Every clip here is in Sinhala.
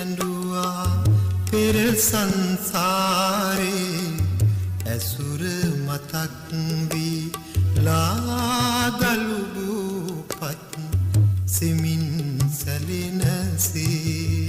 හැඬුවා පෙර සංසාරේ ඇසුර මතක් වී ලාදලුබුපත් සෙමින් සැලෙනසේ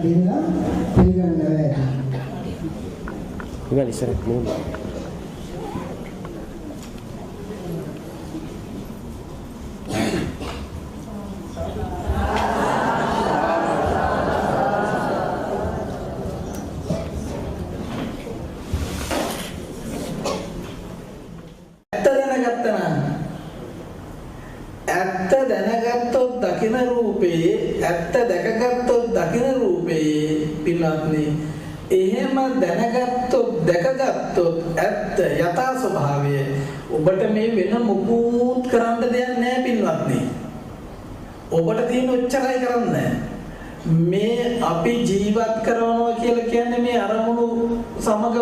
දීලා පිළිගන්න බැහැ. ඉතින් ඉස්සර මොකද? ඇත්ත දැනගත්තොත් දකින රූපේ ඇත්ත දැකගත්තොත් දකින රූපේ පින්වත්නි එහෙම දැනගත්තොත් දැකගත්තොත් ඇත්ත යථා ස්වභාවය ඔබට මේ වෙන මොකුත් කරන්න දෙයක් නැහැ පින්වත්නි. ඔබට තියෙන ඔච්චරයි කරන්න. මේ අපි ජීවත් කරනවා කියලා කියන්නේ මේ අරමුණු සමග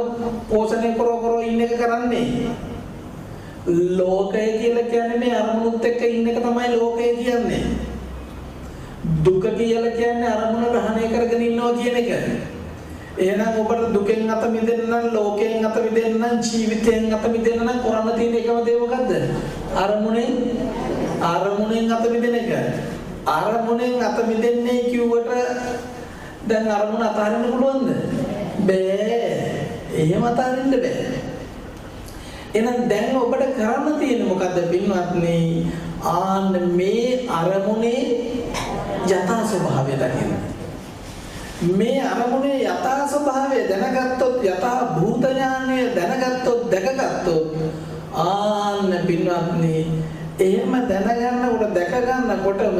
පෝෂණය කර ඉන්න එක කරන්නේ. ලෝකය කියලා කියන්නේ මේ අරමුණුත් එක්ක ඉන්න එක තමයි ලෝකය කියන්නේ. දුක කියලා කියන්නේ අරමුණ ග්‍රහණය කරගෙන ඉන්නවා කියන එක. එහෙනම් ඔබට දුකෙන් අත මිදෙන්න නම් ලෝකයෙන් අත මිදෙන්න නම් ජීවිතයෙන් අත මිදෙන්න නම් කරන්න තියෙන එකම දේ මොකද්ද? අරමුණෙන් අත මිදෙන එක. අරමුණෙන් අත මිදෙන්නේ කිව්වට දැන් අරමුණ අතහරින්න පුළුවන්ද? බෑ. එහෙම අතහරින්න බෑ. එහෙනම් දැන් ඔබට කරන්න තියෙන්නේ මොකද්ද පින්වත්නි? ආන්න මේ අරමුණේ යථා ස්වභාවය දකින්න. මේ අරමුණේ යථා ස්වභාවය දැනගත්තොත් යථා භූත ඥානය දැනගත්තොත් දැකගත්තොත් ආන්න පින්වත්නි එහෙම දැනගන්නකොට දැක ගන්නකොටම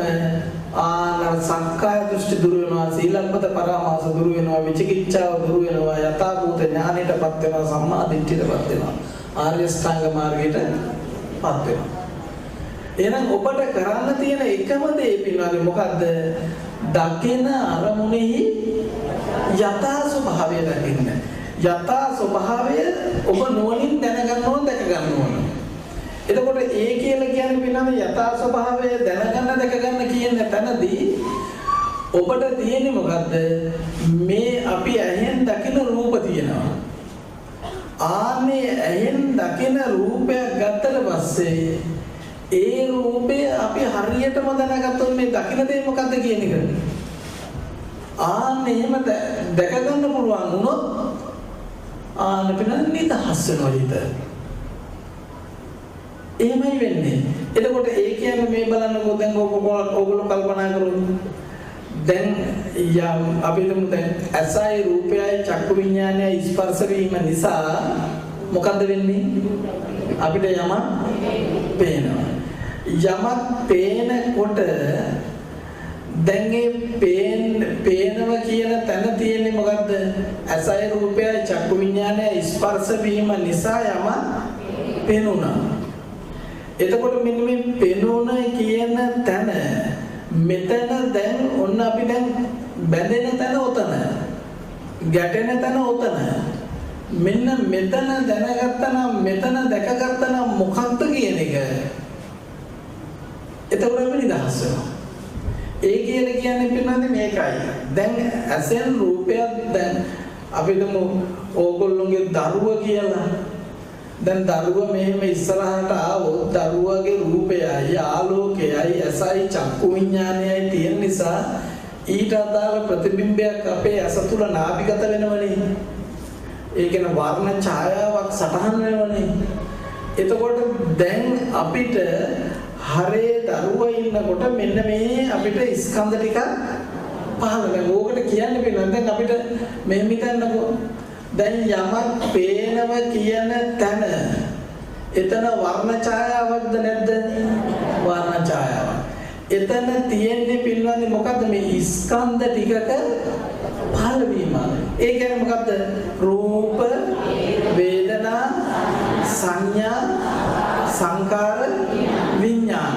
ආන සංකාය දෘෂ්ටි දුර වෙනවා, සීලබ්බත පරාමාස දුර වෙනවා, විචිකිච්ඡාව දුර වෙනවා, යථා භූත ඥානයටපත් වෙනවා, සම්මා දිට්ඨියටපත් වෙනවා, ආර්ය ශ්‍රාංග මාර්ගයටපත් වෙනවා. එහෙනම් ඔබට කරන්න තියෙන එකම දේ පින්වත්නි මොකද්ද? දකින අරමුණෙහි යථා ස්වභාවය දකින්න. යථා ස්වභාවය ඔබ නුවණින් දැනගන්න ඕන, දැක ගන්න ඕන. එතකොට ඒ කියලා කියන්නේ පින්නන්නේ යථා ස්වභාවය දැනගන්න දැක ගන්න කියන තැනදී ඔබට තියෙන්නේ මොකද්ද? මේ අපි ඇහෙන් දකින රූප තියෙනවා. ආන්නේ ඇහෙන් දකින රූපයක් ගත්තට පස්සේ ඒ රූපය අපි හරියටම දැනගත්තොත් මේ දකින දේ මොකද්ද කියන එක. ආන්නේ එහෙම දැක ගන්න පුළුවන් වුණොත් ආන්න පින්නන්නේ නිදහස් වෙනවා හිත. එහෙමයි වෙන්නේ. එතකොට ඒ කියන්නේ මේ බලන්නකෝ දැන් ඕගොල්ලෝ කල්පනා කරමු. දැන් අපි හිතමු දැන් ඇසයි රූපයයි චක්කු විඥානයයි ස්පර්ශ වීම නිසා මොකද්ද වෙන්නේ? අපිට යමක් පේනවා. යමක් පේනකොට දැන් ඒ පේනව කියන තැන තියෙන්නේ මොකද්ද? ඇසයි රූපයයි චක්කු විඥානයයි ස්පර්ශ වීම නිසා යමක් පේනුණා. එතකොට මෙන්න මේ පෙනුන කියන තැන මෙතන දැන් ඔන්න අපි දැන් බැඳෙන තැන ඔතන ගැටෙන තැන ඔතන මෙන්න මෙතන දැනගත්තා නම් මෙතන දැකගත්තා නම් මොකක්ද කියන එක එතකොට අපි නිදහස් වෙනවා. ඒ කියන්නේ පින්නන්නේ මේකයි. දැන් ඇසෙන් රූපයක් දැන් අපි හිතමු ඕගොල්ලෝගේ දරුවා කියලා. දැන් දරුවා මෙහෙම ඉස්සරහට ආවොත් දරුවාගේ රූපයයි ආලෝකයයි ඇසයි චක්කු විඥානයයි තියෙන නිසා ඊට අදාළ ප්‍රතිබිම්බයක් අපේ ඇස තුල නාභිගත වෙනවනේ. ඒ කියන්නේ වර්ණ ඡායාවක් සටහන් වෙනවනේ. එතකොට දැන් අපිට හරේ දරුවා ඉන්නකොට මෙන්න මේ අපිට ස්කන්ධ ටික පහළ වෙනවා. ඕකට කියන්නේ පිළිවන් දැන් අපිට මෙහෙම හිතන්නකෝ. දැන් යමක් පේනව කියන තැන එතන වර්ණ ඡායාවක්ද නැද්ද? වර්ණ ඡායාවක්. එතන තියෙන්නේ පිළිවන්නේ මොකද්ද? මේ ස්කන්ධ ටිකක පහළ වීම. ඒ කියන්නේ මොකද්ද? රූප, වේදනා, සංඥා, සංකාර, විඥාන.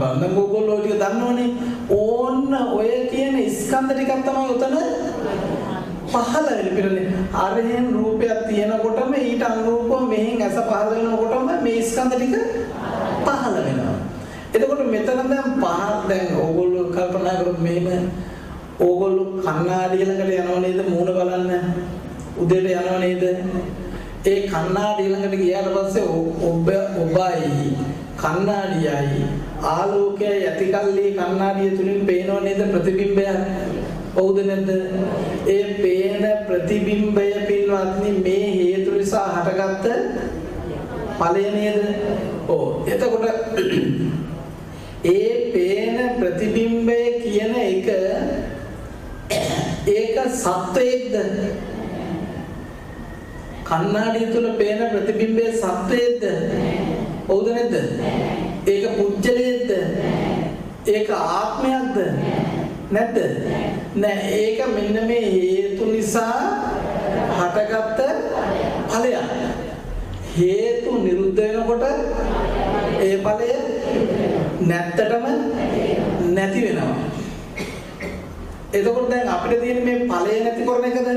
බංගම් ගෝගොල්ලෝ ටික දන්නවනේ. ඕන්න ඔය කියන ස්කන්ධ ටිකක් තමයි උතන පහළ වෙන්නේ පිළිනේ. අරහෙන් රූපයක් තියෙනකොටම ඊට අනුරූපව මෙහෙන් ඇස පහළ වෙනකොටම මේ ස්කන්ධ ටික පහළ වෙනවා. එතකොට මෙතන දැන් ඕගොල්ලෝ කල්පනා කරොත් මෙහෙම ඕගොල්ලෝ කණ්ණාඩිය ළඟට යනව නේද මූණ බලන්න? උදේට යනව නේද? ඒ කණ්ණාඩිය ළඟට ගියාට පස්සේ ඔබයි කණ්ණාඩියයි ආලෝකයයි ඇතිකල්ලි කණ්ණාඩිය තුලින් පේනව නේද ප්‍රතිබිම්බයක්? ඔව්ද නැද්ද? ඒ පේන ප්‍රතිබිම්බය පින්වත්නි මේ හේතු නිසා හටගත්ත ඵලය නේද? ඔව්. එතකොට ඒ පේන ප්‍රතිබිම්බය කියන එක ඒක සත්වයේද? කණ්ණාඩිය තුල පේන ප්‍රතිබිම්බයේ සත්වයේද? ඔව්ද නැද්ද? ඒක පුජ්‍යලයේද? ඒක ආත්මයක්ද? නැද්ද? නෑ, ඒක මෙන්න මේ හේතු නිසා හටගත්ත ඵලයක්. හේතු නිරුද්ධ වෙනකොට ඒ ඵලය නැත්තටම නැති වෙනවා. එතකොට දැන් අපිට තියෙන මේ ඵලය නැති කරන එකද?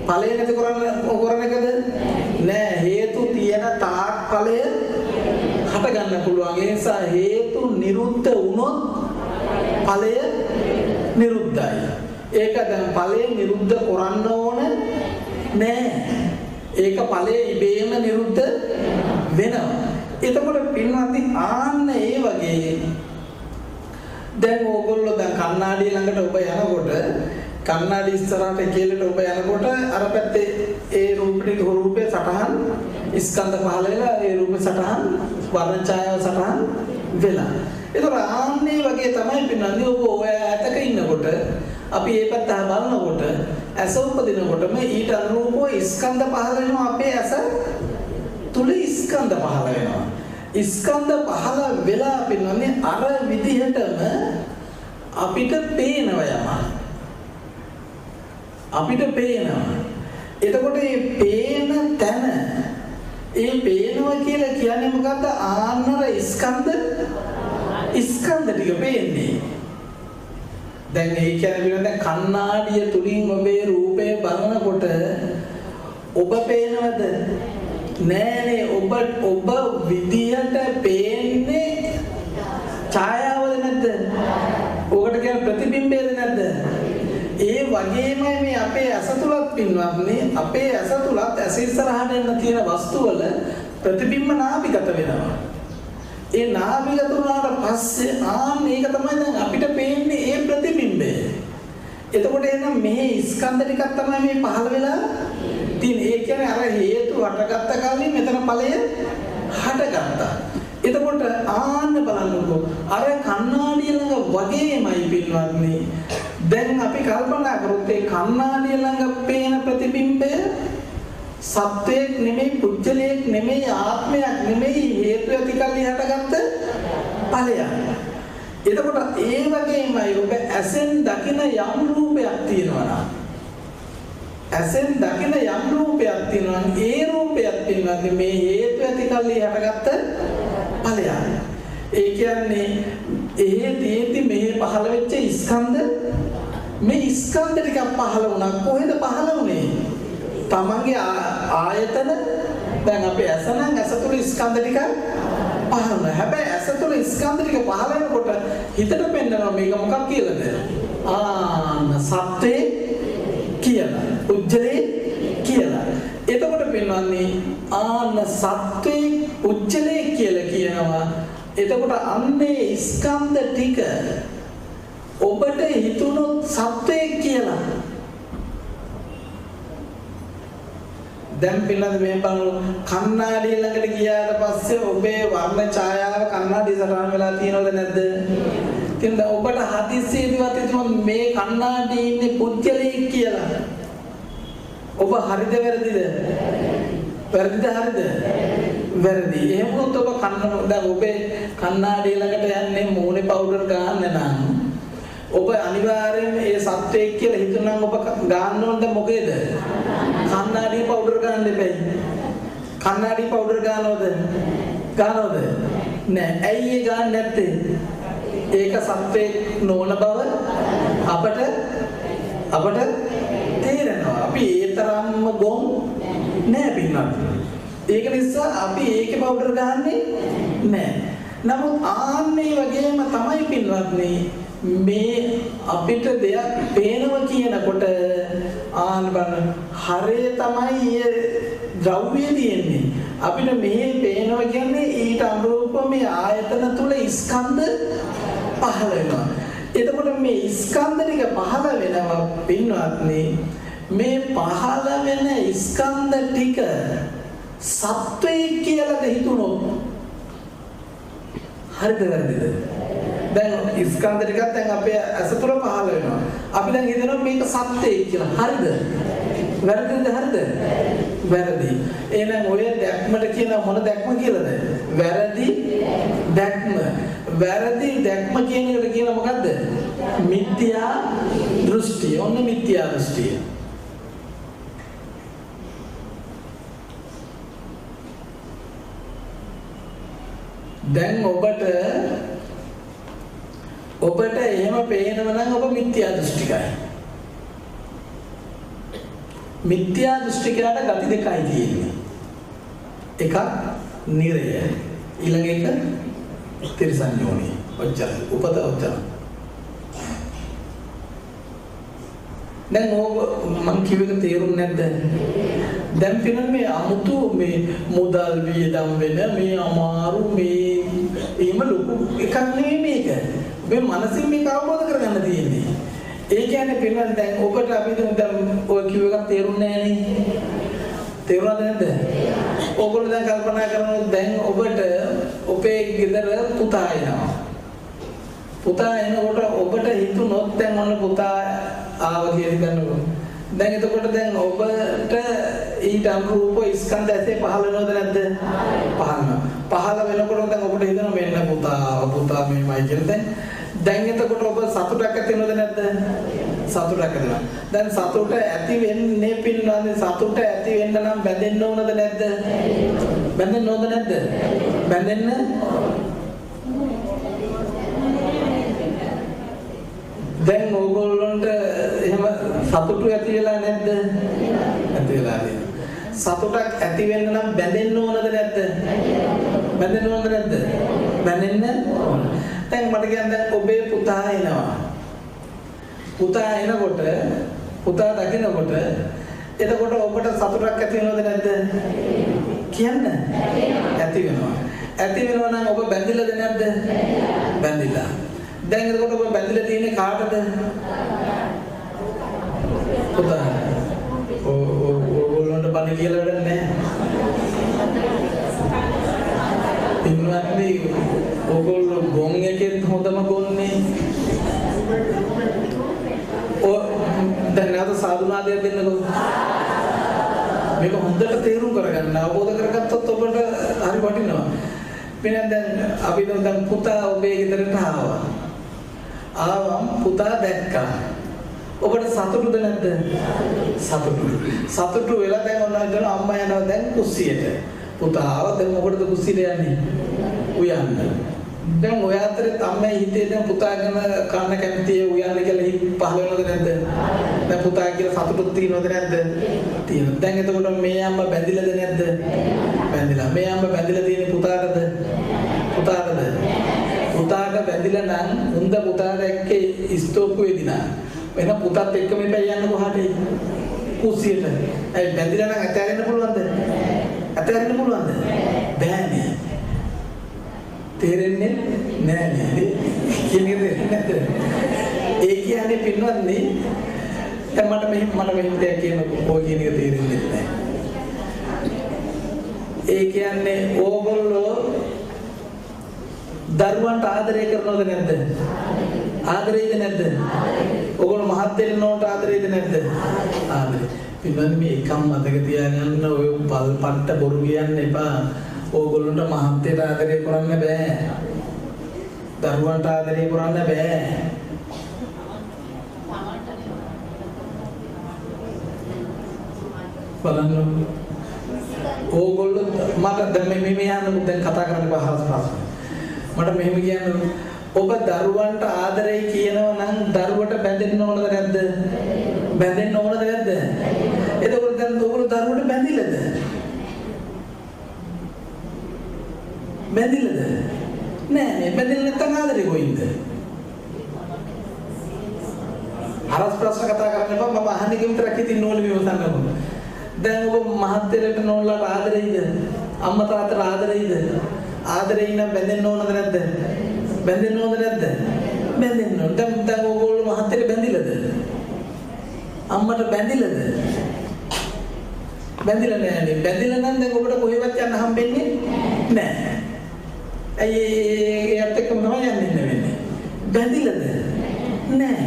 ඵලය නැති කරන එකද? නෑ, හේතු තියෙන තාක් ඵලය හට ගන්න පුළුවන්. ඒ නිසා හේතු නිරුද්ධ වුණොත් ඵලය නිරුද්ධයි. ඒක දැන් ඵලය නිරුද්ධ කරන්න ඕන නෑ. ඒක ඵලය ඉබේම නිරුද්ධ වෙනවා. එතකොට පින්වත්නි ආන්න ඒ වගේ දැන් ඕගොල්ලෝ දැන් කණ්ණාඩිය ළඟට ඔබ යනකොට කණ්ණාඩි ඉස්සරහට කියලා ඔබ යනකොට අර පැත්තේ ඒ රූපේ සටහන් ස්කන්ධ පහළ වෙලා ඒ රූපේ සටහන් වර්ණ ඡායාව සටහන් වෙලා. ඒතකොට ආන්නේ වගේ තමයි පින්නන්නේ ඔබ ඔය ඇතක ඉන්නකොට අපි මේ පැත්ත බලනකොට ඇස උපදිනකොටම ඊට අනුරූපව ස්කන්ධ පහළ වෙනවා. අපේ ඇස තුල ස්කන්ධ පහළ වෙනවා. ස්කන්ධ පහළ වෙලා පින්නන්නේ අර විදිහටම අපිට පේනවා යම. අපිට පේනවා. එතකොට මේ පේන තැන ඒ පේනවා කියලා කියන්නේ මොකද්ද? ආන්නර ස්කන්ධ ටික පේන්නේ. දැන් ඒ කියන්නේ දැන් කණ්ණාඩිය තුලින් ඔබේ රූපය බලනකොට ඔබ පේනවද? නෑනේ, ඔබ විදියට පේන්නේ ඡායාවද නැද්ද? ඔකට කියන ප්‍රතිබිම්බයද නැද්ද? ඒ වගේමයි මේ අපේ ඇස තුලත් පින්වත්නි, අපේ ඇස තුලත් ඇස ඉස්සරහට එන තියෙන වස්තු වල ප්‍රතිබිම්බ නාභිගත වෙනවා. ඒ නාභිගත වුණාට පස්සේ මේක තමයි දැන් අපිට පේන්නේ ඒ ප්‍රතිබිම්බය. එතකොට එහෙනම් මේ ස්කන්ධ ටිකක් තමයි මේ පහළ වෙලා තියෙන්නේ. ඒ කියන්නේ අර හේතු හටගත්ත කලින් මෙතන ඵලය හටගත්තා. එතකොට ආන්න බලන්නකෝ අර කණ්ණාඩිය ළඟ වගේමයි පින්වත්නි. දැන් අපි කල්පනා කරොත් ඒ කණ්ණාඩිය ළඟ පේන ප්‍රතිබිම්බය සත්වයක් නෙමෙයි, පුජ්‍යලයක් නෙමෙයි, ආත්මයක් නෙමෙයි, හේතු ඇති කල්ලි හටගත්ත ඵලයක්. එතකොට ඒ වගේමයි ඔබ ඇසෙන් දකින යම් රූපයක් තියෙනවා නම් ඇසෙන් දකින යම් රූපයක් තියෙනවා නම් ඒ රූපයක් පින්වත්නි මේ හේතු ඇති කල්ලි හටගත්ත ඵලයක්. ඒ කියන්නේ එහෙදී මෙහි පහළ වෙච්ච ස්කන්ධ මේ ස්කන්ධ ටික පහළ වුණා. කොහෙද පහළ වුනේ? තමන්ගේ ආයතන. දැන් අපේ ඇස නම් ඇස තුල ස්කන්ධ ටික පහළ වුණා. හැබැයි ඇස තුල ස්කන්ධ ටික පහළ වෙනකොට හිතට පෙන්නනවා මේක මොකක් කියලාද? සත්‍යේ කියලා. උජ්ජලේ කියලා. එතකොට පෙන්වන්නේ සත්‍යේ උජ්ජලේ කියලා කියනවා. එතකොට අන්නේ ස්කන්ධ ටික ඔබට හිතුනොත් සත්‍යයක් කියලා. දැන් පිළිඳ මේ බලන කණ්ණාඩිය ළඟට ගියාට පස්සේ ඔබේ වර්ණ ඡායාව කණ්ණාඩිය සටහන් වෙලා තියෙනවද නැද්ද? ඉතින් ඔබට හදිස්සියේදීවත් හිතුනොත් මේ කණ්ණාඩියේ ඉන්නේ පුජ්‍යලෙක් කියලා. ඔබ හරිද වැරදිද? වැරදිද හරිද? වැරදි. එහෙම වුණොත් ඔබ දැන් ඔබේ කණ්ණාඩිය ළඟට යන්නේ මූණේ පවුඩර් ගන්න නම් ඔබ අනිවාර්යයෙන් ඒ සත්‍යයක් කියලා හිතනනම් ඔබ ගන්න ඕනද මොකේද? කණ්ණාඩිය පවුඩර් ගන්න දෙපැයි. කණ්ණාඩිය පවුඩර් ගන්නවද? ගන්නවද? නෑ. ඇයි ඒ ගන්න නැත්තේ? ඒක සත්‍යයක් නොවන බව අපට තේරෙනවා. අපි ඒ තරම්ම ගොන් නෑ පින්නත්. ඒක නිසා අපි ඒකේ පවුඩර් ගන්නෙ නෑ. නමුත් ආන්නේ වගේම තමයි පින්වත්නි මේ අපිට දෙයක් පේනවා කියනකොට බලන්න හරේ තමයි ද්‍රව්‍ය තියෙන්නේ. අපිට මේ පේනවා කියන්නේ ඊට අනුරූපව මේ ආයතන තුල ස්කන්ධ පහළ වෙනවා. එතකොට මේ ස්කන්ධ ටික පහළ වෙනවා පින්වත්නි. මේ පහළ වෙන ස්කන්ධ ටික සත්වයේ කියලා හිතුනොත් හරිද වැරදිද? දැන් ස්කන්ධ ටිකක් දැන් අපේ අසතුර පහළ වෙනවා. අපි දැන් හිතනවා මේක සත්‍යයි කියලා. හරිද? වැරදිද? හරිද? වැරදි. එහෙනම් ඔය දැක්මට කියන මොන දැක්ම කියලාද? වැරදි දැක්ම. වැරදි දැක්ම කියන එකට කියන මොකද්ද? මිත්‍යා දෘෂ්ටි. ඔන්න මිත්‍යා දෘෂ්ටිය. දැන් ඔබට එහෙම පේනව නම් ඔබ මිත්‍යා දෘෂ්ටිකයි. මිත්‍යා දෘෂ්ටිකයට ගති දෙකයි තියෙන්නේ. එකක් නිරය, ඊළඟ එක තිරසන් යෝනි. ඔච්චර උපත ඔච්චර. දැන් මම කිව්වක තේරුන්නේ නැද්ද? දැන් පිළින් මේ අමුතු මේ මුදල් වියදම් වෙන මේ අමාරු මේ එහෙම ලොකු එකක් නෙමෙයි මේක. මේ මනසින් මේක අවබෝධ කරගන්න තියෙන්නේ. ඒ කියන්නේ පිළින් දැන් ඔබට අපි දැන් ඔය කිව්ව එකක් තේරුන්නේ නැහැ නේ. තේරුණාද නැද්ද? ඕගොල්ලෝ දැන් කල්පනා කරනවා දැන් ඔබට ඔබේ ගෙදර පුතා එනවා. පුතා එනකොට ඔබට හිතුනොත් දැන් මොන පුතා ආව කියලා හිතන්නකො. දැන් එතකොට දැන් ඔබට ඊට අනුරූප ස්කන්ධ ඇසේ පහළ වෙනවද නැද්ද? පහළ වෙනකොට දැන් ඔබට හිතෙනවා මෙන්න පුතා මේමයි කියලා. දැන් එතකොට ඔබ සතුටක් ඇති වෙනවද නැද්ද? සතුටක් ඇති වෙනවා. දැන් සතුට ඇති වෙන්නේ පින්වන්නේ සතුට ඇති වෙන්න නම් බැඳෙන්න ඕනද නැද්ද? බැඳෙන්න ඕනද නැද්ද? බැඳෙන්න දැන් ඕගොල්ලන්ට එහෙම සතුටු ඇති වෙලා නැද්ද? ඇති වෙලා තියෙනවා. සතුටක් ඇති වෙන්න නම් බැඳෙන්න ඕනද නැද්ද? බැඳෙන්න ඕනද නැද්ද? බැඳෙන්න ඕන. දැන් මට කියන්න දැන් ඔබේ පුතා එනවා. පුතා එනකොට පුතා දකිනකොට එතකොට ඔබට සතුටක් ඇති වෙනවද නැද්ද? කියන්න. ඇති වෙනවා. ඇති වෙනවා නම් ඔබ බැඳිලාද නැද්ද? බැඳිලා. දැන් එතකොට ඔබ බැඳිලා තියෙන්නේ කාටද? පුතා. ඕගොල්ලන්ට බණ කියලා වැඩක් නැහැ. ඉන්නවන්නේ ඕගොල්ලෝ ගොන් එකෙත් හොඳම ගොන්නේ. දැන් නැවත සාදුනාදයක් දෙන්නකෝ. මේක හොඳට තේරුම් කරගන්න අවබෝධ කරගත්තොත් ඔබට හරි වටිනවා. පිටින් දැන් අපි දැන් පුතා ඔබේ ගෙදරට ආවා. ආවම් පුතා දැක්කා. ඔබට සතුටුද නැද්ද? සතුටු වෙලා දැන් ඔන්න හිටන අම්මා යනවා දැන් කුස්සියට. පුතා ආවා දැන් මොකටද කුස්සියට යන්නේ? උයන්න. දැන් ඔය අතරේ තමයි හිතේ දැන් පුතා ගැන කන්න කැමතියි උයන්න කියලා හිත පහල වෙනවද නැද්ද? දැන් පුතා කියලා සතුටුත් තියෙනවද නැද්ද? තියෙනවා. දැන් එතකොට මේ අම්මා බැඳිලාද නැද්ද? බැඳිලා. මේ අම්මා බැඳිලා තියෙන්නේ පුතාටද? පුතාට බැඳිලා නම් උන්ද පුතාට එක්ක ස්තෝපුවේදී නා එහෙනම් පුතත් එක්ක මේ පැය යන්න කොහාට කුස්සියට. ඒ බැඳිලා නම් ඇතැරෙන්න පුළුවන්ද? බෑනේ. තේරෙන්නේ නෑනේ. කියන්නේ නැද්ද? ඒ කියන්නේ පින්වත්නි දැන් මට මෙහෙම දෙයක් කියන්න ඕක කියන එක තේරෙන්නේ නැහැ. ඒ කියන්නේ ඕගොල්ලෝ දරුවන්ට ආදරය කරනවද නැද්ද? ආදරේද නැද්ද? ඕගොල්ලෝ මහත් දෙන්නෝට ආදරේද නැද්ද? ආදරේ. පින්වත්නි මේ එකම මතක තියාගන්න ඔය පල්පට්ට බොරු කියන්න එපා. ඕගොල්ලන්ට මහත්යට ආදරය කරන්න බෑ. දරුවන්ට ආදරය කරන්න බෑ. බලන්න. ඕගොල්ලෝ මට දැන් මේ යන්න දැන් කතා කරන්න බහස් ප්‍රශ්න. මට මෙහෙම කියන්න ඔබ දරුවන්ට ආදරේ කියනවා නම් දරුවට බැඳෙන්න ඕනද නැද්ද? බැඳෙන්න ඕනද නැද්ද? එතකොට දැන් ඔයගොල්ලෝ දරුවට බැඳිලාද? බැඳිලාද? නෑ බැඳිලා නැත්නම් ආදරේ කොයින්ද? අරස් ප්‍රශ්න කතා කරන්න එපා මම අහන්නේ කිව්තරක් ඉතින් නෝල විමසන්නකො. දැන් ඔබ මහත්තරට නෝලට ආදරෙයිද? අම්මා තාත්තට ආදරෙයිද? ආදරේ ඉන්න බැඳෙන්න ඕනද නැද්ද? බැඳෙන්න ඕනද නැද්ද? බැඳෙන්න ඕන. දැන් ඕගොල්ලෝ මහත්තයට බැඳිලාද? අම්මට බැඳිලාද? බැඳිලා නෑනේ. බැඳිලා නම් දැන් ඔබට කොහෙවත් යන්න හම්බෙන්නේ නෑ. ඇයි ඒත් එක්කම තමයි යන්න වෙන්නේ. බැඳිලාද? නෑ.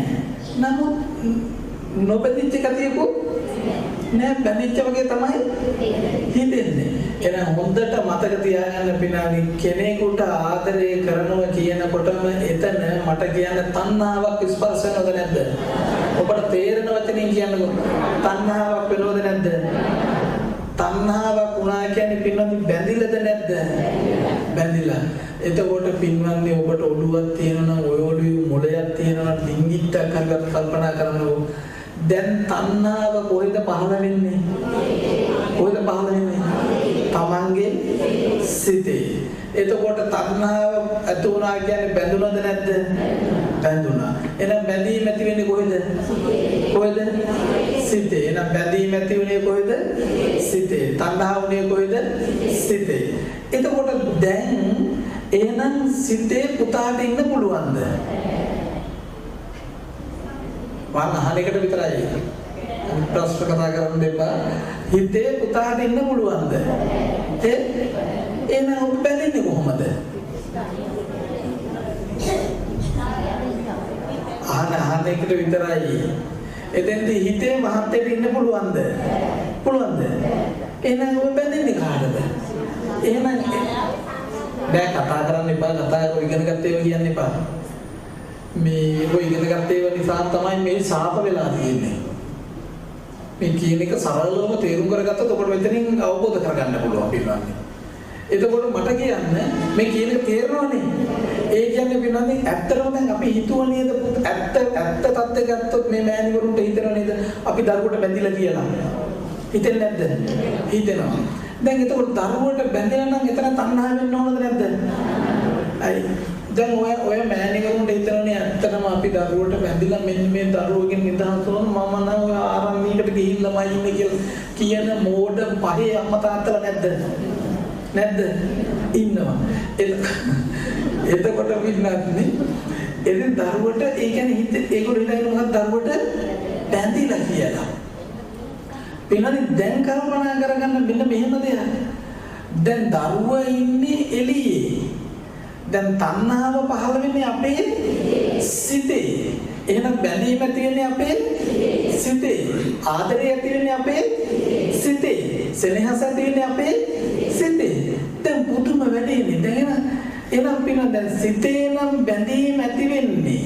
නමුත් නොබැඳිච්ච කතියකුත් නෑ, බැඳිච්ච වගේ තමයි හිතෙන්නේ. එහෙනම් හොඳට මතක තියාගන්න පිනානි, කෙනෙකුට ආදරය කරනවා කියනකොටම එතන මට කියන්න තණ්හාවක් ස්පර්ශ වෙනවද නැද්ද? ඔබට තේරෙන වචනින් කියන්නකො. තණ්හාවක් වෙනවද නැද්ද? තණ්හාවක් වුණා කියන්නේ පින්වත්නි බැඳිලාද නැද්ද? බැඳිලා. එතකොට පින්වත්නි ඔබට ඔළුවක් තියෙනවා නම් ඔය ඔළුවේ මොළයක් තියෙනවා නම් ඩිංගිත්තක් හරියට කල්පනා කරනකො. දැන් තණ්හාව කොහෙද පහළ වෙන්නේ? කොහෙද පහළ වෙන්නේ? තමන්ගේ සිතේ. එතකොට තණ්හාව ඇති වුණා කියන්නේ බැඳුනද නැද්ද? බැඳුනා. එහෙනම් බැඳීම ඇති වෙන්නේ කොහෙද? කොහෙද? සිතේ. එහෙනම් බැඳීම ඇති වෙන්නේ කොහෙද? සිතේ. තණ්හාව උනේ කොහෙද? සිතේ. එතකොට දැන් එහෙනම් සිතේ පුතාට ඉන්න පුළුවන්ද? වාන අහලයකට විතරයි. ප්‍රශ්න කතා කරන්න එපා. හිතේ පුතාට ඉන්න පුළුවන්ද? එහෙනම් ඔබ බැඳෙන්නේ කොහොමද? අහලයකට විතරයි. එතෙන්දී හිතේ මහත්යට ඉන්න පුළුවන්ද? පුළුවන්ද? එහෙනම් ඔබ බැඳෙන්නේ කාටද? එහෙනම් බෑ කතා කරන්න එපා. කතා ඉගෙන ගන්න ඒවා කියන්න එපා. මේ ඔය ඉගෙන ගන්න ඒවා නිසා තමයි මේ ශාප වෙලා තියෙන්නේ. මේ කියන එක සරලවම තේරුම් කරගත්තොත් ඔබට මෙතනින් අවබෝධ කරගන්න පුළුවන් පිළිවන්නේ. එතකොට මට කියන්න මේ කියන එක තේරෙනවනේ. ඒ කියන්නේ පිළිවන්නේ ඇත්තටම දැන් අපි හිතුව නේද ඇත්ත තත්ත්වය ගත්තොත් මේ මෑණිවරුන්ට හිතෙනව නේද අපි දරුවට බැඳිලා කියලා. හිතෙන්නේ නැද්ද? හිතෙනවා. දැන් එතකොට දරුවට බැඳිලා නම් එතන තණ්හා වෙන්න ඕනද නැද්ද? අයි දැන් ඔය මෑණිවරුන්ට හිතනනේ ඇත්තටම අපි දරුවට බැඳිලා මෙන්න මේ දරුවගෙන් නිදහස් වුණා මම නම් ඔය ආරණ්‍යයකට ගිහිල්ලාමයි ඉන්නේ කියලා කියන මෝඩ පහේ අම්මා තාත්තලා නැද්ද? නැද්ද? ඉන්නවා. එතකොට වින්නන්නේ එදින් දරුවට ඒ කියන්නේ ඒගොල්ලෝ හිතන්නේ මොකක්ද දරුවට බැඳිලා කියලා. වෙනදි දැන් කල්පනා කරගන්න මෙන්න මෙහෙම දෙයක්. දැන් දරුවා ඉන්නේ එළියේ. දැන් තණ්හාව පහළ වෙන්නේ අපේ සිතේ. එහෙනම් බැඳීම ඇති වෙන්නේ අපේ සිතේ. ආදරය ඇති වෙන්නේ අපේ සිතේ. සෙනෙහස ඇති වෙන්නේ අපේ සිතේ. දැන් පුදුම වැඩේනේ. දැන් එහෙනම් පින දැන් සිතේ නම් බැඳීම ඇති වෙන්නේ.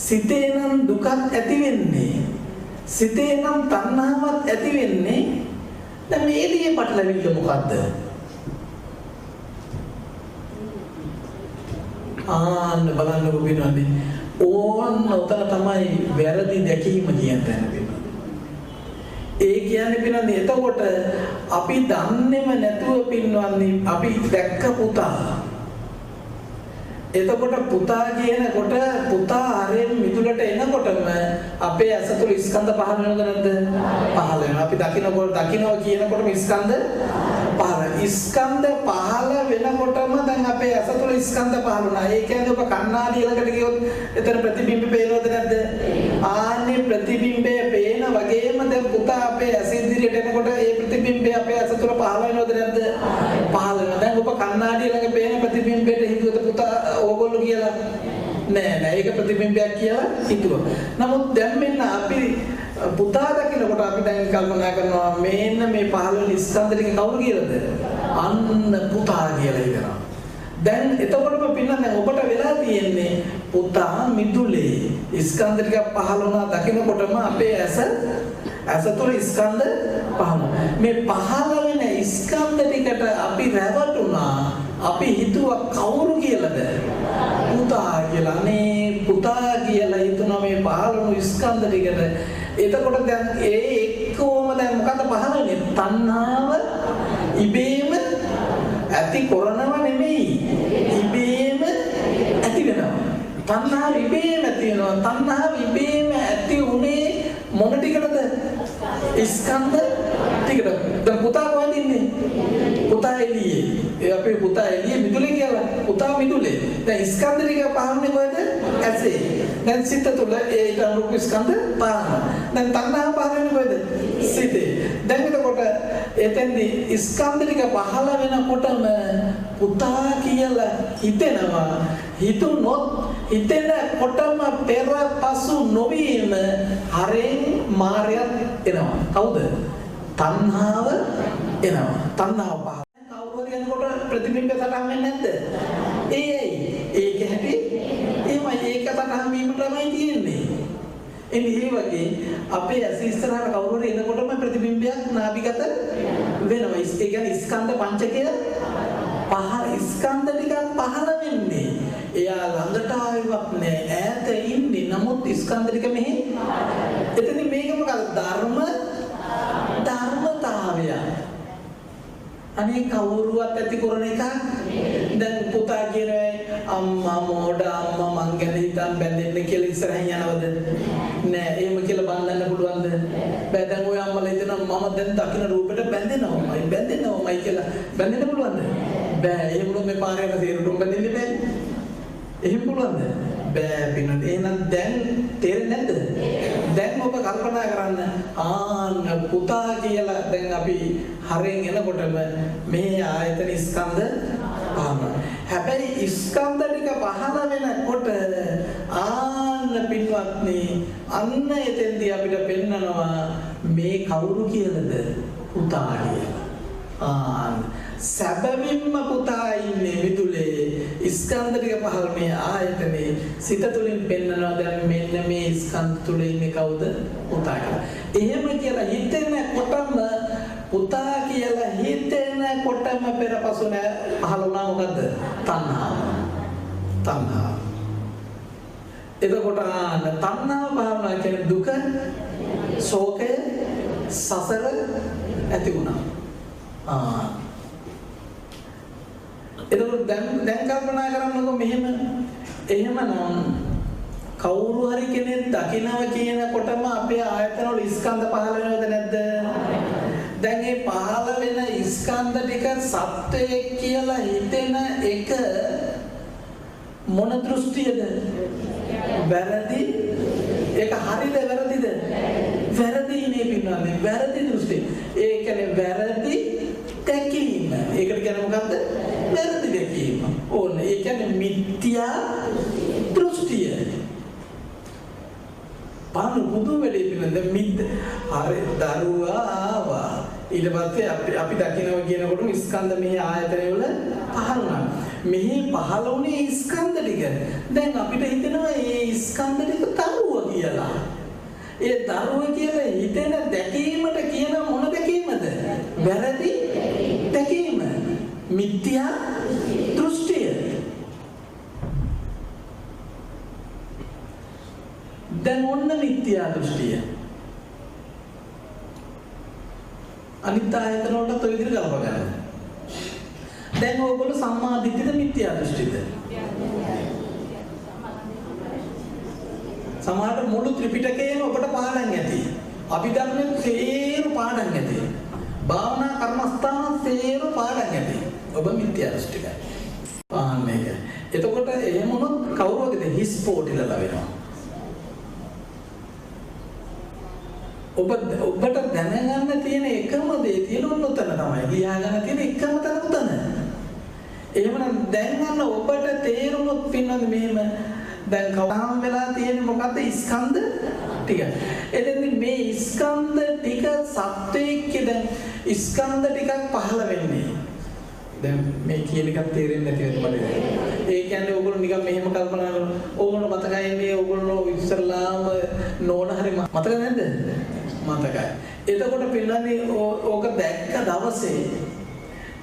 සිතේ නම් දුකක් ඇති වෙන්නේ. සිතේ නම් තණ්හාවක් ඇති වෙන්නේ. දැන් මේ එළියේ පටලවිල්ල මොකද්ද? ආන්න බලන්නකො පින්වත්නි ඕන්න උතන තමයි වැරදි දැකීම කියන තැන වෙනවා. ඒ කියන්නේ පින්වත්නි එතකොට අපි දන්නේම නැතුව පින්වත්නි අපි දැක්ක පුතා. එතකොට පුතා කියනකොට පුතා ආරෙන් මිදුලට එනකොටම අපේ ඇස තුල ස්කන්ධ පහළ වෙනවද නැද්ද? පහළ වෙනවා. අපි දකිනවා කියනකොටම ස්කන්ධ පහළ. ස්කන්ධ පහළ වෙනකොටම දැන් අපේ ඇස තුල ස්කන්ධ පහළ වුණා. ඒ කියන්නේ ඔබ කණ්ණාඩිය ළඟට ගියොත් එතන ප්‍රතිබිම්බ පේනවද නැද්ද? ආන්නේ ප්‍රතිබිම්බය පේන වගේම දැන් පුතා අපේ ඇස ඉදිරියට එනකොට ඒ ප්‍රතිබිම්බය අපේ ඇස තුල පහළ වෙනවද නැද්ද? පහළ වෙනවා. දැන් ඔබ කණ්ණාඩිය ළඟ පේන ප්‍රතිබිම්බයට හිතුවද පුතා ඕගොල්ලෝ කියලා නෑ ඒක ප්‍රතිබිම්බයක් කියලා හිතුවා. නමුත් දැන් මෙන්න අපි පුතා දකිනකොට අපි දැන් කල්පනා කරනවා මේන්න මේ පහළ වෙන ස්කන්ධ ටික කවුරු කියලාද? අන්න පුතා කියලා හිතනවා. දැන් එතකොටම පින්න දැන් ඔබට වෙලා තියෙන්නේ පුතා මිදුලේ ස්කන්ධ ටික පහළ වුණා දකිනකොටම අපේ ඇස තුළ ස්කන්ධ පහළ. මේ පහළ වෙන ස්කන්ධ ටිකට අපි රැවටුණා. අපි හිතුවා කවුරු කියලාද? පුතා කියලා. නේ පුතා කියලා හිතුණා මේ පහළ වුණු ස්කන්ධ ටිකට. එතකොට දැන් ඒ එක්කම දැන් මොකද පහළ වෙන්නේ? තණ්හාව ඉබේම ඇති කරනව නෙමෙයි. ඉබේම ඇති වෙනවා. තණ්හාව ඉබේම ඇති වෙනවා. තණ්හාව ඉබේම ඇති උනේ මොන ටිකටද? ස්කන්ධ ටිකට. දැන් පුතා කොහෙද ඉන්නේ? පුතා එළියේ. ඒ අපේ පුතා එළියේ මිදුලේ කියලා. පුතා මිදුලේ. දැන් ස්කන්ධ ටික පහන්නේ කොහෙද? ඇසේ. දැන් සිත තුළ ඒට අනුරූප ස්කන්ධ පහළ. දැන් තණ්හාව පහළ වෙන්නේ කොහෙද? සිතේ. දැන් එතකොට එතෙන්දී ස්කන්ධ ටික පහළ වෙනකොටම පුතා කියලා හිතෙනවා. හිතුනොත් හිතෙනකොටම පෙර පසු නොවීම හරෙන් මායයක් එනවා. කවුද? තණ්හාව එනවා. තණ්හාව පහළ. කවුරු හරි යනකොට ප්‍රතිබිම්බ සටහන් වෙන්නේ නැද්ද? ඒක හැටි එහෙමයි ඒක සටහන් වීම තමයි තියෙන්නේ. ඒ වගේ අපේ ඇස ඉස්සරහට කවුරු හරි එනකොටම ප්‍රතිබිම්බයක් නාභිගත වෙනවා. ඒ කියන්නේ ස්කන්ධ පංචකය පහ ස්කන්ධ ටිකක් පහළ වෙන්නේ. එයා ළඟට ආවෙවත් නෑ ඈත ඉන්නේ. නමුත් ස්කන්ධ ටික මෙහි එතන මේක මොකද? ධර්මතාවය. අනේ කවුරුවත් ඇති කරන එකක්. දැන් පුතා කියනවා අම්මා මෝඩ අම්මා මං ගැන හිතන් බැඳෙන්න කියලා ඉස්සරහින් යනවද? නෑ. එහෙම කියලා බඳන්න පුළුවන්ද? බෑ. දැන් ඔය අම්මලා හිතනවා මම දැන් දකින්න රූපෙට බැඳෙනවමයි කියලා බැඳෙන්න පුළුවන්ද? බෑ. එහෙම වුණොත් මේ පාරේ යන තේරුම් බැඳෙන්නේ බෑ. එහෙම පුළුවන්ද? බෑ පින්නත්. එහෙනම් දැන් තේරෙන්නේ නැද්ද? දැන් ඔබ කල්පනා කරන්න පුතා කියලා දැන් අපි හරෙන් එනකොටම මේ ආයතන ස්කන්ධ පහළ. හැබැයි ස්කන්ධ ටික පහළ වෙනකොට පින්වත්නි අන්න එතෙන්දී අපිට පෙන්නනවා මේ කවුරු කියලාද? පුතා කියලා. සැබවින්ම පුතා ඉන්නේ විදුලේ ස්කන්ධ ටික පහළ මේ ආයතනේ සිත තුළින් පෙන්නනවා. දැන් මෙන්න මේ ස්කන්ධ තුළ ඉන්නේ කවුද? පුතා කියලා. එහෙම කියලා හිතෙනකොටම පුතා කියලා හිතෙනකොටම පෙරපසු නැ පහළ වුණා මොකද්ද? තණ්හාව. එතකොට තණ්හාව භාවනා කියන්නේ දුක, ශෝකය, සසර ඇති වුණා. එතකොට දැන් කල්පනා කරන්නකො මෙහෙම. එහෙමනම් කවුරු හරි කෙනෙක් දකිනවා කියනකොටම අපේ ආයතන වල ස්කන්ධ පහළ වෙනවද නැද්ද? දැන් මේ පහළ වෙන ස්කන්ධ ටික සත්‍යය කියලා හිතෙන එක මොන දෘෂ්ටියද? වැරදි. ඒක හරිද වැරදිද? වැරදිනේ පින්නන්නේ. වැරදි දෘෂ්ටි. ඒ කියන්නේ වැරදි දැකීම. ඒකට කියන්නේ මොකද්ද? වැරදි දැකීම. ඕන. ඒ කියන්නේ මිත්‍යා දෘෂ්ටිය. පාන පුදු වෙලේ පින්නන්නේ මිත්. හරි දරුවා ආවා. ඊට පස්සේ අපි දකිනවා කියනකොටම ස්කන්ධ මෙහි ආයතනය වල පහළ වුණා. මෙහි පහළ වුණේ ස්කන්ධ ටික. දැන් අපිට හිතෙනවා මේ ස්කන්ධ ටික දරුවා කියලා. ඒ දරුවා කියලා හිතෙන දැකීමට කියන මොන දැකීමද? වැරදි දැකීම. මිත්‍යා දෘෂ්ටිය. දැන් ඔන්න මිත්‍යා දෘෂ්ටිය. අනිත් ආයතන වලට ඔය විදිහට ගලප ගන්න. දැන් ඔයගොල්ලෝ සම්මා දිට්ඨිද මිත්‍යා දෘෂ්ටිද? සමහර මුළු ත්‍රිපිටකයම ඔබට පාඩම් ඇති. අභිධර්මයේ සේරු පාඩම් ඇති. භාවනා කර්මස්ථාන සේරු පාඩම් ඇති. ඔබ මිත්‍යා දෘෂ්ටිකයි. මේක. එතකොට එහෙම වුණොත් කවුරුවකද හිස් පොටිලලා වෙනවා. ඔබට දැනගන්න තියෙන එකම දේ තියෙන උතන තමයි. ලියා ගන්න තියෙන එකම තැන උතන. එහෙමනම් දැන් අන්න ඔබට තේරුනොත් පින්නද මෙහෙම දැන් කවදාම වෙලා තියෙන්නේ මොකද්ද? ස්කන්ධ ටික. එතෙන්දි මේ ස්කන්ධ ටික සත්වයේ දැන් ස්කන්ධ ටිකක් පහළ වෙන්නේ. දැන් මේ කියන එකක් තේරෙන්නේ නැති වෙන බඩේ. ඒ කියන්නේ ඕගොල්ලෝ නිකන් මෙහෙම කල්පනා කරනවා. ඕගොල්ලෝ මතකයි මේ ඕගොල්ලෝ ඉස්සරලාම නෝන හරි මතක නැද්ද? මතකයි. එතකොට පින්නන්නේ ඕක දැක්ක දවසේ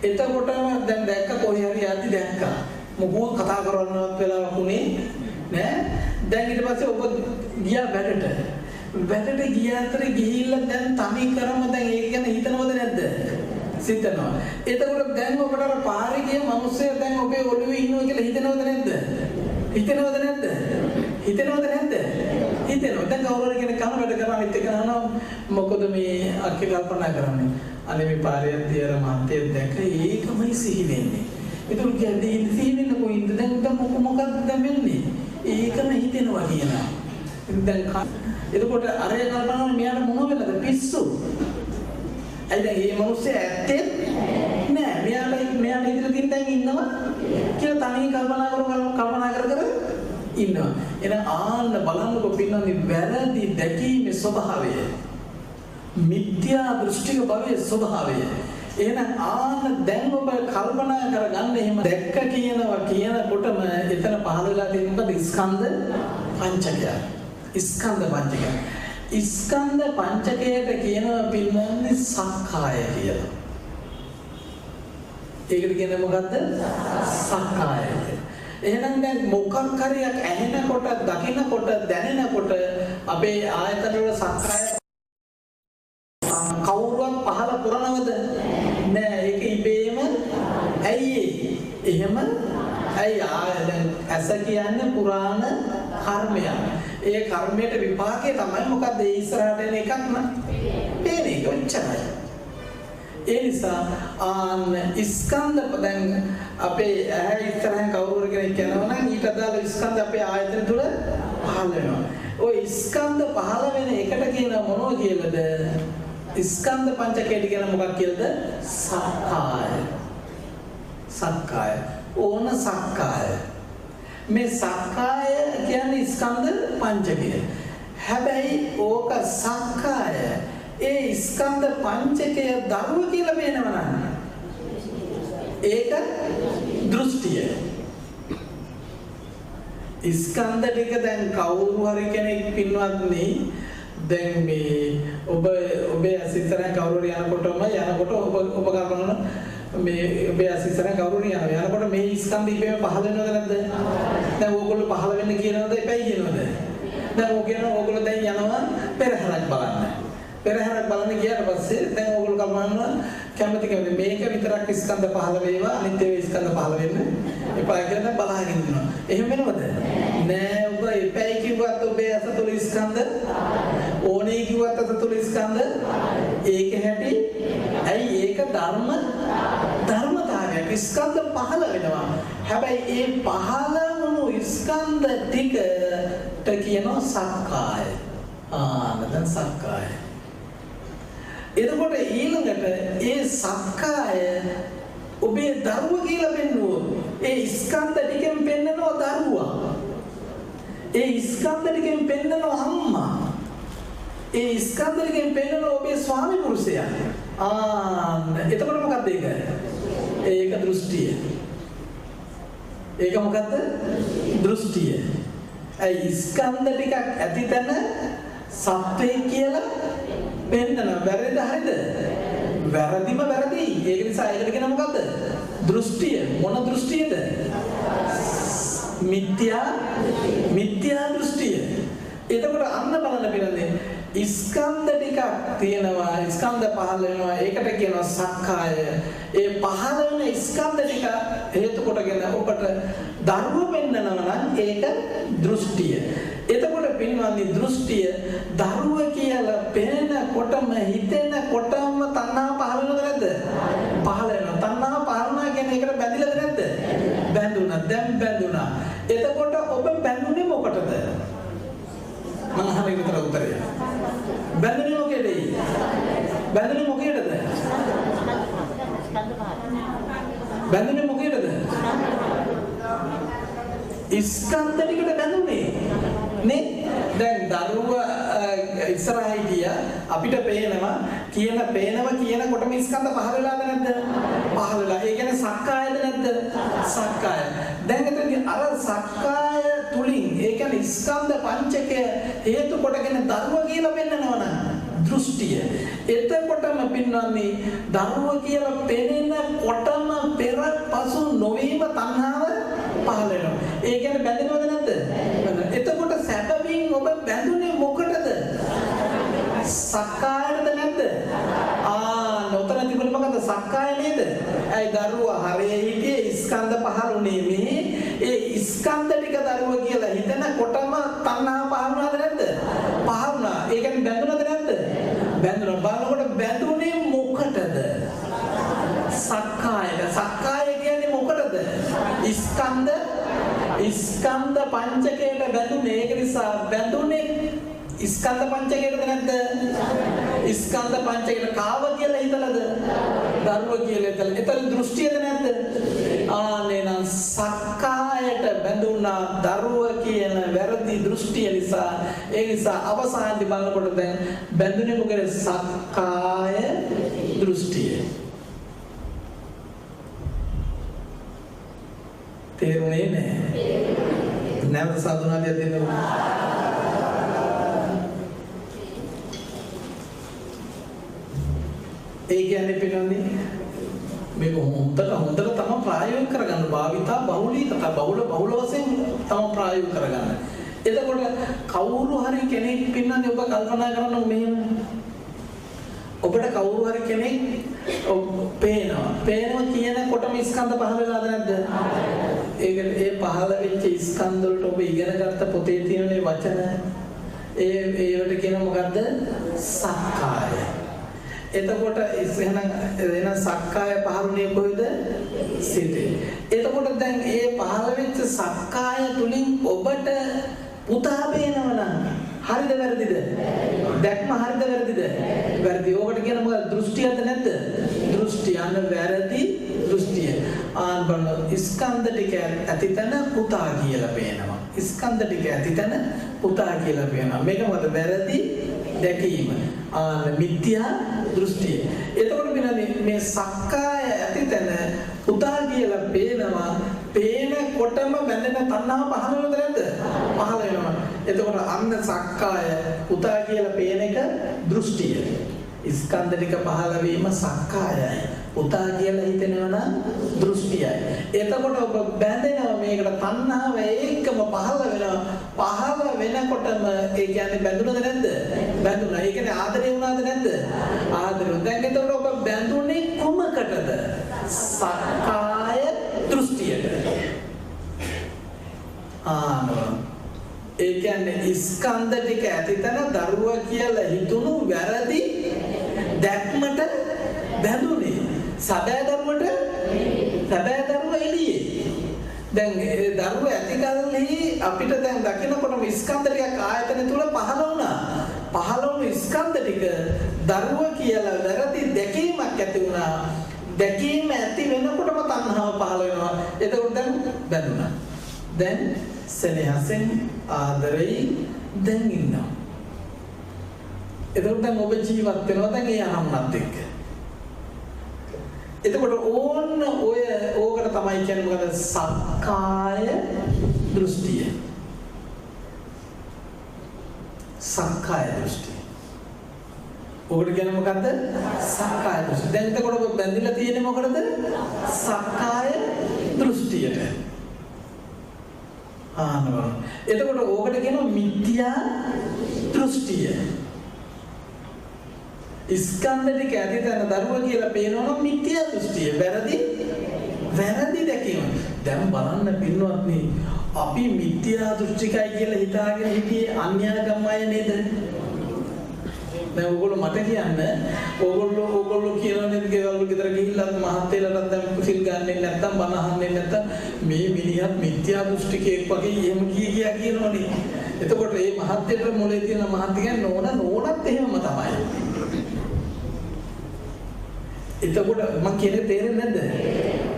එතකොටම දැන් දැක්ක කොහේ හරි යද්දි දැක්කා. මොකෝ කතා කරන්නවත් වෙලාවක් උනේ නෑ. දැන් ඊට පස්සේ ඔබ ගියා වැඩට. වැඩට ගිය අතරේ ගිහිල්ලා දැන් තනි කරම දැන් ඒක ගැන හිතනවද නැද්ද? සිතනවා. එතකොට දැන් ඔබට අර පාරේ ගිය මිනිස්සයා දැන් ඔබේ ඔළුවේ ඉන්නවා කියලා හිතනවද නැද්ද? හිතනවද නැද්ද? හිතනවද නැද්ද? හිතෙනවා. දැන් කවුරු හරි කෙනෙක් කන වැඩ කරන අනිත් එක අහනවා මොකද මේ අක්කේ කල්පනා කරන්නේ? අනේ මේ පාරේ යද්දී අර මහත්ය දැක ඒකමයි සිහි වෙන්නේ. ඒක කියන්නේ සිහි වෙන්න කොයින්ද? දැන් මොකක්ද වෙන්නේ? ඒකම හිතෙනවා කියනවා. දැන් එතකොට අරය කල්පනා මෙයාට මොන වෙලද පිස්සු. ඇයි දැන් මේ මිනිස්සේ ඇත්තේ නෑ. මෙයාට ඉදිරියට දැන් ඉන්නවා කියලා තනියෙන් කල්පනා කර ඉන්නවා. එහෙනම් ආන්න බලන්නකො පින්නන්නේ වැරදි දැකීමේ ස්වභාවය. මිත්‍යා දෘෂ්ටික භවයේ ස්වභාවය. එහෙනම් ආන්න දැන් ඔබ කල්පනා කරගන්න එහෙම දැක්ක කියනකොටම එතන පහළ වෙලා තියෙන මොකද ස්කන්ධ පංචකය. ස්කන්ධ පංචකය. ස්කන්ධ පංචකයට කියනවා පින්නන්නේ සක්කාය කියලා. ඒකට කියන්නේ මොකද්ද? සක්කාය. එහෙනම් දැන් මොකක් හරියක් ඇහෙනකොට, දකිනකොට, දැනෙනකොට අපේ ආයතන වල සක්කාය කවුරුවත් පහල පුරනවද? නෑ. ඒක ඉබේම ඇයි එහෙම? ඇයි දැන් ඇස කියන්නේ පුරාණ කර්මයක්. ඒ කර්මයට විපාකේ තමයි මොකද්ද? ඒ ඉස්සරහට එන එකක් න ะ. පේන එක ඔච්චරයි. ඒ නිසා ආන්න ස්කන්ධ දැන් අපේ ඇහැ ඉස්සරහින් කවුරු කෙනෙක් යනවා නම් ඊට අදාළ ස්කන්ධ අපේ ආයතන තුල පහළ වෙනවා. ওই ස්කන්ධ පහළ වෙන එකට කියන මොනවා කියලාද? ස්කන්ධ පංචකයට කියන මොකක් කියලාද? සක්කාය. සක්කාය. ඕන සක්කාය. මේ සක්කාය කියන්නේ ස්කන්ධ පංචකය. හැබැයි ඕක සක්කාය ඒ ස්කන්ධ පංචකය ධර්ම කියලා පේනවා නම් ඒක දෘෂ්ටිය. ස්කන්ධ ටික දැන් කවුරු හරි කෙනෙක් පින්වත්නි දැන් මේ ඔබේ අසිතරන් කවුරු හරි යනකොට ඔබ ගන්න මේ ඔබේ අසිතරන් කවුරු හරි යනකොට මේ ස්කන්ධ ඉබේම පහළ වෙනවද නැද්ද? දැන් ඕගොල්ලෝ පහළ වෙන්න කියනවද එපයි කියනවද? දැන් ඕගොල්ලෝ දැන් යනවා පෙරහැරක් බලන්න. පෙරහැරක් බලන්න ගියාට පස්සේ දැන් ඕගොල්ලෝ කල්පනා කැමති මේක විතරක් ස්කන්ධ පහළ වේවා අනිත් ඒවා ස්කන්ධ පහළ වෙන්න එපා කියලා දැන් බලාගෙන ඉන්නවා. එහෙම වෙනවද? නෑ. ඔබ එපයි කිව්වත් ඔබේ අස තුල ස්කන්ධ ඕනේ කිව්වත් අස තුල ස්කන්ධ ඒක හැටි ඇයි ඒක ධර්මතාවයක්. ස්කන්ධ පහළ වෙනවා. හැබැයි ඒ පහළ වුණු ස්කන්ධ ටිකට කියනවා සක්කාය. දැන් සක්කාය. එතකොට ඊළඟට ඒ සක්කාය ඔබේ දරුව කියලා පෙන්වුවොත් ඒ ස්කන්ධ ටිකෙන් පෙන්නනවා දරුවා. ඒ ස්කන්ධ ටිකෙන් පෙන්නනවා අම්මා. ඒ ස්කන්ධ ටිකෙන් පෙන්නනවා ඔබේ ස්වාමි පුරුෂයා. එතකොට මොකක්ද ඒක? ඒක දෘෂ්ටිය. ඒක මොකද්ද? දෘෂ්ටිය. ඒ ස්කන්ධ ටිකක් ඇති තැන සත්‍යය කියලා පෙන්නන වැරදිද හරිද? වැරදිම වැරදි. ඒක නිසා ඒකට කියන මොකද්ද? දෘෂ්ටිය. මොන දෘෂ්ටියද? මිත්‍යා දෘෂ්ටිය. එතකොට අන්න බලන්න පිළිඳේ ස්කන්ධ ටිකක් තියෙනවා. ස්කන්ධ පහළ වෙනවා. ඒකට කියනවා සක්කාය. ඒ පහළ වෙන ස්කන්ධ ටික හේතු කොටගෙන ඔබට ධර්ම පෙන්නනවා නම් ඒක දෘෂ්ටිය. එතකොට පින්වත්නි දෘෂ්ටිය ධර්ම කියලා පෙනෙනකොටම හිතෙනකොටම තණ්හා පහළ වෙනවද නැද්ද? පහළ වෙනවා. තණ්හා පහළනවා කියන්නේ ඒකට බැඳිලාද නැද්ද? බැඳුණා. දැන් බැඳුණා. එතකොට ඔබ බැඳුනේ මොකටද? මම අහන්නේ විතර උත්තරය. බැඳුනේ මොකේද? බැඳුනේ මොකේද? බැඳුනේ මොකේද? ස්කන්ධ ටිකට බැඳුනේ නේ. දැන් දරුවා ඉස්සරහා හිටියා අපිට පේනවා කියනකොටම ස්කන්ධ පහළ වෙලාද නැද්ද? පහළ වෙලා. ඒ කියන්නේ සක්කායද නැද්ද? සක්කාය. දැන් එතනදී අර සක්කාය තුලින් ඒ කියන්නේ ස්කන්ධ පංචකය හේතු කොටගෙන දරුවා කියලා පෙන්නනවා නම් දෘෂ්ටිය. එතකොටම පින්වත්නි දරුවා කියලා පෙනෙනකොටම පෙර පසු නොවීම තණ්හාව පහළ වෙනවා. ඒ කියන්නේ බැඳෙනවද නැද්ද? එතකොට සැපමින් ඔබ බැඳුනේ මොකටද? සක්කායද නැද්ද? නොතන තිබුණේ මොකද්ද? සක්කාය නේද? ඇයි දරුවා හරේ හිටියේ ස්කන්ධ පහළුනේ මේ ඒ ස්කන්ධ ටික දරුවා කියලා හිතනකොටම තණ්හා පහළ වුණාද නැද්ද? පහළ වුණා. ඒ කියන්නේ බැඳුනද නැද්ද? බැඳුණා. බලනකොට බැඳුනේ මොකටද? සක්කායද. සක්කාය කියන්නේ මොකටද? ස්කන්ධ පංචකයට බැඳුනේ ඒක නිසා බැඳුනේ ස්කන්ධ පංචකයටද නැද්ද? ස්කන්ධ පංචකයට කාව කියලා හිතලාද? ධර්ම කියලා හිතලා. ඒතර දෘෂ්ටියද නැද්ද? ආනේනම් සක්කායට බැඳුනා දරුව කියන වැරදි දෘෂ්ටිය නිසා ඒ නිසා අවසානයේ බලනකොට දැන් බැඳුනේ මොකද? සක්කාය දෘෂ්ටිය. තේරුණේ නැහැ. නැවත සාදුනාදිය දෙන්න ඕනේ. ඒ කියන්නේ පිළිගන්නේ මේක හොඳට තමයි ප්‍රායෝගික කරගන්න භාවිතා බහුලීකත බහුල වශයෙන් තමයි ප්‍රායෝගික කරගන්න. එතකොට කවුරු හරි කෙනෙක් පින්නන්නේ ඔබ කල්පනා කරන්න මෙහෙම ඔබට කවුරු හරි කෙනෙක් පේනවා කියනකොටම ස්කන්ධ පහළ වෙලාද නැද්ද? ඒ පහළ වෙච්ච ස්කන්ධ වලට ඔබ ඉගෙන ගත්ත පොතේ තියෙන වචන ඒවට කියන මොකද්ද? සක්කාය. එතකොට එහෙනම් සක්කාය පහළුනේ කොහෙද? සිතේ. එතකොට දැන් ඒ පහළ වෙච්ච සක්කාය තුලින් ඔබට පුතා පේනවනම් හරිද වැරදිද? දැක්ම හරිද වැරදිද? වැරදි. ඕකට කියන මොකද? දෘෂ්ටියද නැද්ද? දෘෂ්ටි. අන්න වැරදි දෘෂ්ටිය. ආන් බලන ස්කන්ධ ටික ඇතිතන පුතා කියලා පේනවා. ස්කන්ධ ටික ඇතිතන පුතා කියලා පේනවා. මේක මොකද? වැරදි දැකීම. ආන මිත්‍යා දෘෂ්ටිය. එතකොට මේ සක්කාය ඇතිතන පුතා කියලා පේනවා. පේනකොටම බැඳෙන තණ්හාව පහළ වෙනවද නැද්ද? පහළ වෙනවා. එතකොට අන්න සක්කාය පුතා කියලා පේන එක දෘෂ්ටිය. ස්කන්ධ ටික පහළ වීම සක්කායයි. පුතා කියලා හිතෙනවා නම් දෘෂ්ටියයි. එතකොට ඔබ බැඳෙනවා මේකට තණ්හාව ඒකම පහළ වෙනවා. පහළ වෙනකොටම ඒ කියන්නේ බැඳුනද නැද්ද? බැඳුනා. ඒ කියන්නේ ආදරේ වුණාද නැද්ද? ආදරේ. දැන් එතකොට ඔබ බැඳුනේ කොමකටද? සක්කාය දෘෂ්ටියට. ඒ කියන්නේ ස්කන්ධ ටික ඇතිතන දරුවා කියලා හිතුණු වැරදි දැක්මට බැඳුනේ. සැබෑ දරුවා එළියේ. දැන් ඒ දරුවා ඇතිකල්හි අපිට දැන් දකිනකොටම ස්කන්ධ ටික ආයතන තුල පහළ වුණා. පහළ වුණු ස්කන්ධ ටික දරුවා කියලා වැරදි දැකීමක් ඇති වුණා. දැකීම ඇති වෙනකොටම තණ්හාව පහළ වෙනවා. එතකොට දැන් බැඳුණා. දැන් සෙනෙහසෙන් ආදරෙයි දැන් ඉන්නවා. එතකොට දැන් ඔබ ජීවත් වෙනවා දැන් ඒ අහම්මත් එක්ක. එතකොට ඕන්න ඕකට තමයි කියන්නේ මොකද? සක්කාය දෘෂ්ටිය. සක්කාය දෘෂ්ටිය. ඔකට කියන්නේ මොකද්ද? සක්කාය දෘෂ්ටි. දැන් එතකොට ඔබ බැඳිලා තියෙන්නේ මොකටද? සක්කාය දෘෂ්ටියට. ආනවන. එතකොට ඕකට කියනවා මිත්‍යා දෘෂ්ටිය. ස්කන්ධ ටික ඇතිතන දරුවා කියලා පේනවනම් මිත්‍යා දෘෂ්ටිය. වැරදි දැකීම. දැන් බලන්න පින්වත්නි අපි මිත්‍යා දෘෂ්ටිකයි කියලා හිතාගෙන හිටියේ අන්‍යාගම්මය නේද? දැන් ඕගොල්ලෝ මට කියන්න ඕගොල්ලෝ කියනවා නේද ගෙවල් ගෙදර ගිහිල්ලා මහත්තයලට දැන් සිල් ගන්නෙ නැත්තම් බණ අහන්නේ නැත්තම් මේ මිනිහත් මිත්‍යා දෘෂ්ටිකයෙක් වගේ එහෙම කියා කියනවනේ. එතකොට මේ මහත්තයට මොලේ තියෙන මහත්තයා නෝනත් එහෙමම තමයි. එතකොට මම කියන්නේ තේරෙන්නේ නැද්ද?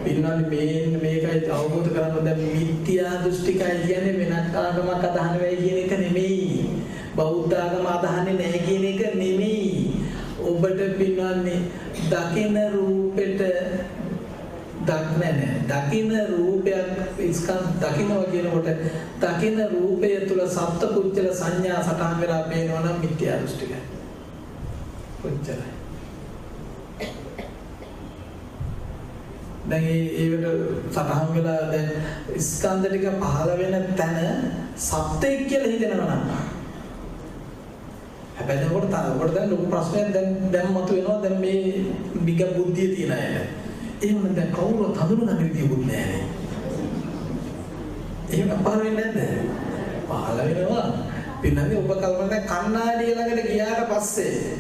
පින්නන්නේ මේකයි අවබෝධ කරගන්න දැන් මිත්‍යා දෘෂ්ටිකයි කියන්නේ වෙනත් ආගමක් අදහන වෙයි කියන එක නෙමෙයි. බෞද්ධ ආගම අදහන්නේ නැහැ කියන එක නෙමෙයි. ඔබට පින්නන්නේ දකින රූපෙට දකින රූපයක් ස්කන්ධ දකින්නවා කියනකොට දකින රූපය තුල සත්පුච්චල සංඥා සටහන් වෙලා පේනවා නම් මිත්‍යා දෘෂ්ටිකයි. කොච්චරයි. දැන් ඒකට සතහන් වෙලා දැන් ස්කන්ධ ටික පහළ වෙන තැන සත්‍යයක් කියලා හිතෙනවා නම් හැබැයි ඔකට දැන් ලොකු ප්‍රශ්නයක් දැන් මතුවෙනවා දැන් මේ නිග බුද්ධිය තියන අය. එහෙම දැන් කවුරුත් හඳුනගන්න විදියකුත් නැහැ. එහෙම පහළ වෙන්නේ නැද්ද? පහළ වෙනවා. පින්නන්නේ ඔබ කල්පනා කණ්ණාඩිය ළඟට ගියාට පස්සේ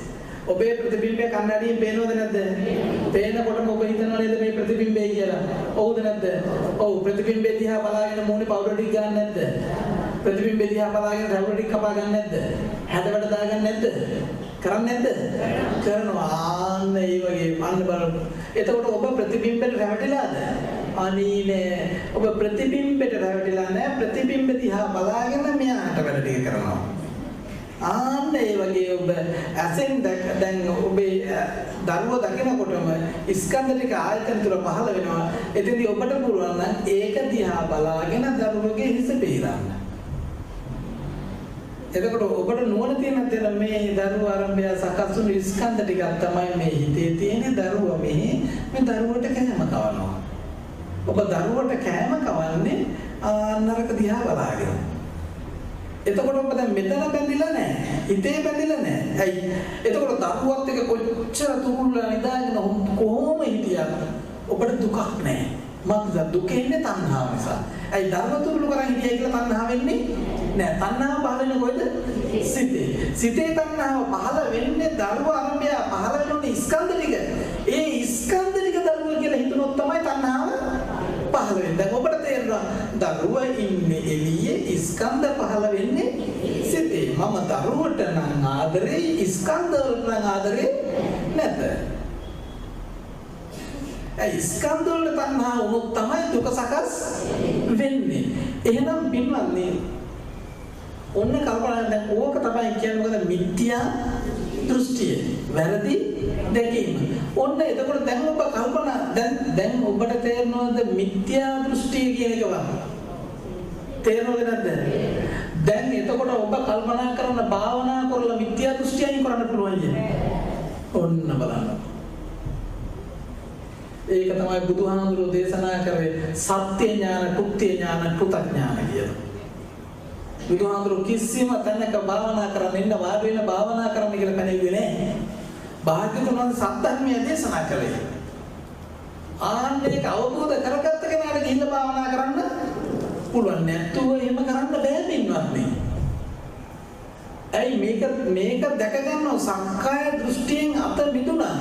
ඔබේ ප්‍රතිබිම්බය කණ්ණාඩියෙන් පේනවද නැද්ද? පේනකොටම ඔබ හිතනවා නේද මේ ප්‍රතිබිම්බය කියලා? ඔව්ද නැද්ද? ඔව් ප්‍රතිබිම්බය දිහා බලාගෙන මූණේ පවුඩර් ටික ගන්න නැද්ද? ප්‍රතිබිම්බේ දිහා බලාගෙන රැවුල ටික කපා ගන්න නැද්ද? හැදවැඩ දාගන්න නැද්ද? කරන්නේ නැද්ද? කරනවා. ආන්න ඒ වගේ අන්න බලන්න. එතකොට ඔබ ප්‍රතිබිම්බෙට රැවටිලාද? අනීනේ. ඔබ ප්‍රතිබිම්බෙට රැවටිලා නැහැ. ප්‍රතිබිම්බ දිහා බලාගෙන මෙයාට වැඩ ටික කරනවා. ආන්න ඒ වගේ ඔබ ඇසෙන් දැන් ඔබේ දරුවෝ දකිනකොටම ස්කන්ධ ටික ආයතන තුල පහළ වෙනවා. එතෙන්දී ඔබට පුළුවන් නම් ඒක දිහා බලාගෙන දරුවගේ හිස පෙරන්න. එතකොට ඔබට නුවණ තියෙන දේ මේ දරුව ආරම්භය සකස් වුණු ස්කන්ධ ටිකක් තමයි මේ හිතේ තියෙන දරුවා මේ දරුවට කෑම කවනවා. ඔබ දරුවට කෑම කවන්නේ නරක දිහා බලාගෙන. එතකොට ඔබ දැන් මෙතන බැඳිලා නැහැ. හිතේ බැඳිලා නැහැ. ඇයි? එතකොට දරුවත් එක කොච්චර තුරුල්ලා නිදාගෙන කොහොම හිටියත් ඔබට දුකක් නැහැ. මොකද දුක එන්නේ තණ්හාව නිසා. ඇයි දරුව තුරුළු කරන් හිටියයි කියලා තණ්හාව වෙන්නේ නැහැ. තණ්හාව පහළ වෙන්නේ කොහෙද? සිතේ. සිතේ තණ්හාව පහළ වෙන්නේ දරුව ආරම්භය පහළ වෙනුනේ ස්කන්ධ ටික. ඒ ස්කන්ධ ටික දරුව කියලා හිතනොත් තමයි තණ්හාව පහළ වෙන්නේ. දැන් ඔබට තේරෙනවා දරුව ඉන්නේ එළියේ ස්කන්ධ පහළ වෙන්නේ සිතේ. මම දරුවට නම් ආදරේ ස්කන්ධ වලට නම් ආදරේ නැත. ඒ ස්කන්ධ වල තණ්හා වුණොත් තමයි දුක සකස් වෙන්නේ. එහෙනම් පින්වත්නි ඔන්න කල්පනා දැන් ඕක තමයි කියන්නේ මොකද මිත්‍යා දෘෂ්ටිය. වැරදි දැකීම. ඔන්න එතකොට දැන් ඔබ කල්පනා දැන් ඔබට තේරෙනවද මිත්‍යා දෘෂ්ටිය කියන එක වා? තේරෙනවද නැද්ද? දැන් එතකොට ඔබ කල්පනා කරන භාවනා කරලා මිත්‍යා දෘෂ්ටිය අයින් කරන්න පුළුවන් කියන්නේ. ඔන්න බලන්න. ඒක තමයි බුදුහාමුදුරෝ දේශනා කරේ සත්‍ය ඥාන, තුත්‍ය ඥාන, කෘතඥාන කියලා. බුදුහාමුදුරෝ කිසිම තැනක භාවනා කරන්න ඉන්න වාඩි වෙන භාවනා කරන්න කියලා පැනෙන්නේ නැහැ. භාග්‍යවතුන් වහන්සේ සත්‍යධර්මය දේශනා කළේ. ආන්නේක අවබෝධ කරගත්ත කෙනාට ගිහිල්ලා භාවනා කරන්න පුළුවන්. නැත්නම් එහෙම කරන්න බෑ පින්වත්නි. ඇයි මේක දැක ගන්නව සංඛාය දෘෂ්ටියෙන් අත මිදුණා.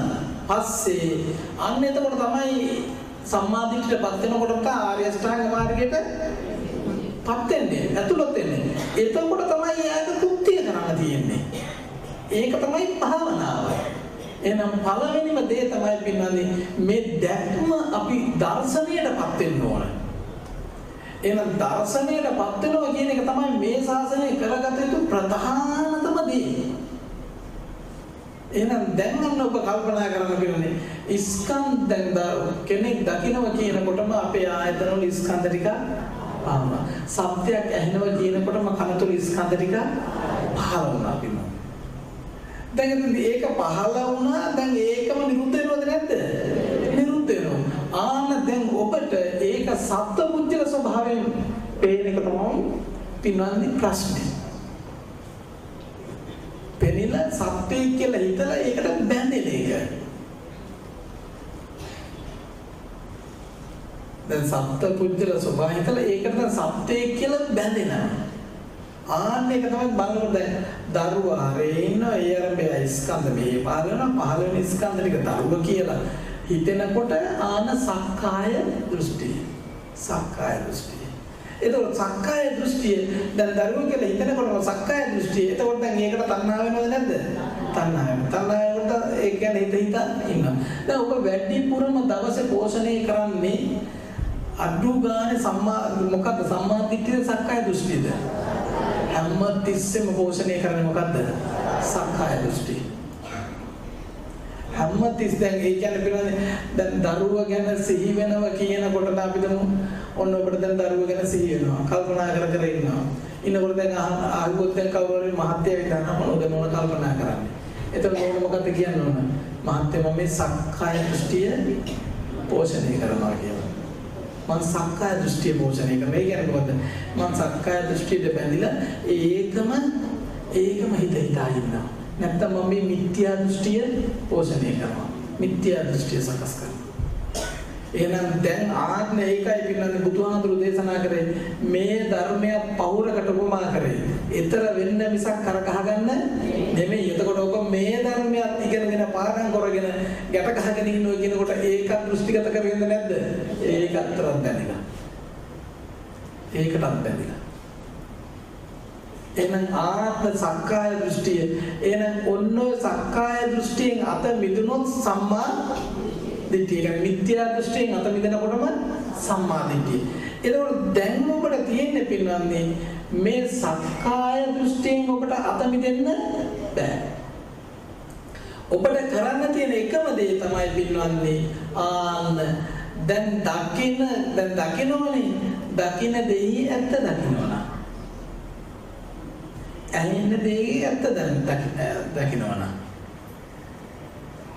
පස්සේ අන්න එතකොට තමයි සම්මාදිට්ඨියටපත් වෙනකොට ආර්ය අෂ්ටාංග මාර්ගයට පත් වෙන්නේ. ඇතුළත් වෙන්නේ. එතකොට තමයි යාට තුත්තිය කරන්න තියෙන්නේ. ඒක තමයි භාවනාව. එහෙනම් පළවෙනිම දේ තමයි පින්නන්නේ මේ දැක්ම අපි දර්ශනයටපත් වෙන්න ඕන. එහෙනම් දර්ශනයටපත් වෙනවා කියන එක තමයි මේ ශාසනය කරගත යුතු ප්‍රධානතම දේ. එහෙනම් දැන් අන්න ඔබ කල්පනා කරන්න පිළිනේ ස්කන්ධ කෙනෙක් දකිනවා කියනකොටම අපේ ආයතන වල ස්කන්ධ ටික ආවම සත්‍යයක් ඇහෙනවා කියනකොටම කන තුල ස්කන්ධ ටික පහළ වුණා පිළිනේ. දැන් ඒක පහළ වුණා දැන් ඒකම නිරුද්ධ වෙනවද නැද්ද? නිරුද්ධ වෙනවා. ආන දැන් ඔබට ඒක සත්පුද්ගල ස්වභාවයෙන් පේන එක තමයි පින්නන්නේ ප්‍රශ්නේ. පෙනිලා සත්‍යය කියලා හිතලා ඒකට බැඳෙන එක. දැන් සත්පුද්ගල ස්වභාවය හිතලා ඒකට සත්‍යය කියලා බැඳෙනවා. ආන්න එක තමයි බලනකොට දැන් දරුවා රේන ඒ ආරම්භය ස්කන්ධ මේ පහළ වෙන ස්කන්ධ ටික දරුව කියලා හිතෙනකොට ආන සක්කාය දෘෂ්ටිය. සක්කාය දෘෂ්ටිය. එතකොට සක්කාය දෘෂ්ටිය දැන් දරුව කියලා හිතනකොටම සක්කාය දෘෂ්ටිය. එතකොට දැන් ඒකට තණ්හා වෙනවද නැද්ද? තණ්හා වෙනවා. තණ්හා වලට ඒ කියන්නේ හිත ඉන්නවා. දැන් ඔබ වැඩිපුරම දවසේ පෝෂණය කරන්නේ අඩු ගානේ මොකද්ද සම්මාදිට්ඨිය සක්කාය දෘෂ්ටියද? හැම තිස්සෙම පෝෂණය කරන්නේ මොකද්ද? සක්කාය දෘෂ්ටිය. හැම තිස් දැන් ඒ කියන්නේ පිළිගන්නේ දැන් දරුවා ගැන සිහි වෙනවා කියනකොට අපි දමු ඔන්න ඔබට දැන් දරුවා ගැන සිහි වෙනවා කල්පනා කර ඉන්නවා. ඉන්නකොට දැන් ආවොත් දැන් කවුරු හරි මහත්ය විතරම මොනවද කල්පනා කරන්නේ. එතකොට මොකක්ද කියන්න ඕන? මහත්ය මම මේ සක්කාය දෘෂ්ටිය පෝෂණය කරනවා කියලා. මම සක්කාය දෘෂ්ටිය පෝෂණය කරනවා. ඒ කියන්නේ මොකද්ද? මම සක්කාය දෘෂ්ටියට බැඳිලා ඒකම හිතා ඉන්නවා. නැත්නම් මම මේ මිත්‍යා දෘෂ්ටිය පෝෂණය කරනවා. මිත්‍යා දෘෂ්ටිය සකස් කරනවා. එහෙනම් දැන් ආත්ම ඒකයි පිළිබඳ බුදුහාමුදුරු දේශනා කරේ මේ ධර්මය පෞරකට උපමා කරේ. ඊතර වෙන්න මිසක් කරකහ ගන්න නෙමෙයි. එතකොට ඔබ මේ ධර්මයක් ඉගෙනගෙන පාඩම් කරගෙන ගැට ගහගෙන ඉන්නවා කියනකොට ඒකත් දෘෂ්ටිගත කරගෙනද නැද්ද? ඒකත් තරම් බැඳිලා. ඒකටත් බැඳිලා. එහෙනම් ආත්ම සක්කාය දෘෂ්ටිය. එහෙනම් ඔන්න ඔය සක්කාය දෘෂ්ටියෙන් අත මිදුනොත් සම්මා දිට්ඨිය. කියන්නේ මිත්‍යා දෘෂ්ටියෙන් අත මිදෙනකොටම සම්මා දිට්ඨිය. ඒකෝට දැන් ඔබට තියෙන්නේ පින්වත්නි මේ සක්කාය දෘෂ්ටියෙන් ඔබට අත මිදෙන්න බෑ. ඔබට කරන්න තියෙන එකම දේ තමයි පින්වත්නි දැන් දකින්නෝනේ දකින්න දෙයි ඇත්ත දකින්නවා. ඇහෙන්න දෙයි ඇත්ත දකින්නවා.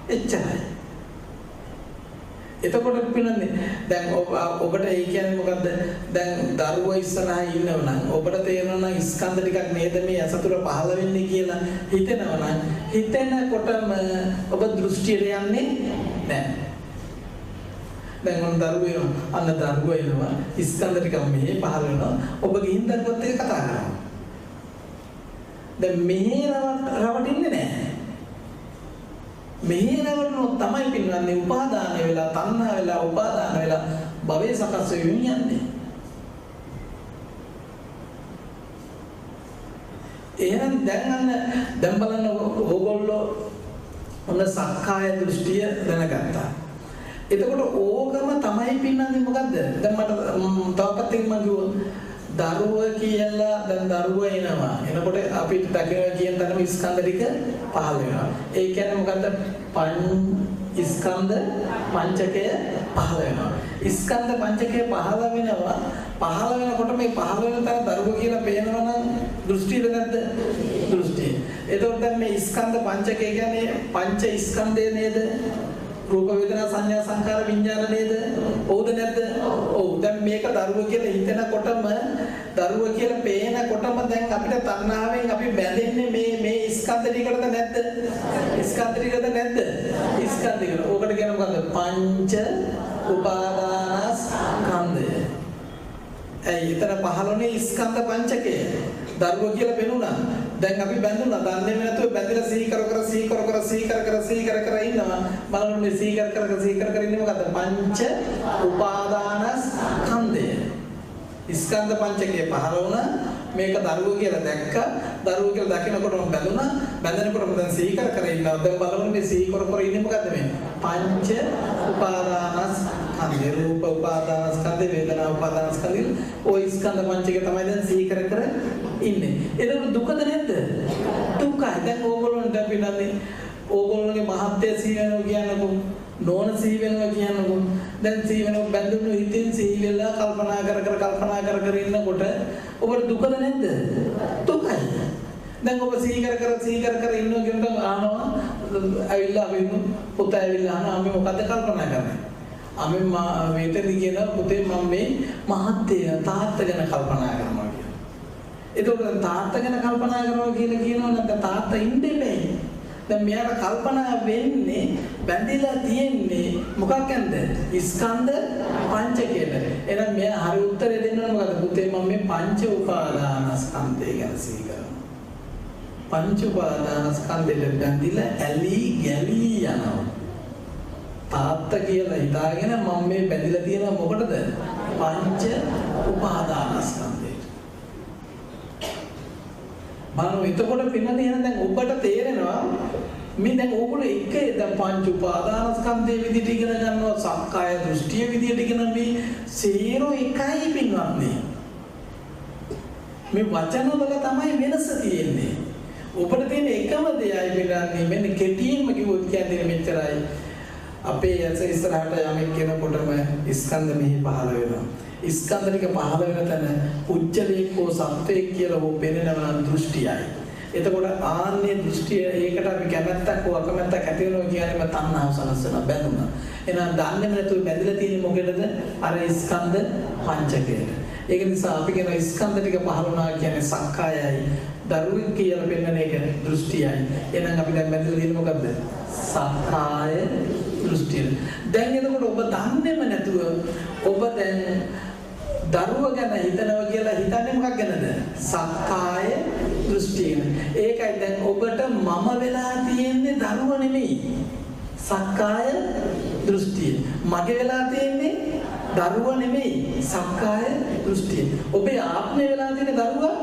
එච්චරයි. එතකොට පින්නන්නේ දැන් ඔබට ඒ කියන්නේ මොකද්ද? දැන් දරුවා ඉස්සරහා ඉන්නව නම් ඔබට තේරෙනවා නම් ස්කන්ධ ටිකක් නේද මේ අසතුර පහළ වෙන්නේ කියලා හිතෙනවා නම් හිතෙනකොටම ඔබ දෘෂ්ටියට යන්නේ නැහැ. දැන් ඔන්න දරුවෝ අන්න දරුවෝ එනවා ස්කන්ධ ටික මෙහෙ පහළ වෙනවා ඔබ ගිහින් දරුවත් එක්ක කතා කරනවා. දැන් මෙහෙ රවටින්නේ නැහැ. මෙහෙ රවටනොත් තමයි පින්නන්නේ උපාදාන වෙලා තණ්හා වෙලා උපාදාන වෙලා භවයේ සකස් වෙමින් යන්නේ. එහෙනම් දැන් බලන්න ඕගොල්ලෝ ඔන්න සක්කාය දෘෂ්ටිය දැනගත්තා. එතකොට ඕකම තමයි පින්නන්නේ මොකද්ද? දැන් මට තව පැත්තකින් මම කිව්වා දරුවා කියලා දැන් දරුවා එනවා. එනකොට අපි දකිනවා කියන තරම ස්කන්ධ ටික පහළ වෙනවා. ඒ කියන්නේ මොකද්ද? ස්කන්ධ පංචකය පහළ වෙනවා. ස්කන්ධ පංචකය පහළ වෙනවා. පහළ වෙනකොට මේ පහළ වෙන තර දරුවා කියලා පේනවා නම් දෘෂ්ටියද නැද්ද? දෘෂ්ටිය. එතකොට දැන් මේ ස්කන්ධ පංචකය කියන්නේ පංච ස්කන්ධය නේද? රූප වේදනා සංඥා සංකාර විඥාන නේද? ඔව්ද නැද්ද? ඔව්. දැන් මේක දරුවා කියලා හිතනකොටම දරුවා කියලා පේනකොටම දැන් අපිට තණ්හාවෙන් අපි බැඳෙන්නේ මේ ස්කන්ධ ටිකටද නැද්ද? ස්කන්ධ ටිකද නැද්ද? ස්කන්ධ ටික. ඕකට කියන මොකද්ද? පංච උපාදානස්කන්ධය. ඒ ඊතර පහළොනේ ස්කන්ධ පංචකය. දරුවා කියලා පෙනුණා. දැන් අපි බැඳුණා. දන්නේ නැතුව බැඳලා සිහි කර ඉන්නවා. බලන්න මේ සිහි කර ඉන්නේ මොකද්ද? පංච උපාදානස්කන්ධය. ස්කන්ධ පංචකයේ පහළ වුණා. මේක දරුවා කියලා දැක්කා. දරුවා කියලා දකිනකොටම බැඳුණා. බැඳෙනකොටම දැන් සිහි කර ඉන්නවා. දැන් බලන්න මේ සිහි කර ඉන්නේ මොකද්ද මේ? පංච උපාදානස්කන්ධය. රූප උපාදානස්කන්ධය, වේදනා උපාදානස්කන්ධය. ওই ස්කන්ධ පංචකය තමයි දැන් සිහි කර ඉන්නේ. ඒක දුකද නැද්ද? දුකයි. දැන් ඕගොල්ලන්ට පිටන්නේ ඕගොල්ලෝගේ මහත්ය සිහි වෙනවා කියනකො නෝන සිහි වෙනවා කියනකො දැන් සිහි වෙනවා බැඳුණු හිතින් සිහි වෙලා කල්පනා කර ඉන්නකොට ඔබට දුකද නැද්ද? දුකයි. දැන් ඔබ සිහි කර ඉන්නවා කියනකොට ආනවා ඇවිල්ලා අපි පුතා ඇවිල්ලා ආනවා අපි මොකද්ද කල්පනා කරන්නේ? අපි මේතෙදි කියන පුතේ මම මේ මහත්ය තාත්තා ගැන කල්පනා කරනවා කියලා. එතකොට තාත්තා ගැන කල්පනා කරනවා කියලා කියනවා නැත්නම් තාත්තා ඉන්නේ බෑ. දැන් මෙයාට කල්පනා වෙන්නේ බැඳිලා තියෙන්නේ මොකක් ගැනද? ස්කන්ධ පංචකයට. එහෙනම් මෙයා හරි උත්තරේ දෙන්න ඕන මොකද? පුතේ මම මේ පංච උපාදානස්කන්ධය ගැන සිහි කරනවා. පංච උපාදානස්කන්ධෙට බැඳිලා ඇලි ගැලි යනවා. තාත්තා කියලා හිතාගෙන මම මේ බැඳිලා තියෙනවා මොකටද? පංච උපාදානස්කන්ධයට. මම එතකොට පින්නන්නේ එහෙනම් දැන් ඔබට තේරෙනවා මේ දැන් ඕගොල්ලෝ එක දැන් පංච උපාදානස්කන්ධයේ විදිහට ඉගෙන ගන්නවා සක්කාය දෘෂ්ටිය විදිහට ඉගෙන මේ සීරෝ එකයි පින්වත්නි. මේ වචන වල තමයි වෙනස තියෙන්නේ. ඔබට තියෙන එකම දෙයයි පින්නන්නේ මෙන්න කෙටියෙන්ම කිව්වොත් කියන්නේ මෙච්චරයි. අපේ ඇස ඉස්සරහට යමෙක් කෙනකොටම ස්කන්ධ මෙහි පහළ වෙනවා. ස්කන්ධ ටික පහළ වෙන තැන උච්චලේක හෝ සත්වයක් කියලා හෝ පෙනෙනවා දෘෂ්ටියයි. එතකොට ආන්නේ දෘෂ්ටිය ඒකට අපි කැමැත්තක් හෝ අකමැත්තක් ඇති වෙනවා කියන්නේ තණ්හාව සලසන බැඳුනා. එහෙනම් දන්නේ නැතුව බැඳලා තියෙන්නේ මොකේද? අර ස්කන්ධ පංචකයට. ඒක නිසා අපි කියන ස්කන්ධ ටික පහළ වුණා කියන්නේ සක්කායයි. දරුවෙක් කියලා පෙන්නන එක දෘෂ්ටියයි. එහෙනම් අපි දැන් බැඳලා තියෙන්නේ මොකද්ද? සක්කාය දෘෂ්ටිය. දැන් එතකොට ඔබ දන්නේම නැතුව ඔබ දැන් දරුවා ගැන හිතනවා කියලා හිතන්නේ මොකක් ගැනද? සක්කාය දෘෂ්ටිය. ඒකයි දැන් ඔබට මම වෙලා තියෙන්නේ දරුවා නෙමෙයි. සක්කාය දෘෂ්ටිය. මගේ වෙලා තියෙන්නේ දරුවා නෙමෙයි. සක්කාය දෘෂ්ටිය. ඔබේ ආත්මය වෙලා තියෙන්නේ දරුවා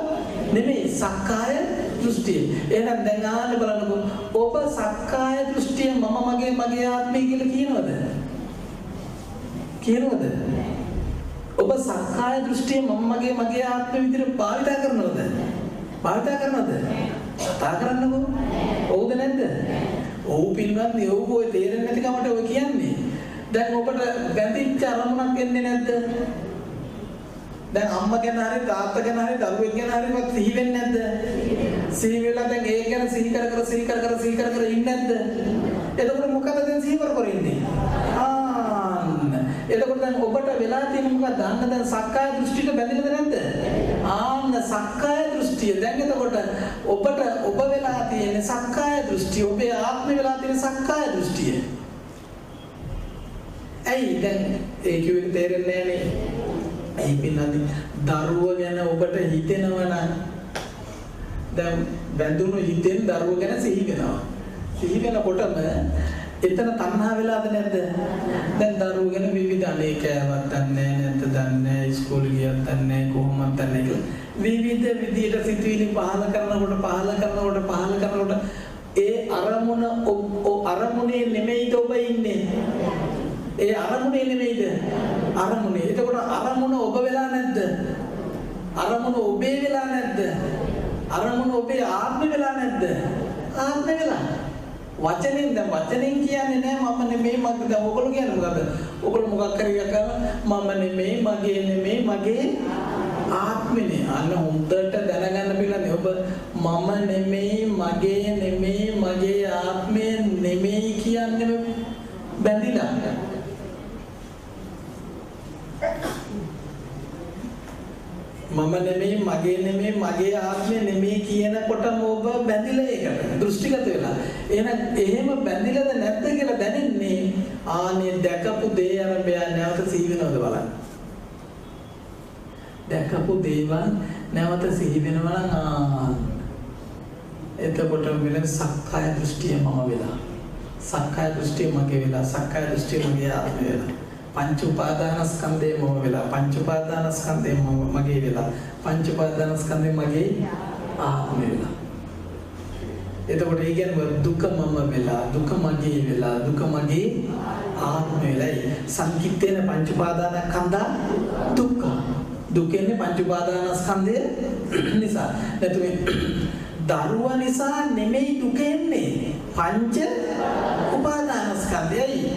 නෙමෙයි සක්කාය දෘෂ්ටිය. එහෙනම් දැන් ආන්න බලන්නකො ඔබ සක්කාය දෘෂ්ටිය මම මගේ ආත්මය කියලා කියනවද? කියනවද? ඔබ සක්කාය දෘෂ්ටිය මම මගේ ආත්මය විදිහට භාවිතා කරනවද? භාවිතා කරනවද? කතා කරන්නකො. ඔව්ද නැද්ද? ඔව් පින්වත්නි ඔව් ඔය තේරෙන්නේ නැති කමට ඔය කියන්නේ. දැන් ඔබට බැඳිච්ච අරමුණක් එන්නේ නැද්ද? දැන් අම්මා ගැන හරි තාත්තා ගැන හරි දරුවෙක් ගැන හරි වත් සිහි වෙන්නේ නැද්ද? සිහි වෙලා දැන් ඒක ගැන සිහි කර කර ඉන්නේ නැද්ද? එතකොට මොකද දැන් සිහි කර ඉන්නේ? එතකොට දැන් ඔබට වෙලා තියෙන මොකක්ද? අන්න දැන් සක්කාය දෘෂ්ටියට බැඳිලාද නැද්ද? ආන්න සක්කාය දෘෂ්ටිය. දැන් එතකොට ඔබට ඔබ වෙලා තියෙන සක්කාය දෘෂ්ටිය, ඔබේ ආත්මය වෙලා තියෙන සක්කාය දෘෂ්ටිය. ඇයි දැන් ඒ කිව්වෙ තේරෙන්නේ නැහනේ. ඇයි පින්නන්නේ දරුව ගැන ඔබට හිතෙනවා නම් දැන් බැඳුණු හිතෙන් දරුව ගැන සිහි වෙනවා. සිහි වෙනකොටම එතන තණ්හා වෙලාද නැද්ද? දැන් දරුව ගැන විවිධ අනේකයන්වත් දන්නේ නැද්ද? දන්නේ ඉස්කෝලේ ගියත් දන්නේ කොහොමද දන්නේ කියලා. විවිධ විදියට සිතුවිලි පහල කරනකොට ඒ අරමුණේ නෙමෙයිද ඔබ ඉන්නේ? ඒ අරමුණේ නෙමෙයිද? අරමුණේ. එතකොට අරමුණ ඔබ වෙලා නැද්ද? අරමුණ ඔබේ වෙලා නැද්ද? අරමුණ ඔබේ ආත්මෙ වෙලා නැද්ද? ආත්මෙ වෙලා. වචනෙන් කියන්නේ නෑ මම නෙමෙයි මගේ. දැන් ඔයගොල්ලෝ කියන්නේ මොකද්ද? ඔයගොල්ලෝ මොකක් හරි කරලා මම නෙමෙයි මගේ ආත්මෙනේ. අන්න හොඳට දැනගන්න පිළිගන්නේ ඔබ මම නෙමෙයි මගේ ආත්මය නෙමෙයි කියන්නේ බැඳිලා. මම නෙමෙයි මගේ ආත්මය නෙමෙයි කියනකොටම ඔබ බැඳිලා ඒකට දෘෂ්ටිගත වෙලා. එහෙම බැඳිලාද නැද්ද කියලා දැනෙන්නේ ආනේ දැකපු දේ අරබය නැවත සිහි වෙනවද බලන්න. දැකපු දේවල් නැවත සිහි වෙනවා නම් එතකොට වෙන සක්කාය දෘෂ්ටිය මම වෙලා. සක්කාය දෘෂ්ටිය මගේ වෙලා. සක්කාය දෘෂ්ටිය මගේ ආත්මය වෙලා. පංච උපාදානස්කන්ධේ මම වෙලා. පංච උපාදානස්කන්ධේ මගේ වෙලා. පංච උපාදානස්කන්ධේ මගේ ආත්මය වෙලා. එතකොට ඒ කියන්නේ දුක මම වෙලා, දුක මගේ වෙලා, දුක මගේ ආත්මය වෙලයි. සංකිට්ඨේන පංච උපාදානස්කන්ධා දුක්ඛ. දුකෙන්නේ පංච උපාදානස්කන්ධය නිසා. නැතුනේ දරුවා නිසා නෙමෙයි දුක එන්නේ. පංච උපාදානස්කන්ධයයි.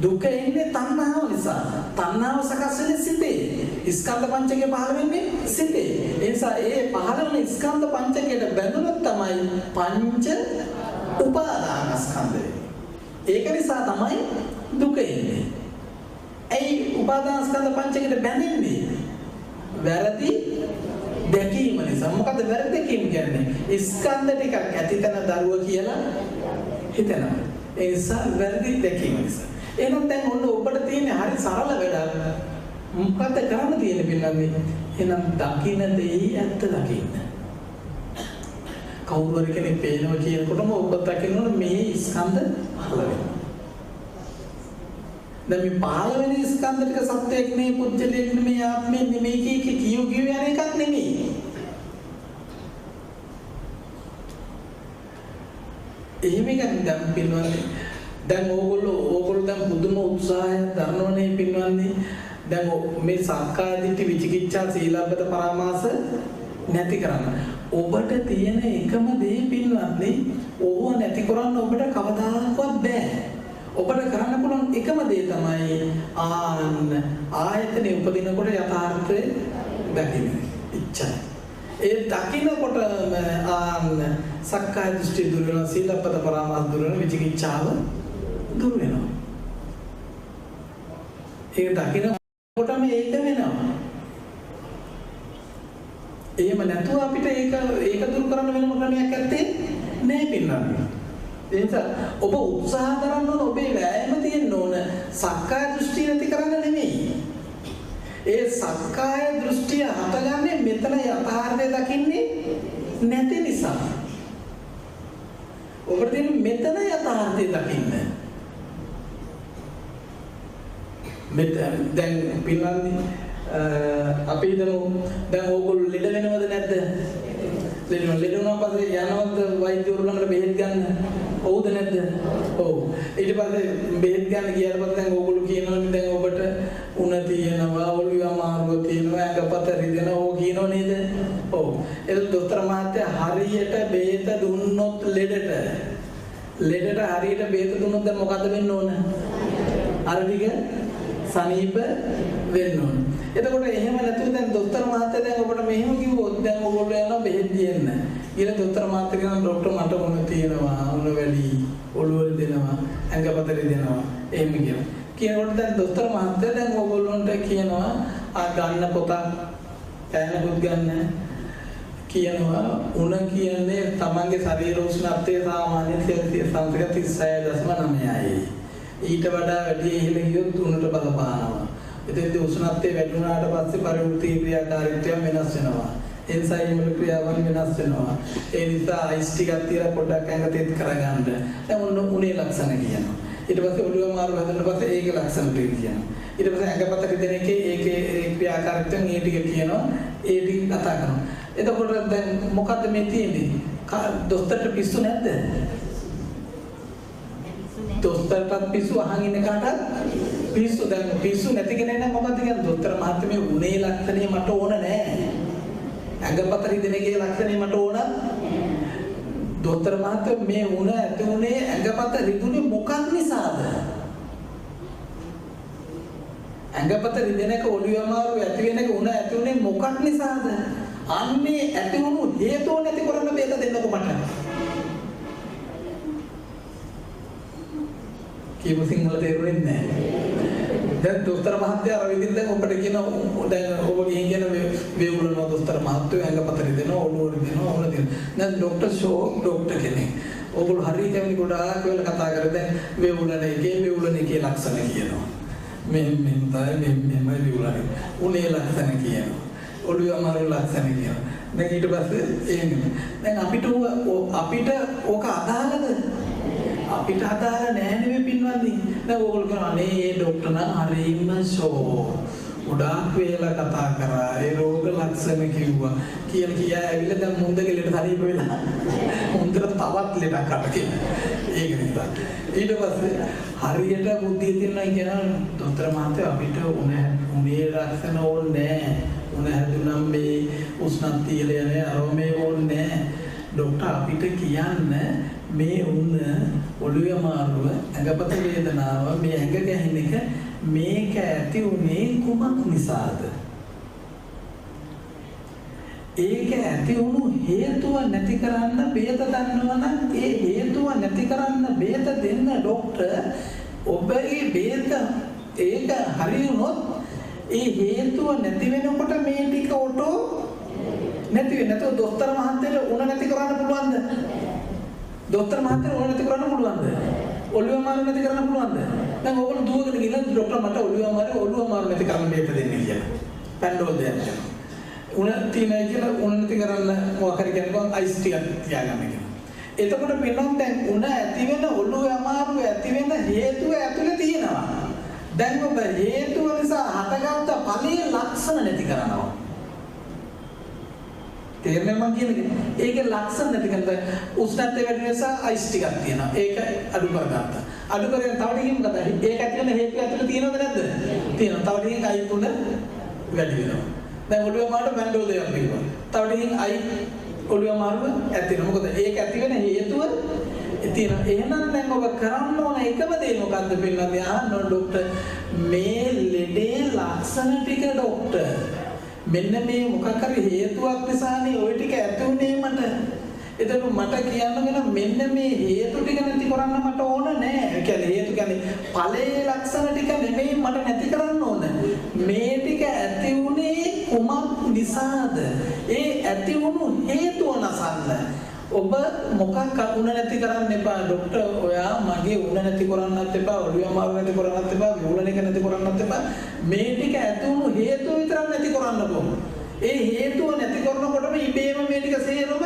දුක එන්නේ තණ්හාව නිසා. තණ්හාව සකස් වෙන්නේ සිතේ. ස්කන්ධ පංචකය පහළ වෙන්නේ සිතේ. ඒ නිසා ඒ පහළ වෙන ස්කන්ධ පංචකයට බැඳුනොත් තමයි පංච උපාදානස්කන්ධය. ඒක නිසා තමයි දුක එන්නේ. ඇයි උපාදානස්කන්ධ පංචකයට බැඳෙන්නේ? වැරදි දැකීම නිසා. මොකද වැරදි දැකීම කියන්නේ? ස්කන්ධ ටිකක් ඇතිතන දරුව කියලා හිතනවා. ඒ නිසා වැරදි දැකීම නිසා. එහෙනම් දැන් ඔන්න ඔබට තියෙන හරි සරල වැඩක්. මොකද කරන්න තියෙන්නේ පිළිගන්නේ? එහෙනම් දකින්න දෙයි ඇත්ත දකින්න. කවුරු හරි කෙනෙක් පේනවා කියනකොටම ඔබ දකින්නොත් මේ ස්කන්ධ පහළ වෙනවා. දැන් මේ පහළ වෙන ස්කන්ධ ටික සත්‍යයක් නේ, පුජ්‍යලයක් නෙමෙයි, ආත්මෙ නෙමෙයි කියු යන එකක් නෙමෙයි. එහෙම එකක් දැන් පිළිගන්නේ. දැන් ඕගොල්ලෝ දැන් පුදුම උත්සාහයක් දරනවනේ පින්වන්නේ. දැන් මේ සක්කාය දිට්ඨි විචිකිච්ඡා සීලබ්බත පරාමාස නැති කරන්න. ඔබට තියෙන එකම දේ පින්වත්නි, ඕව නැති කරන්න ඔබට කවදාකවත් බෑ. ඔබට කරන්න පුළුවන් එකම දේ තමයි ආයතනේ උපදිනකොට යථාර්ථය දකින්න. ඉච්ඡා. ඒ දකින්නකොට සක්කාය දෘෂ්ටි දුර වෙනවා, සීලබ්බත පරාමාස දුර වෙනවා, විචිකිච්ඡාව දුර වෙනවා. ඒක දකින්නකොටම ඒක වෙනවා. එහෙම නැතුව අපිට ඒක දුරු කරන්න වෙන ක්‍රමයක් නැත්තේ නෑ පින්නන්නේ. ඒ නිසා ඔබ උත්සාහ කරන්න ඕන, ඔබේ වෑයම තියෙන්න ඕන සක්කාය දෘෂ්ටි නැති කරන්න නෙමෙයි. ඒ සක්කාය දෘෂ්ටිය හටගන්නේ මෙතන යථාර්ථය දකින්නේ නැති නිසා. ඔබට තියෙන මෙතන යථාර්ථය දකින්න. දැන් පින්වත්නි අපි හිතමු දැන් ඕගොල්ලෝ ලෙඩ වෙනවද නැද්ද? ලෙඩුණා පස්සේ යනවද වෛද්‍යවරු ළඟට බෙහෙත් ගන්න? ඔව්ද නැද්ද? ඔව්. ඊට පස්සේ බෙහෙත් ගන්න ගියාට පස්සේ දැන් ඕගොල්ලෝ කියනවනේ දැන් ඔබට උණ තියෙනවා, ඔළුව අමාරුව තියෙනවා, ඇඟපත රිදෙනවා ඕක කියනව නේද? ඔව්. ඒක දොස්තර මහත්තයා හරියට බෙහෙත දුන්නොත් ලෙඩට හරියට බෙහෙත දුන්නොත් දැන් මොකද වෙන්න ඕන? අර ටික සනීප වෙන්න ඕන. එතකොට එහෙම නැතුව දැන් දොස්තර මහත්තයා දැන් ඔබට මෙහෙම කිව්වොත් දැන් ඔයගොල්ලෝ යනවා බෙහෙත් දෙන්න. ඊළ දොස්තර මහත්තයා කියනවා ડોක්ටර් මට මොන තියෙනවා, උණ වැඩි, ඔළුව රිදෙනවා, ඇඟපත රිදෙනවා එහෙම කියනවා. කියනකොට දැන් දොස්තර මහත්තයා දැන් ඔයගොල්ලන්ට කියනවා ගන්න පොතක් පැනපොත් ගන්න කියනවා. උණ කියන්නේ තමන්ගේ ශරීර උෂ්ණත්වය සාමාන්‍ය සෙල්සියස් අංශක 36.9යි. ඊට වඩා වැඩි ඉහළ ගියොත් උණට බලපානවා. එතෙන්දී උෂ්ණත්වය වැඩි වුණාට පස්සේ පරිවෘත්ති ක්‍රියාකාරීත්වය වෙනස් වෙනවා. එන්සයිම් වල ක්‍රියාවන් වෙනස් වෙනවා. ඒ නිසා අයිස් ටිකක් තියලා පොඩ්ඩක් ඇඟ තෙත් කරගන්න. දැන් උණේ ලක්ෂණ කියනවා. ඊට පස්සේ ඔළුව මාරු හදන්න පස්සේ ඒකේ ලක්ෂණ ටික කියනවා. ඊට පස්සේ ඇඟපත රිදෙන එකේ ඒකේ ක්‍රියාකාරීත්වයෙන් ඒ ටික කියනවා. ඒ ටික කතා කරනවා. එතකොට දැන් මොකද්ද මේ තියෙන්නේ? දොස්තරට පිස්සු නැද්ද? දොස්තරට පිස්සු අහන් ඉන්න කාටත් පිස්සු. දැන් පිස්සු නැති කෙනෙක් නම් මොකද්ද කියන්නේ? දොස්තර මහත්මයා මේ උනේ ලක්ෂණේ මට ඕන නෑ. ඇඟපත රිදෙන එකේ ලක්ෂණේ මට ඕන. දොස්තර මහත්මයා මේ උණ ඇති උනේ ඇඟපත රිදුනේ මොකක් නිසාද? ඇඟපත රිදෙන එක ඔළුව අමාරු ඇති වෙන එක උණ ඇති උනේ මොකක් නිසාද? අන්නේ ඇති වුණු හේතුව නැති කරන්න බේත දෙන්නකො මට. කීප සිංහල තේරුන්නේ නැහැ. දැන් දොස්තර මහත්තයා අර විදිහට දැන් ඔබට කියන දැන් ඔබ ගිහින් කියන වේවුලන දොස්තර මහත්තයෝ ඇඟපත රිදෙනවා, ඔළුව රිදෙනවා, ඕන දෙනවා. දැන් ડોක්ටර් ෂෝක් ડોක්ටර් කෙනෙක්. ඕගොල්ලෝ හරිය කැමති ගොඩාක් වෙලා කතා කරලා දැන් වේවුලන එකේ ලක්ෂණ කියනවා. මෙහෙමයි වේවුලන. උනේ ලක්ෂණ කියනවා. ඔළුව අමාරු ලක්ෂණ කියනවා. දැන් ඊට පස්සේ එහෙම. දැන් අපිට ඕක අදාළද? අපිට අදාළ නැහැ නෙවෙයි පින්වත්නි. දැන් ඕගොල්ලෝ කියනවා අනේ මේ ડોක්ටර් නම් හරිම ෂෝ. ගොඩාක් වේලා කතා කරා. ඒ රෝග ලක්ෂණ කිව්වා. කියා ඇවිල්ලා දැන් මුන්දගේ ලෙඩ හරියප වෙලා. මුන්දට තවත් ලෙඩක් අටගෙන. ඒක නිසා. ඊට පස්සේ හරියට බුද්ධිය තියෙනවා කියන දොස්තර මහත්තයා අපිට උනේ ලක්ෂණ ඕනේ නැහැ. උණ හැදුනම් මේ උෂ්ණත්වය යන්නේ අරෝමේ ඕනේ නැහැ. ડોක්ටර් අපිට කියන්න මේ උණ ඔළුවේ අමාරුව ඇඟපත වේදනාව මේ ඇඟ ගැහෙන එක මේක ඇති උනේ කුමක් නිසාද? ඒක ඇති වුණු හේතුව නැති කරන්න බේත දන්නවනම් ඒ හේතුව නැති කරන්න බේත දෙන්න ડોක්ටර් ඔබගේ බේත ඒක හරි වුණොත් ඒ හේතුව නැති වෙනකොට මේ ටික ඔටෝ නැති වෙන්නේ. නැත්නම් දොස්තර මහත්තයාට උණ නැති කරන්න පුළුවන්ද? දොස්තර මහත්තයාට උණ නැති කරන්න පුළුවන්ද? ඔළුව අමාරු නැති කරන්න පුළුවන්ද? දැන් ඕගොල්ලෝ දුවගෙන ගිහලා ડોක්ටර් මට ඔළුව අමාරු නැති කරන්න බේත දෙන්නේ කියලා. පැන්ඩෝල් දෙන්න. උණ තියෙනවා කියලා උණ නැති කරන්න මොකක් හරි කියනවා අයිස් ටිකක් තියාගන්න කියලා. එතකොට වෙනවා දැන් උණ ඇති වෙන ඔළුව අමාරු ඇති වෙන හේතුව ඇතුලේ තියෙනවා. දැන් ඔබ හේතුව නිසා හටගත්ත ඵලයේ ලක්ෂණ නැති කරනවා. තේරෙන්නේ මම කියන්නේ? ඒකේ ලක්ෂණ නැති කරන උෂ්ණත්වය වැඩි නිසා අයිස් ටිකක් තියෙනවා. ඒක අඩු කරගත්තා. අඩු කරගෙන තව ටිකකින් මොකද? ඒක ඇති වෙන හේතුව ඇතුලේ තියෙනවද නැද්ද? තියෙනවා. තව ටිකකින් අයිස් තුන වැඩි වෙනවා. දැන් ඔළුව අමාරුට පැන්ඩෝල් දෙයක් පිළිගන්න. තව ටිකකින් අයිස් ඔළුව අමාරුව ඇති වෙනවා. මොකද ඒක ඇති වෙන හේතුව තියෙනවා. එහෙනම් දැන් ඔබ කරන්න ඕන එකම දේ මොකද්ද පිළිගන්නේ? අහන්න ડોක්ටර් මේ ලෙඩේ ලක්ෂණ ටික ડોක්ටර් මෙන්න මේ මොකක් හරි හේතුවක් නිසානේ ওই ටික ඇති උනේ මට. එතකොට මට කියන්න වෙන මෙන්න මේ හේතු ටික නැති කරන්න මට ඕන නෑ. ඒ කියන්නේ හේතු කියන්නේ ඵලයේ ලක්ෂණ ටික නෙමෙයි මට නැති කරන්න ඕන. මේ ටික ඇති උනේ කුමක් නිසාද? ඒ ඇති වුණු හේතුව නසන්න. ඔබ මොකක් උණ නැති කරන්න එපා ડોක්ටර්. ඔයා මගේ උණ නැති කරන්නත් එපා, ඔළුව අමාරු නැති කරන්නත් එපා, විවුලන එක නැති කරන්නත් එපා. මේ ටික ඇති වුණු හේතුව විතරක් නැති කරන්න ඕන. ඒ හේතුව නැති කරනකොටම ඉබේම මේ ටික සේරම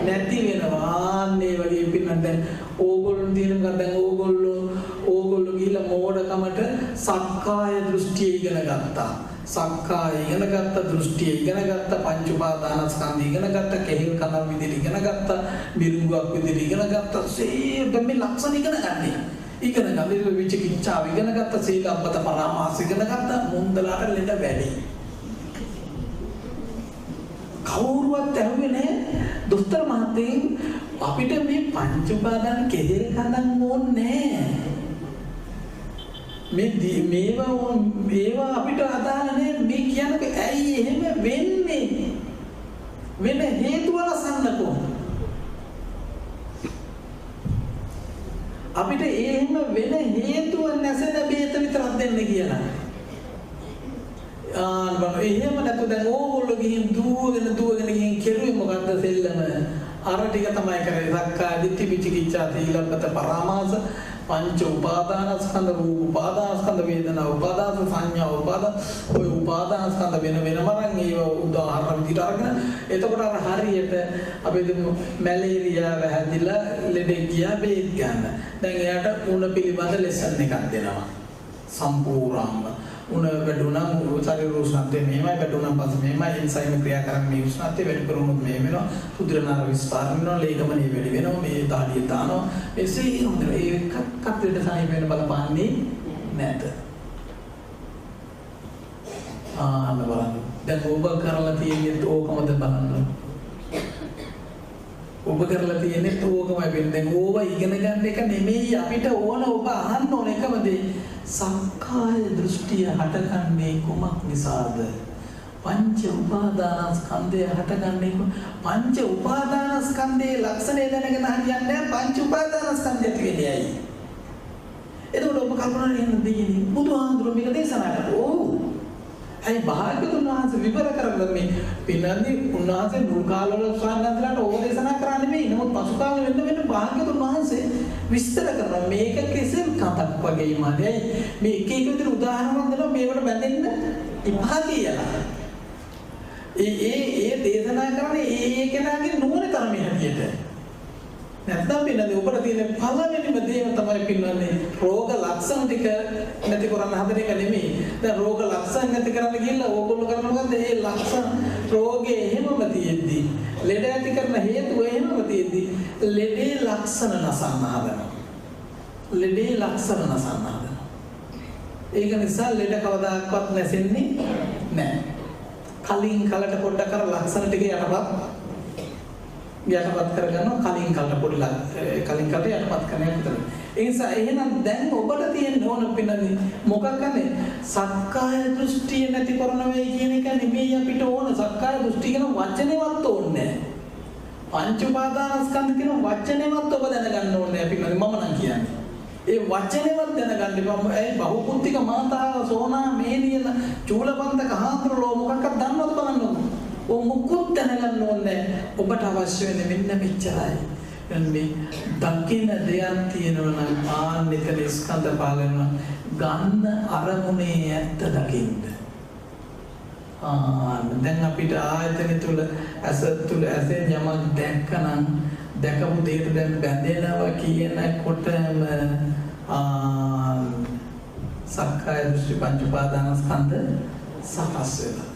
නැති වෙනවා. ආන්නේ වගේ පින්නක් දැන් ඕගොල්ලෝ තියෙන ගමන් දැන් ඕගොල්ලෝ ගිහිල්ලා මෝඩකමට සක්කාය දෘෂ්ටිය ඉගෙන ගත්තා. සක්කාය ඉගෙන ගත්ත දෘෂ්ටිය ඉගෙන ගත්ත පංච උපාදානස්කන්ධය ඉගෙන ගත්ත කෙහෙල් කඳක් විදිහට ඉගෙන ගත්ත මිරිඟුවක් විදිහට ඉගෙන ගත්ත සේද මේ ලක්ෂණ ඉගෙන ගන්න විචිකිච්ඡාව ඉගෙන ගත්ත සීලබ්බත පරාමාස ඉගෙන ගත්ත මුන්දලාට ලෙඩ වැඩි කවුරුවත් ඇහුවේ නැහැ දොස්තර මහත්තයෙන් අපිට මේ පංච උපාදාන කෙහෙල් කඳක් ඕනේ මේවා අපිට අදාළ නෑ මේ කියන්නේ ඇයි එහෙම වෙන්නේ වෙන හේතුවල සම්නකෝ අපිට එහෙම වෙන හේතුව නැසෙන බේත විතරක් දෙන්න කියලා එහෙම නැතු දැන් ඕගොල්ලෝ ගිහින් දුවගෙන ගිහින් කෙරුවේ මොකද්ද සෙල්ලම අර ටික තමයි කරේ සක්කාය දිට්ඨි විචිකිච්ඡා සීලබ්බත පරාමාස පංච උපාදානස්කන්ධ රූප උපාදානස්කන්ධ වේදනා උපාදාන සංඥා ඔය උපාදානස්කන්ධ වෙන වෙනම නම් ඒව උදාහරණ විදිහට අරගෙන එතකොට අර හරියට අපි දුන්නු මැලේරියාව හැදිලා ලෙඩේ ගියා බේත් ගන්න. දැන් එයාට උණ පිළිබඳ ලෙසන් එකක් දෙනවා. සම්පූර්ණම උණ වැඩුණා ශරීර උෂ්ණත්වය මෙහෙමයි වැඩුණා පස්සේ මෙහෙමයි එන්සයිම් ක්‍රියා කරන්නේ මේ උෂ්ණත්වය වැඩි කරුණොත් මෙහෙම වෙනවා සුද්ධනාර විස්පාරන වෙනවා ලේකමනේ වැඩි වෙනවා මේ දාඩිය දානවා එසේ ඒකක් දෙට සාහිම වෙන බලපාන්නේ නැත අන්න බලන්න දැන් ඔබ කරලා තියෙන්නේ ඕකමද බලන්න ඔබ කරලා තියෙන්නේ ඕකමයි වෙන්නේ දැන් ඕව ඉගෙන ගන්න එක නෙමෙයි අපිට ඕන ඔබ අහන්න ඕන එකම දේ සක්කාය දෘෂ්ටිය හටගන්නේ කුමක් නිසාද පංච උපාදානස්කන්ධය හටගන්නේ පංච උපාදානස්කන්ධයේ ලක්ෂණය දැනගෙන හරියන්නේ පංච උපාදානස්කන්ධය තියෙන්නේ ඇයි එතකොට ඔබ කල්පනා කරන දෙන්නේ බුදුහාමුදුරුවෝ මේක දේශනා කරා ඕ ඇයි භාග්‍යතුන් වහන්සේ විවර කරලා මේ පින්නන්දි උන්වහන්සේ මුල් කාලවල ස්වාමීන්වහන්සේලාට ඕක දේශනා කරන්නේ නෙමෙයි. නමුත් පසු කාලෙ වෙන්න භාග්‍යතුන් වහන්සේ විස්තර කරනවා මේක කෙසෙල් කතක් වගේ මානේ. මේ එක එක විදිහට උදාහරණ දෙනවා මේකට බැඳෙන්න එපා කියලා. ඒ දේශනා කරන්නේ ඒ කෙනාගේ නුවණ තරමේ හැටියට. නැත්නම් පින්නන්දි ඔබට තියෙන පළවෙනිම දේ තමයි පින්නන්නේ රෝග ලක්ෂණ ටික නැති කරන්න හදන එක නෙමෙයි. දැන් රෝග ලක්ෂණ නැති කරන්න ගිහලා ඕගොල්ලෝ කරන මොකද්ද? ඒ ලක්ෂණ රෝගේ එහෙමම තියෙද්දි ලෙඩ ඇති කරන හේතුව එහෙමම තියෙද්දි ලෙඩේ ලක්ෂණ නසන්න හදනවා. ලෙඩේ ලක්ෂණ නසන්න හදනවා. ඒක නිසා ලෙඩ කවදාකවත් නැසෙන්නේ නැහැ. කලින් කලට පොඩ්ඩක් අර ලක්ෂණ ටික යටපත් කරගන්නවා කලින් කලට පොඩි කලින් කට යටපත් කරන එක විතරයි. ඒ නිසා එහෙනම් දැන් ඔබට තියෙන ඕන පින්නන්නේ මොකක්ද? සක්කාය දෘෂ්ටිය නැති කරන වෙයි කියන එක නෙමෙයි අපිට ඕන. සක්කාය දෘෂ්ටි කියන වචනේවත් ඕනේ නැහැ. පංච උපාදානස්කන්ධ කියන වචනේවත් ඔබ දැනගන්න ඕනේ පින්නන්නේ මම නම් කියන්නේ. ඒ වචනේවත් දැනගන්න එපා. ඒ බහුකුත්තික මාතාව සෝනා මේනියන චූලබන්ධක හාන්තරලෝ මොකක්ද දන්නවද බලන්න. ඔය මුකුත් දැනගන්න ඕනේ ඔබට අවශ්‍ය වෙන්නේ මෙන්න මෙච්චරයි. මේ දකින්න දෙයක් තියෙනවා නම් ආන්නිතල ස්කන්ධ පාලන ගන්න අරමුණේ ඇත්ත දකින්න. දැන් අපිට ආයතන තුල ඇසෙන් යමක් දැක්කනම් දැකපු දෙයට දැන් බැඳෙනවා කියනකොටම සක්කාය දෘෂ්ටි පංච උපාදානස්කන්ධ සකස් වෙනවා.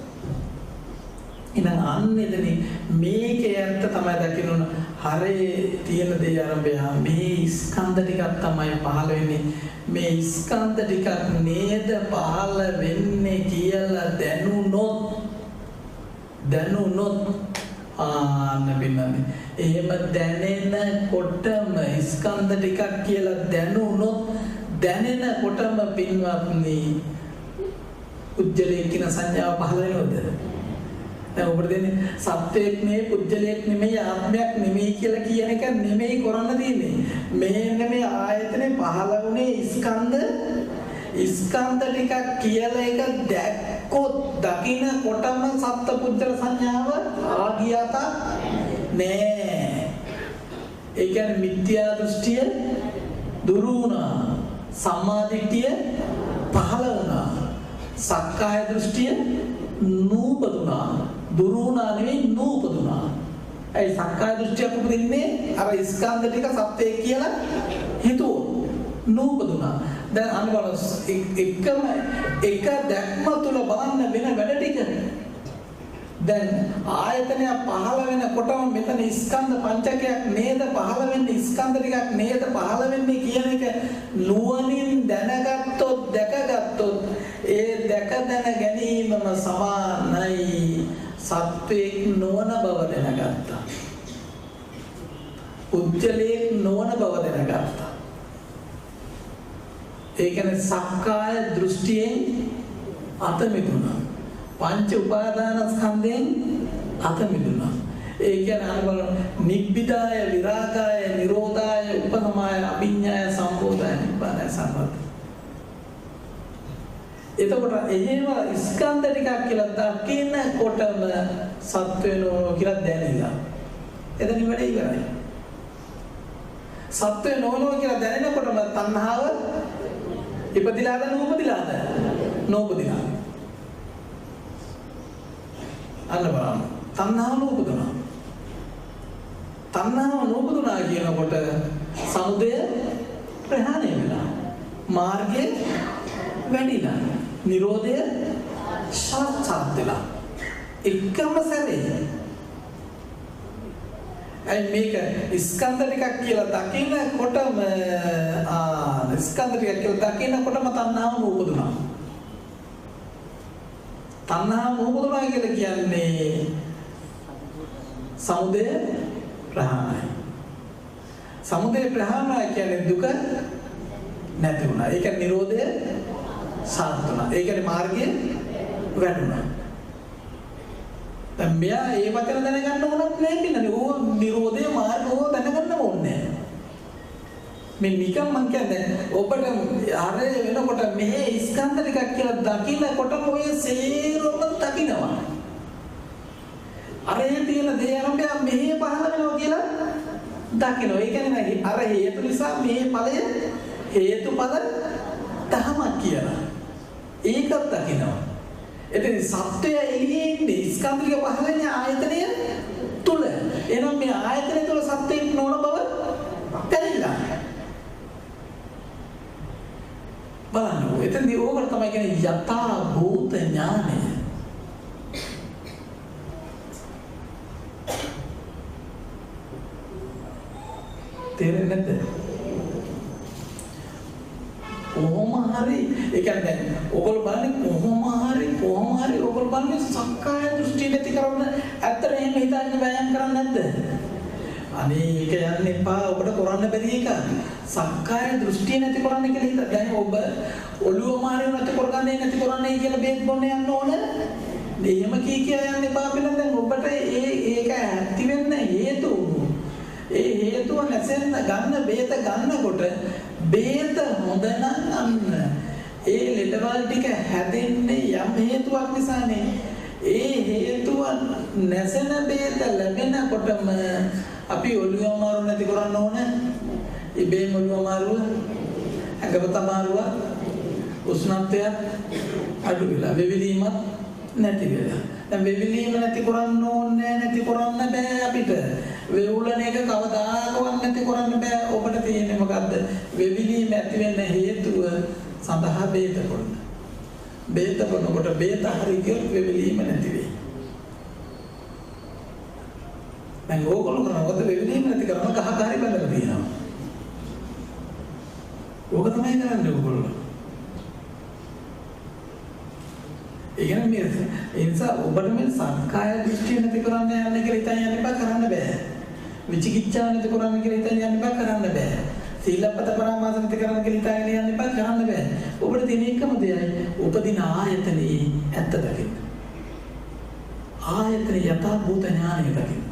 ඉතින් අන්නේදී මේකේ අර්ථ තමයි දකින්න හරේ තියෙන දේ ආරම්භය මේ ස්කන්ධ ටිකක් තමයි පහළ වෙන්නේ මේ ස්කන්ධ ටිකක් නේද පහළ වෙන්නේ කියලා දැනුනොත් නබින්නනේ එහෙම දැනෙනකොටම ස්කන්ධ ටිකක් කියලා දැනෙනකොටම පින්වත්නි උජ්ජලේ කියන සංඥාව පහළ වෙනවද? දැන් ඔබට දෙන්නේ සත්‍යයක් නෙමෙයි පුජ්‍යලයක් නෙමෙයි ආත්මයක් නෙමෙයි කියලා කියන එක නෙමෙයි කරන්න තියෙන්නේ. මෙන්න මේ ආයතනේ පහළ වුණේ ස්කන්ධ ටිකක් කියලා එක දැක්කොත් දකින්නකොටම සත්පුජ්‍යල සංඥාව ආගියත නෑ. ඒ කියන්නේ මිත්‍යා දෘෂ්ටිය දුරු වුණා. සම්මා දිට්ඨිය පහළ වුණා. සක්කාය දෘෂ්ටිය නූපදුනා. දුරුණා නෙවෙයි නූපදුනා. ඒ සක්කාය දෘෂ්ටියක් උපදින්නේ අර ස්කන්ධ ටික සත්‍යය කියලා හිතුවොත් නූපදුනා. දැන් අන්න බලන්න එක දැක්ම තුල බලන්න වෙන වැඩ ටික. දැන් ආයතනය පහළ වෙනකොටම මෙතන ස්කන්ධ පංචකයක් නේද පහළ වෙන්නේ, ස්කන්ධ ටිකක් නේද පහළ වෙන්නේ කියන එක නුවණින් දැනගත්තොත් දැකගත්තොත් ඒ දැක දැන ගැනීමම සමානයි සත්වයක් නොවන බව දැනගත්තා. උද්දලයක් නොවන බව දැනගත්තා. ඒ කියන්නේ සක්කාය දෘෂ්ටියෙන් අත මිදුණා. පංච උපාදානස්කන්ධයෙන් අත මිදුණා. ඒ කියන්නේ අර බලන්න නිබ්බිදාය විරාගාය නිරෝධාය උපනමාය අභිඤ්ඤාය සම්බෝධාය නිබ්බානාය සම්පත. එතකොට එහෙම ස්කන්ධ ටිකක් කියලා දකින්නකොටම සත්‍ය වෙනවා කියලා දැනෙනවා. එතනින් වැඩේ ඉවරයි. සත්‍ය නොවනවා කියලා දැනෙනකොටම තණ්හාව ඉපදිලාද නූපදිලාද? නූපදිලා. අන්න බලන්න. තණ්හාව නූපදුනා. තණ්හාව නූපදුනා කියනකොට සමුදය ප්‍රහාණය වෙනවා. මාර්ගය වැඩිලා. නිරෝධය සාක්ෂාත් වෙලා. එකම සැරේ. අයි මේක ස්කන්ධ ටිකක් කියලා දකිනකොටම ස්කන්ධ ටිකක් කියලා දකිනකොටම තණ්හාව නූපදුනා. තණ්හාව නූපදුනා කියලා කියන්නේ සමුදය ප්‍රහාණය. සමුදය ප්‍රහාණය කියන්නේ දුක නැති වුණා. ඒක නිරෝධය සාර්ථක වුණා. ඒ කියන්නේ මාර්ගය වැඩුණා. දැන් මෙයා ඒ වචන දැනගන්න ඕනත් නැහැ පින්නනේ. ඕ නිරෝධය මාර්ගය දැනගන්න ඕනේ නැහැ. මේ නිකම් මං කියන්නේ ඔබට අර වෙනකොට මෙහි ස්කන්ධ ටිකක් කියලා දකින්නකොට ඔය සේරම දකින්නවා. අරේ තියෙන දේ ආරම්භය මෙහි පහළ වෙනවා කියලා දකින්නවා. ඒ කියන්නේ අර හේතු නිසා මේ ඵලය හේතුඵල ධමයක් කියලා. ඒකත් දකින්නවා. එතන සත්‍යය එළියේ ඉන්නේ ස්කන්ධ ටික පහළ වෙන ආයතනය තුල. එහෙනම් මේ ආයතනය තුල සත්‍යයක් නොවන බව දැනෙලා. බලන්න එතනදී ඕකට තමයි කියන්නේ යථා භූත ඥානය. තේරෙන්නේ නැද්ද? කොහොම හරි ඒ කියන්නේ ඔයගොල්ලෝ බලන්නේ කොහොම හරි ඔයගොල්ලෝ බලන්නේ සක්කාය දෘෂ්ටි නැති කරන්න ඇත්තට එහෙම හිතන්න බෑම් කරන්නේ නැද්ද? අනේ ඒක යන්න එපා ඔබට කරන්න බැරි එක. සක්කාය දෘෂ්ටි නැති කරන්න කියලා හිත. දැන් ඔබ ඔළුව මාරිය නැති කරන්නේ කියලා බේත් බොන්න යන්න ඕන. එහෙම කිය යන්න එපා කියලා දැන් ඔබට ඒක ඇති වෙන්න හේතු ඒ හේතුව නැසෙන්න ගන්න බේත ගන්නකොට බේත හොඳ නම් අන්න ඒ ලෙඩවල් ටික හැදෙන්නේ යම් හේතුවක් නිසානේ. ඒ හේතුව නැසෙන බේත ලැබෙනකොටම අපි ඔළුව අමාරු නැති කරන්න ඕන. ඉබේම ඔළුව අමාරුව, ඇඟපත අමාරුව, උෂ්ණත්වය අඩු වෙලා වෙවිලීමත් නැති වෙලා. දැන් වෙවිලීම නැති කරන්න ඕනේ නැති කරන්න බෑ අපිට. වේවුලන එක කවදාකවත් නැති කරන්න බෑ. ඔබට තියෙන්නේ මොකද්ද? වෙවිලීම ඇති වෙන්න හේතුව සඳහා බේත කරන. බේත කරනකොට බේත හරි කියොත් වෙවිලීම නැති වෙයි. දැන් ඕගොල්ලෝ කරනකොට වෙවිලීම නැති කරන ගහ හරි බඳලා තියෙනවා. ඕක තමයි කරන්නේ ඕගොල්ලෝ. ඒ කියන්නේ ඒ නිසා ඔබට මේ සංකාය දෘෂ්ටි නැති කරන්න යන්න කියලා හිතන් යන්න එපා, කරන්න බෑ. විචිකිච්ඡා නැති කරන්න කියලා හිතන් යන්න එපා, කරන්න බෑ. සීලපත පරාමාස නැති කරන්න කියලා හිතන් යන්න එපා, කරන්න බෑ. ඔබට තියෙන එකම දෙයයි උපදින ආයතනයේ ඇත්ත දකින්න. ආයතන යථා භූත ඥානය දකින්න.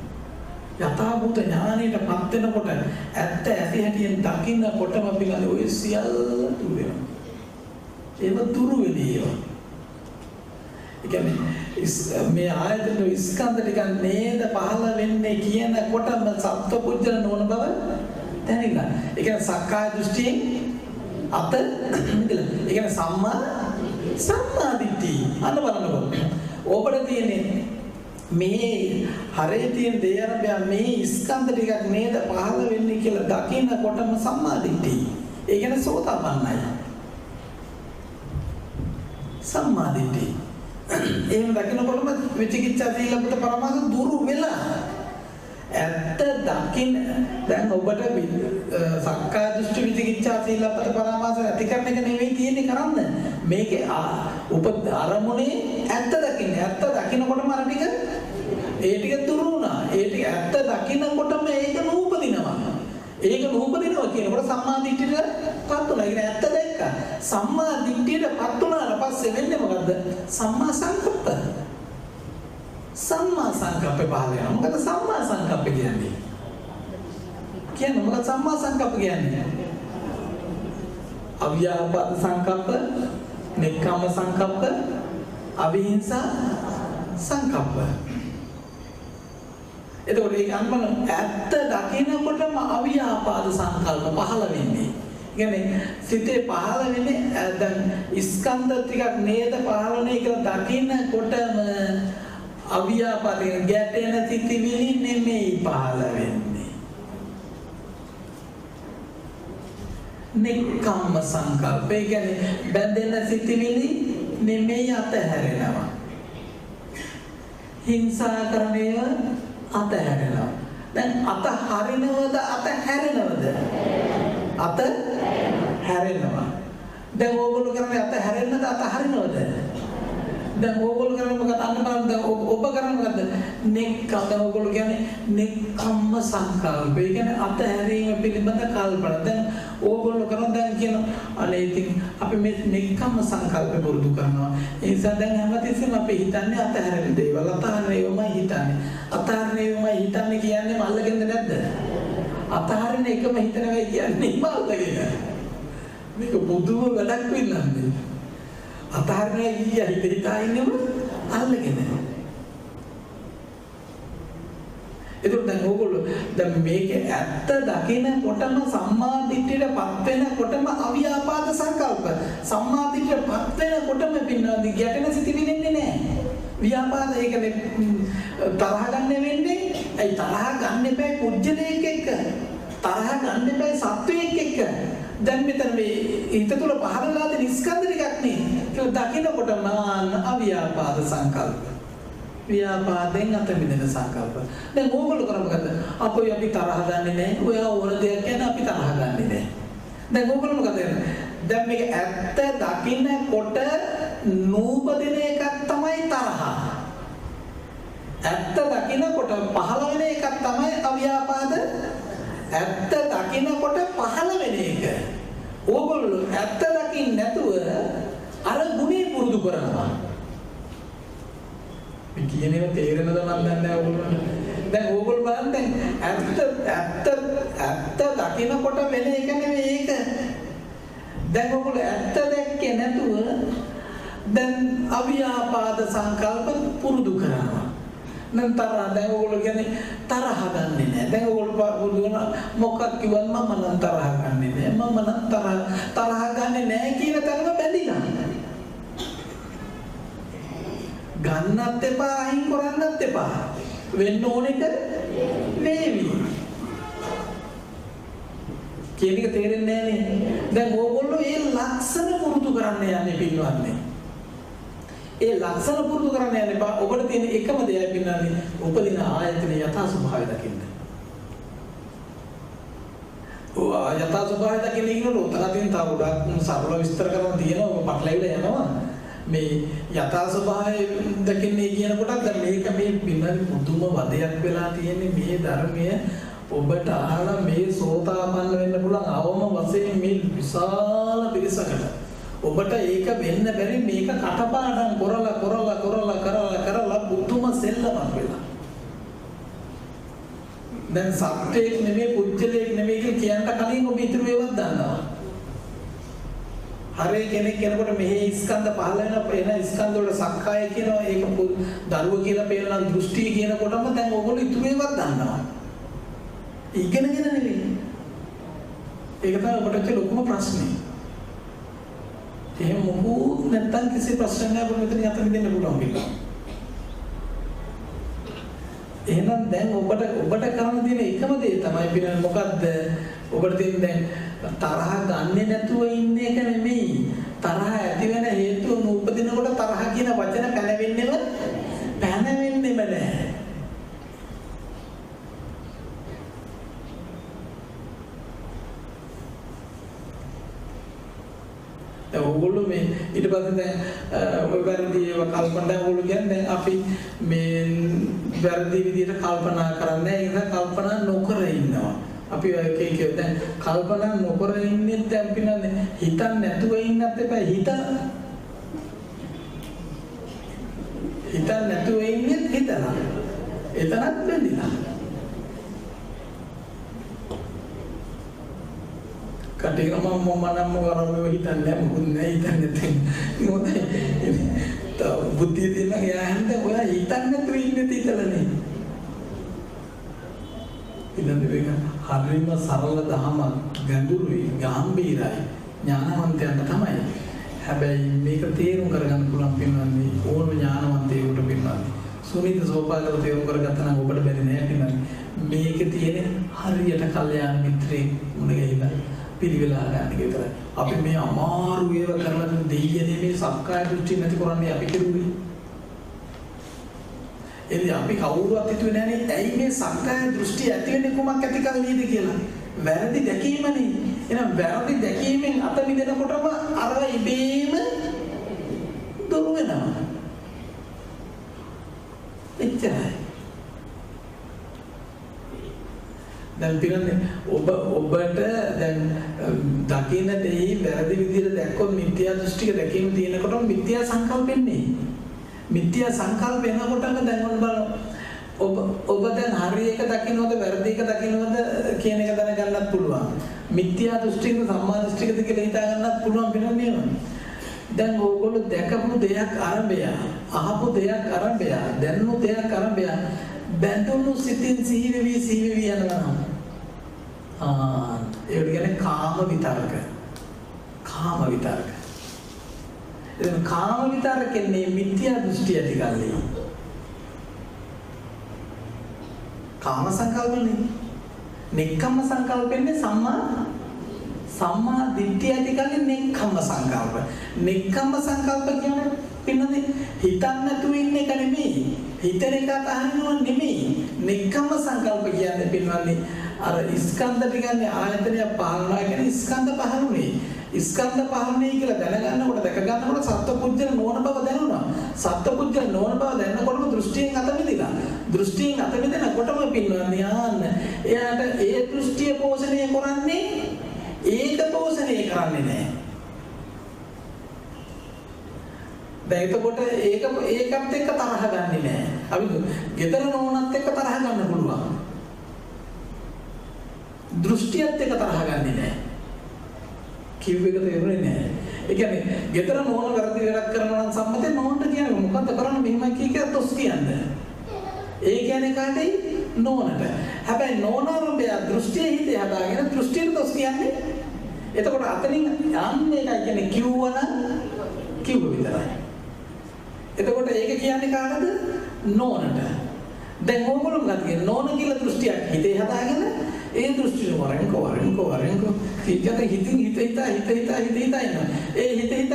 යථා භූත ඥානයටපත් වෙනකොට ඇත්ත ඇති හැටියෙන් දකින්නකොටම පිළිගන්නේ ඔය සියල්ල දුර වෙනවා. ඒව දුරු වෙන්නේ. මේ ආයතන ස්කන්ධ ටික නේද පහළ වෙන්නේ කියනකොටම සත්පුජ්‍යල නොවන බව දැනෙනවා. ඒ කියන්නේ සක්කාය දෘෂ්ටියෙන් අත මිදලා. ඒ කියන්නේ සම්මා දිට්ඨිය. අන්න බලන්නකො. ඔබට තියෙන්නේ මේ හරේ තියෙන දේ අරබයා මේ ස්කන්ධ ටිකක් නේද පහළ වෙන්නේ කියලා දකිනකොටම සම්මා දිට්ඨිය. ඒ කියන්නේ සෝතාපන්නයි. සම්මා දිට්ඨිය. එහෙම දකිනකොටම විචිකිච්ඡා සීලබ්බත පරමාස දුරු වෙලා ඇත්ත දකින්න දැන් ඔබට සක්කාය දෘෂ්ටි විචිකිච්ඡා සීලබ්බත පරමාස ඇති කරන එක නෙවෙයි තියෙන්නේ කරන්න. මේකේ අරමුණේ ඇත්ත දකින්න. ඇත්ත දකිනකොටම අර ටික ඒ ටික දුරු වුණා. ඒ ටික ඇත්ත දකිනකොටම ඒක නූපදිනවා. ඒක නූපදිනවා කියනකොට සම්මා දිට්ඨියටපත් වුණා. ඒ ඇත්ත දැක්කා. සම්මා දිට්ඨියටපත් වුණාට පස්සේ වෙන්නේ මොකද්ද? සම්මා සංකප්ප. සම්මා සංකප්ප පහළ වෙනවා. මොකද සම්මා සංකප්ප කියන්නේ? කියන්නේ මොකද සම්මා සංකප්ප කියන්නේ? අව්‍යාපාද සංකප්ප, නෙක්ඛම්ම සංකප්ප, අවිහිංසා සංකප්ප. එතකොට ඒක අනුමන ඇත්ත දකිනකොටම අව්‍යාපාද සංකල්ප පහළ වෙන්නේ. කියන්නේ සිතේ පහළ වෙන්නේ දැන් ස්කන්ධ ටිකක් නේද පහළනේ කියලා දකිනකොටම අව්‍යාපාද ගැටෙන සිතිවිලි නෙමෙයි පහළ වෙන්නේ. නෙක්ඛම්ම සංකල්ප. ඒ කියන්නේ බැඳෙන සිතිවිලි නෙමෙයි අතහැරෙනවා. හිංසාකරණය අතහැරෙනවා. දැන් අතහරිනවද අතහැරෙනවද? අතහැරෙනවා. දැන් ඕගොල්ලෝ කරන්නේ අතහැරෙන්නද අතහරිනවද? දැන් ඕගොල්ලෝ කරන්නේ මොකද? අන්න බලන්න දැන් ඔබ කරන්නේ මොකද්ද? නෙක්ඛම්. දැන් ඕගොල්ලෝ කියන්නේ නෙක්ඛම්ම සංකල්ප. ඒ කියන්නේ අතහැරීම පිළිබඳ කල්පන. දැන් ඕගොල්ලෝ කරන දැන් කියන අනේ ඉතින් අපි මේ නෙක්ඛම්ම සංකල්ප පුරුදු කරනවා. ඒ නිසා දැන් හැමතිස්සෙම අපි හිතන්නේ අතහැරෙන දේවල්. අතහරිනවමයි හිතන්නේ. අතහරිනවමයි හිතන්නේ කියන්නේ මල්ලගෙන්ද නැද්ද? අතහරින එකම හිතනවා කියන්නේ මල්ලගෙන. මේක බුදුම වැඩක් වෙන්නේ. අතහරිනවා කිය හිතා ඉන්නම අල්ලගෙන. ඒකට දැන් ඕගොල්ලෝ දැන් මේක ඇත්ත දකිනකොටම සම්මා දිට්ඨියටපත් වෙනකොටම අව්‍යාපාද සංකල්ප සම්මා දිට්ඨියටපත් වෙනකොටම පින්නවදී ගැටෙන සිතිවිලි වෙන්නේ නැහැ. ව්‍යාපාද ඒකනේ තරහ ගන්න වෙන්නේ. ඒ තරහ ගන්න එපා කුජලයක එක්ක. තරහ ගන්න එපා සත්වයක එක්ක. දැන් මෙතන මේ හිත තුළ පහළලා තියෙන ස්කන්ධ ටිකක් නේ. ඒක දකිනකොට මාන අව්‍යාපාද සංකල්ප. ව්‍යාපාදෙන් අත මිදෙන සංකල්ප. දැන් ඕගොල්ලෝ කරා මොකද? අපොයි අපි තරහ ගන්නෙ නැහැ. ඔයා ඕන දෙයක් ගැන අපි තරහ ගන්නෙ නැහැ. දැන් ඕගොල්ලෝ මොකද කරන්නේ? දැන් මේක ඇත්ත දකිනකොට නූපදින එකක් තමයි තරහ. ඇත්ත දකිනකොට පහළ වෙන එකක් තමයි අව්‍යාපාද. ඇත්ත දකිනකොට පහළ වෙන එක. ඕගොල්ලෝ ඇත්ත දකින්න නැතුව අර ගුණේ පුරුදු කරනවා. මේ කියන්නේ තේරෙනවද මන් දන්නේ නැහැ ඕගොල්ලෝ. දැන් ඕගොල්ලෝ බලන්න දැන් ඇත්ත දකිනකොට වෙන එක නෙමෙයි ඒක. දැන් ඕගොල්ලෝ ඇත්ත දැක්කේ නැතුව දැන් අව්‍යාපාද සංකල්ප පුරුදු කරනවා. දැන් දැන් ඕගොල්ලෝ කියන්නේ තරහ ගන්නෙ නෑ. දැන් ඕගොල්ලෝ පුරුදු කරන මොකක් කිව්වත් මම නම් තරහ ගන්නෙ නෑ. මම නම් තරහ ගන්නෙ නෑ කියන තැනම බැඳිලා. ගන්නත් එපා අයින් කරන්නත් එපා. වෙන්න ඕනෙක වේවි. කියන එක තේරෙන්නේ නෑනේ. දැන් ඕගොල්ලෝ මේ ලක්ෂණ පුරුදු කරන්න යන්නේ පින්වත්නි. ඒ ලක්ෂණ පුරුදු කරන්න යන්න එපා. ඔබට තියෙන එකම දෙයයි පින්නන්නේ උපදින ආයතනයේ යථා ස්වභාවය දකින්න. යථා ස්වභාවය දකින්න ඉන්නකොට උතන තියෙන තව ගොඩක් සරල විස්තර කරන්න තියෙනවා. ඔබ පටලැවිලා යනවා. මේ යථා ස්වභාවය දකින්නේ කියනකොට දැන් මේක මේ පින්නන්නේ මුදුම වදයක් වෙලා තියෙන්නේ මේ ධර්මය ඔබට අහලා මේ සෝතාපන්න වෙන්න පුළුවන් අවම වශයෙන් මේ විශාල පිරිසකට ඔබට ඒක වෙන්න බැරි මේක කටපාඩම් කරලා බුදුම සෙල්ලමක් වෙලා. දැන් සත්‍යයක් නෙමෙයි පුජ්‍යලයක් නෙමෙයි කියන්න කලින් ඔබ ඉතුරු ඒවත් දන්නවා. හරි කෙනෙක් කෙනෙකුට මෙහි ස්කන්ධ පහළ වෙන ස්කන්ධ වල සක්කාය කියනවා ඒක දරුව කියලා පේන දෘෂ්ටි කියනකොටම දැන් ඔයගොල්ලෝ ඉතුරු ඒවත් දන්නවා. ඉගෙනගෙන නෙමෙයි. ඒක තමයි ඔබට ලොකුම ප්‍රශ්නේ. එහෙම මොකුත් නැත්තම් කිසි ප්‍රශ්නයක් නැහැ මෙතන යත දෙන්න පුළුවන් කියලා. එහෙනම් දැන් ඔබට කරන්න තියෙන එකම දේ තමයි පිළිගන්න මොකද්ද? ඔබට තියෙන දැන් තරහ ගන්නෙ නැතුව ඉන්න එක නෙමෙයි. තරහ ඇති වෙන හේතුව නූපදිනකොට තරහ කියන වචන පැනවෙන්නෙම නැහැ. ඔයගොල්ලෝ මේ ඊට පස්සේ දැන් ඔය වැරදි ඒවා කල්පනා ඔයගොල්ලෝ කියන්නේ දැන් අපි මේ වැරදි විදිහට කල්පනා කරන්නේ ඒ නිසා කල්පනා නොකර ඉන්නවා. අපි එක දැන් කල්පනා නොකර ඉන්නේ දැන් පිනන්නේ හිතන්නේ නැතුව ඉන්නත් එපා හිතන්න නැතුව ඉන්නේ හිතලා එතනත් බැඳිලා කටිගම මම නම් වරම හිතන්නේ මොකුත් නෑ හිතන්නේ මොකද බුද්ධිය දෙන්න ගියාහන්ද ඔයා හිතන්නේ නැතුව ඉන්නේ තිතලනේ ඉතින් මේක හරිම සරල දහම ගැඹුරුයි ගැඹීරයි ඥානවන්තයන්ට තමයි හැබැයි මේක තේරුම් කරගන්න පුළුවන් පින්වත්නි ඕන ඥානවන්තයෙකුට පින්වත්නි සුනිත සෝපාකර තේරුම් කරගත්තා නම් ඔබට බැරි නෑ පින්වත්නි මේක තියෙන්නේ හරියට කල්යාණ මිත්‍රේ මුණ ගැහිලා පිළිවෙලා ගන්න විතරයි. අපි මේ අමාරු ඒවා කරලා දෙයියනේ මේ සක්කාය දෘෂ්ටි නැති කරන්නේ අපි කෙරුවේ. එන්නේ අපි කවුරුවත් හිතුවේ නැහනේ ඇයි මේ සක්කාය දෘෂ්ටි ඇති වෙන්නේ කොමක් ඇති කරන්නේද කියලා. වැරදි දැකීමනේ. එහෙනම් වැරදි දැකීමෙන් අත මිදෙනකොටම අර ඉබේම දුර වෙනවා. එච්චරයි. දැන් පිරන්නේ ඔබට දැන් දකින්න දෙයි වැරදි විදිහට දැක්කොත් මිත්‍යා දෘෂ්ටික දැකීම තියෙනකොට මිත්‍යා සංකල්පෙන්නේ. මිත්‍යා සංකල්ප එනකොටම දැන් ඔන්න බලන්න ඔබ දැන් හරි එක දකින්නවද වැරදි එක දකින්නවද කියන එක දැනගන්නත් පුළුවන්. මිත්‍යා දෘෂ්ටිකද සම්මා දෘෂ්ටිකද කියලා හිතා ගන්නත් පුළුවන් වෙනන්නේ නේද? දැන් ඕගොල්ලෝ දැකපු දෙයක් අරඹය, අහපු දෙයක් අරඹය, දැනුණු දෙයක් අරඹය බැඳුණු සිතින් සිහි වෙවි යනවා. ඒක කියන්නේ කාම විතරක. එතන කාම විතරකන්නේ මිත්‍යා දෘෂ්ටි ඇති කල්ලි. කාම සංකල්පනේ. නෙක්ඛම්ම සංකල්පෙන්නේ සම්මා දිට්ඨිය ඇති කල්ලි නෙක්ඛම්ම සංකල්ප. නෙක්ඛම්ම සංකල්ප කියන්නේ පින්නනේ හිතන්න නැතුව ඉන්න එක නෙමෙයි. හිතන එක අහන්නව නෙමෙයි. නෙක්ඛම්ම සංකල්ප කියන්නේ පින්නන්නේ අර ස්කන්ධ ටිකන්නේ ආයතනය පාලනා කියන ස්කන්ධ පහළුනේ. ස්කන්ධ පහළුනේ කියලා දැනගන්නකොට දැක ගන්නකොට සත්පුජ්‍යල නොවන බව දැනුණා. සත්පුජ්‍යල නොවන බව දැනනකොටම දෘෂ්ටියෙන් අත මිදිලා. දෘෂ්ටියෙන් අත මිදෙනකොටම පින්නන්නේ ආන්න. එයාට ඒ දෘෂ්ටිය පෝෂණය කරන්නේ ඒක පෝෂණය කරන්නේ නැහැ. දැන් එතකොට ඒකත් එක්ක තරහ ගන්නෙ නෑ. අපි ගෙදර නෝනත් එක්ක තරහ ගන්න පුළුවන්. දෘෂ්ටියත් එක්ක තරහ ගන්නෙ නෑ. කිව් එක තේරුනේ නෑ. ඒ කියන්නේ ගෙදර නෝන වැරදි වැඩක් කරනවා නම් සම්මතේ නෝන්ට කියන්නේ මොකද්ද කරන්නේ මෙහෙමයි කිය දොස් කියන්නේ. ඒ කියන්නේ කාටයි නෝනට. හැබැයි නෝනාරම්භය දෘෂ්ටිය හිතේ හදාගෙන දෘෂ්ටියට දොස් කියන්නේ. එතකොට අතනින් යන්නේ එකයි කියන්නේ කිව්ව විතරයි. එතකොට ඒක කියන්නේ කාටද? නෝනට. දැන් ඕගොල්ලෝ මොකද කියන්නේ? නෝන කියලා දෘෂ්ටියක් හිතේ හදාගෙන ඒ දෘෂ්ටිය වරෙන්කෝ කීකට හිතින් හිත ඉන්නවා. ඒ හිත ඉන්න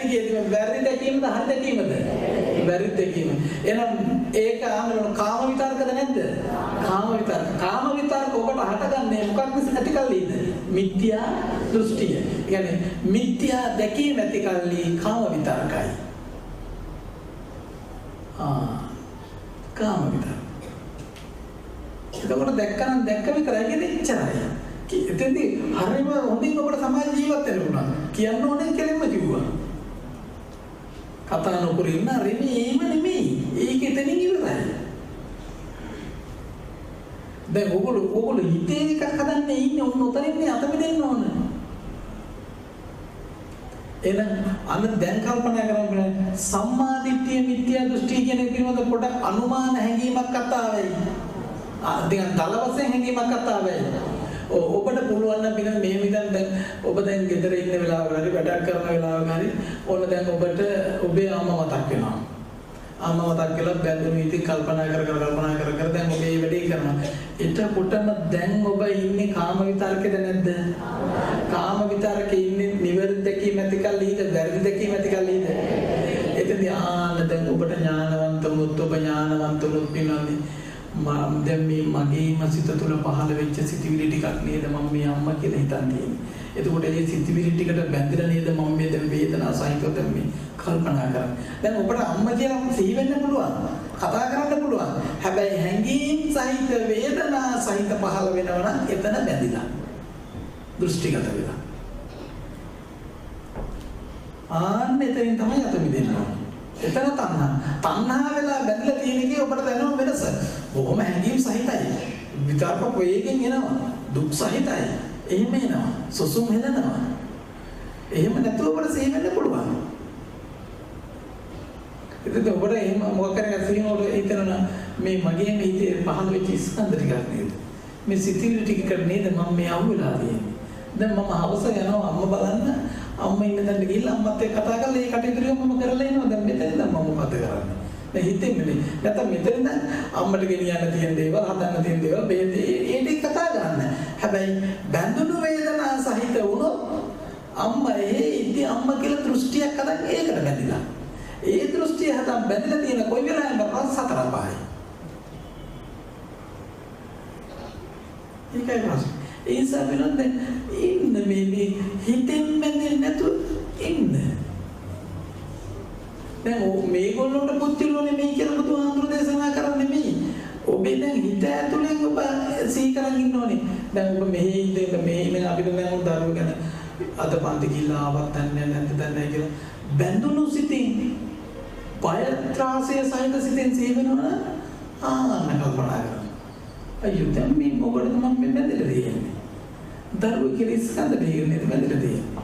ටිකේ වැරදි දැකීමද හරි දැකීමද? වැරදි දැකීම. එහෙනම් ඒක ආනවන කාම විතරකද නැද්ද? කාම විතරක ඔබට හටගන්නේ මොකක්ද ඇති කල්ලිද? මිත්‍යා දෘෂ්ටිය. කියන්නේ මිත්‍යා දැකීම ඇති කල්ලි කාම විතරකයි. කාම විතරක. එතකොට දැක්ක විතරයි කියන්නේ එච්චරයි. එතෙන්දී හරිම හොඳින් ඔබට සමාජ ජීවත් වෙන්න උනා. කියන්න ඕනේ කෙලින්ම කිව්වා. කතා නොකර ඉන්න නෙමෙයි. ඒක එතනින් ඉවරයි. දැන් ඔයගොල්ලෝ හිතේ එකක් හදන්නේ ඉන්නේ උතරින්නේ අත මෙදෙන්න ඕන. එහෙනම් අන්න දැන් කල්පනා කරන්න සම්මා දිට්ඨිය මිත්‍යා දෘෂ්ටි කියන එක පිළිබඳ පොඩක් අනුමාන හැඟීමක් කතාවයි. දැන් දල වශයෙන් හැඟීමක් කතාවයි. ඔබට පුළුවන් නම් පින මේ විදිහෙන් දැන් ඔබ දැන් ගෙදර ඉන්න වෙලාවක හරි වැඩක් කරන වෙලාවක හරි ඕන දැන් ඔබට ඔබේ අම්මා මතක් වෙනවා. අම්මා මතක් කළා බැඳුණු ඉතින් කල්පනා කර දැන් ඔබ මේ වැඩේ කරනවා. එතකොටම දැන් ඔබ ඉන්නේ කාම විතරකේද නැද්ද? කාම විතරකේ ඉන්නේ නිවැරදි දැකීම ඇති කල්ලිද වැරදි දැකීම ඇති කල්ලිද? එතෙන්දී දැන් ඔබට ඥානවන්තමුත් ඔබ ඥානවන්තමුත් වෙනවානේ. දැන් මේ මගේම සිත තුළ පහළ වෙච්ච සිතිවිලි ටිකක් නේද මම මේ අම්මා කියලා හිතන්නේ. එතකොට මේ සිතිවිලි ටිකට බැඳලා නේද මම මේ දැන් වේදනා සහිතව දැන් මේ කල්පනා කරන්නේ. දැන් ඔබට අම්මා කියලා සිහි වෙන්න පුළුවන්. කතා කරන්න පුළුවන්. හැබැයි හැඟීම් සහිත වේදනා සහිත පහළ වෙනවා නම් එතන බැඳිලා. දෘෂ්ටිගත වෙලා. එතනින් තමයි අත මිදෙන්නේ. එතන තණ්හා වෙලා බැඳලා තියෙන එකේ ඔබට දැනෙන වෙනස. බොහොම හැඟීම් සහිතයි. විතරක වේගෙන් එනවා. දුක් සහිතයි. එහෙම එනවා. සොසුම් හෙලනවා. එහෙම නැතුව ඔබට සිහි වෙන්න පුළුවන්. ඉතින් ඔබට එහෙම මොකක් කරගෙන සිහිනවල හිතනවා මේ මගේ හිතේ පහළ වෙච්ච ස්කන්ධ ටිකක් නේද? මේ සිතිවිලි ටික නේද මම මේ අහුවෙලා තියෙන්නේ. දැන් මම හවස යනවා අම්මා බලන්න. අම්මා ඉන්න තැනට ගිහිල්ලා අම්මත් එක්ක කතා කරලා ඒ කටයුතු මම කරලා එනවා. දැන් මෙතන දැන් මම මොකද කරන්නේ? දැන් හිතෙන්නේ නැත්නම් මෙතන අම්මට ගෙනියන්න තියෙන දේවල්, හදන්න තියෙන දේවල් මේ ටික කතා කරන්න. හැබැයි බැඳුණු වේදනා සහිත වුණොත් අම්මා ඉතින් අම්මා කියලා දෘෂ්ටියක් හදන් ඒකට බැඳිලා. ඒ දෘෂ්ටිය හදන් බැඳිලා තියෙන කොයි වෙලාවෙම රස සතර පහයි. ඒකයි ප්‍රශ්නේ. ඒ නිසා වෙනද ඉන්න මේ හිතෙන් බැඳෙන්නේ නැතුව ඉන්න. දැන් මේගොල්ලොන්ට පුච්චිලෝනේ මේ කියලා බුදුහාමුදුරු දේශනා කරන්නේ මේ. ඔබේ දැන් හිත ඇතුලෙන් ඔබ සිහි කරන් ඉන්න ඕනේ. දැන් ඔබ මෙහි ඉඳලා මේ ඉන්න අපිට දැන් උන් දරුවෝ ගැන අද පන්ති ගිහිල්ලා ආවත් නැහැ නැත්නම් නැහැ කියලා බැඳුණු සිතින් පය ත්‍රාසය සහිත සිතින් සිහි වෙනවා නම් කල්පනා කරනවා. අයියෝ දැන් මේ මොකටද මම මේ බැඳලා තියෙන්නේ? දරුවෝ කියලා ස්කන්ධ දෙකේ නේද බැඳලා තියෙන්නේ.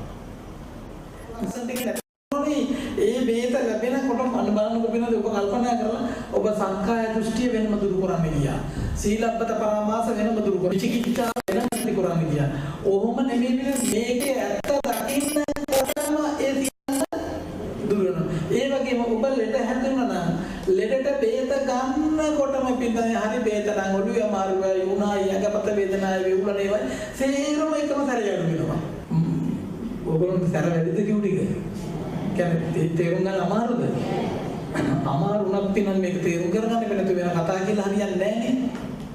ඒ වේත ලැබෙනකොට මන බලනකොට වෙනද ඔබ කල්පනා කරලා ඔබ සංඛාය දෘෂ්ටිය වෙනම දුරු කරන්නේ ගියා. සීලබ්බත පරාමාස වෙනම දුරු කරන්නේ. විචිකිච්ඡා වෙනම දුරු කරන්නේ ගියා. ඔහොම නෙමෙයි මේකේ ඇත්ත දකින්න කොටම ඒ දුරු වෙනවා. ඒ වගේම ඔබ ලෙඩ හැදුණා නම් ලෙඩට බේත ගන්නකොටම පිටන්නේ හරි බේත නම් ඔළුවේ අමාරුවයි උණායි යඟපත වේදනාවයි වේවුලනේ වයි සේරම එකම සැරේ අඩු වෙනවා. ඔයගොල්ලෝ සැර වැඩිද කිව්ටික? කියන්නේ තේරුම් ගන්න අමාරුද? අමාරු උනත් පිනන් මේක තේරුම් කරගන්න වෙන තු වෙන කතා කියලා හරියන්නේ නැහැ නේ.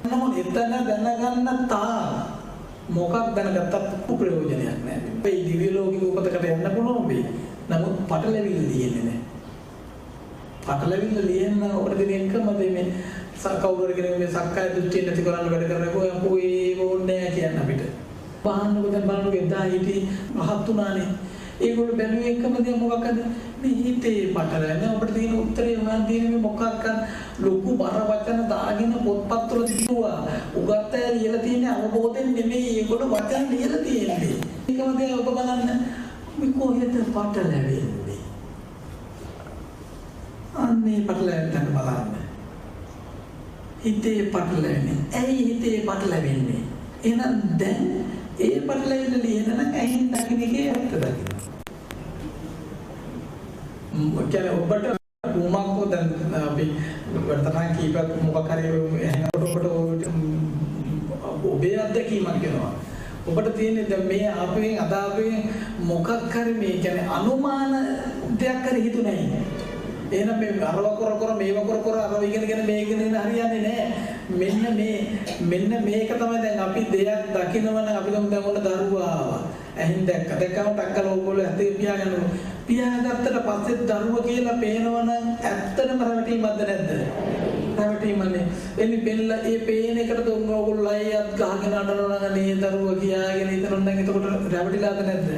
නමුත් එතන දැනගන්න තා මොකක් දැනගත්තත් ප්‍රයෝජනයක් නැහැ. මේ දිව්‍ය ලෝකික උපතකට යන්න පුළුවන් වෙයි. නමුත් පටලැවිල්ල ලියෙන්නේ නැහැ. පටලැවිල්ල ලියන්න ඔබට දෙන එකම මේ කවුරු හරි කෙනෙක් මේ සක්කාය දෘෂ්ටිය නැති කරන්න වැඩ කරනකොට අපෝ ඒ ඕනේ නැහැ කියන්න අපිට. බාහන්නකො දැන් බලන්නකො එදා හිටි රහත් උනානේ. ඒගොල්ලෝ බැලුවේ එකම දේ මොකක්ද? මේ හිතේ පටලැවෙන අපිට තියෙන උත්තරේ මොනවද තියෙන්නේ මොකක්ද? ලොකු බර වචන දාගෙන පොත්පත් වල තිබුණා. උගත් අය ලියලා තියෙන්නේ අවබෝධයෙන් නෙමෙයි ඒගොල්ලෝ වචන ලියලා තියෙන්නේ. ඒකම දේ ඔබ බලන්න මේ කොහෙද පටලැවෙන්නේ? අනේ පටලැවෙන්න බලන්න. හිතේ පටලැවෙන්නේ. ඇයි හිතේ පටලැවෙන්නේ? එහෙනම් දැන් ඒ පටලැවිල්ල ලියන නම් ඇයින් දකින්න එකේ අර්ථ දකින්න. මොකද ඔබට කුමක්ද දැන් අපි වර්තමාන කීපයක් මොකක් හරි හැමෝටම ඔබේ අත්දැකීමක් වෙනවා. ඔබට තියෙන්නේ දැන් මේ ආපෙන් අදාපෙන් මොකක් හරි මේ කියන්නේ අනුමාන දෙයක් හරි හිතුනේ නැහැ. එහෙනම් මේ අරව කර මේව කර අරව ඉගෙනගෙන මේ ඉගෙනගෙන හරියන්නේ නැහැ. මෙන්න මේක තමයි දැන් අපි දෙයක් දකිනවනම් අපි දැන් ඔන්න දරුවා ආවා. ඇහින් දැක්කම ටක්කල ඕගොල්ලෝ ඇත්තේ පියාගන්නවා. පියාගත්තට පස්සේ දරුවා කියලා පේනවනම් ඇත්තටම රැවටීමක්ද නැද්ද? රැවටීමනේ. එනි බෙල්ල ඒ පේන එකට දුන්න ඕගොල්ලෝ අයියත් ගහගෙන අඬනවා නම් මේ දරුවා කියාගෙන ඉතනොත් නම් එතකොට රැවටිලාද නැද්ද?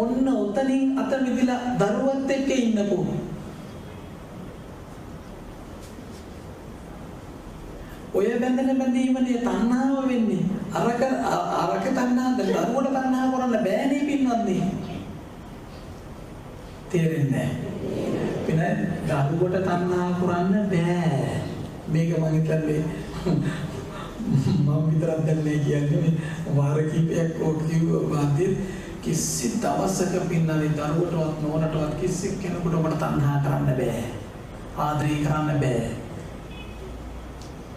ඔන්න උතනින් අත මිදිලා දරුවත් එක්ක ඉන්නකෝ. ඔය බැඳීමනේ තණ්හාව වෙන්නේ. අරක තණ්හාද දරුවට තණ්හා කරන්න බෑනේ පින්වත්නි. තේරෙන්නේ නැහැ. දරුවට තණ්හා කරන්න බෑ. මේක මම හිතන්නේ මම විතරක් දැන්නේ කියන්නේ වාර කිහිපයක් ඕක කිව්වා කිසි දවසක පින්නනේ දරුවටවත් නෝනටවත් කිසි කෙනෙකුට ඔබට තණ්හා කරන්න බෑ. ආදරේ කරන්න බෑ.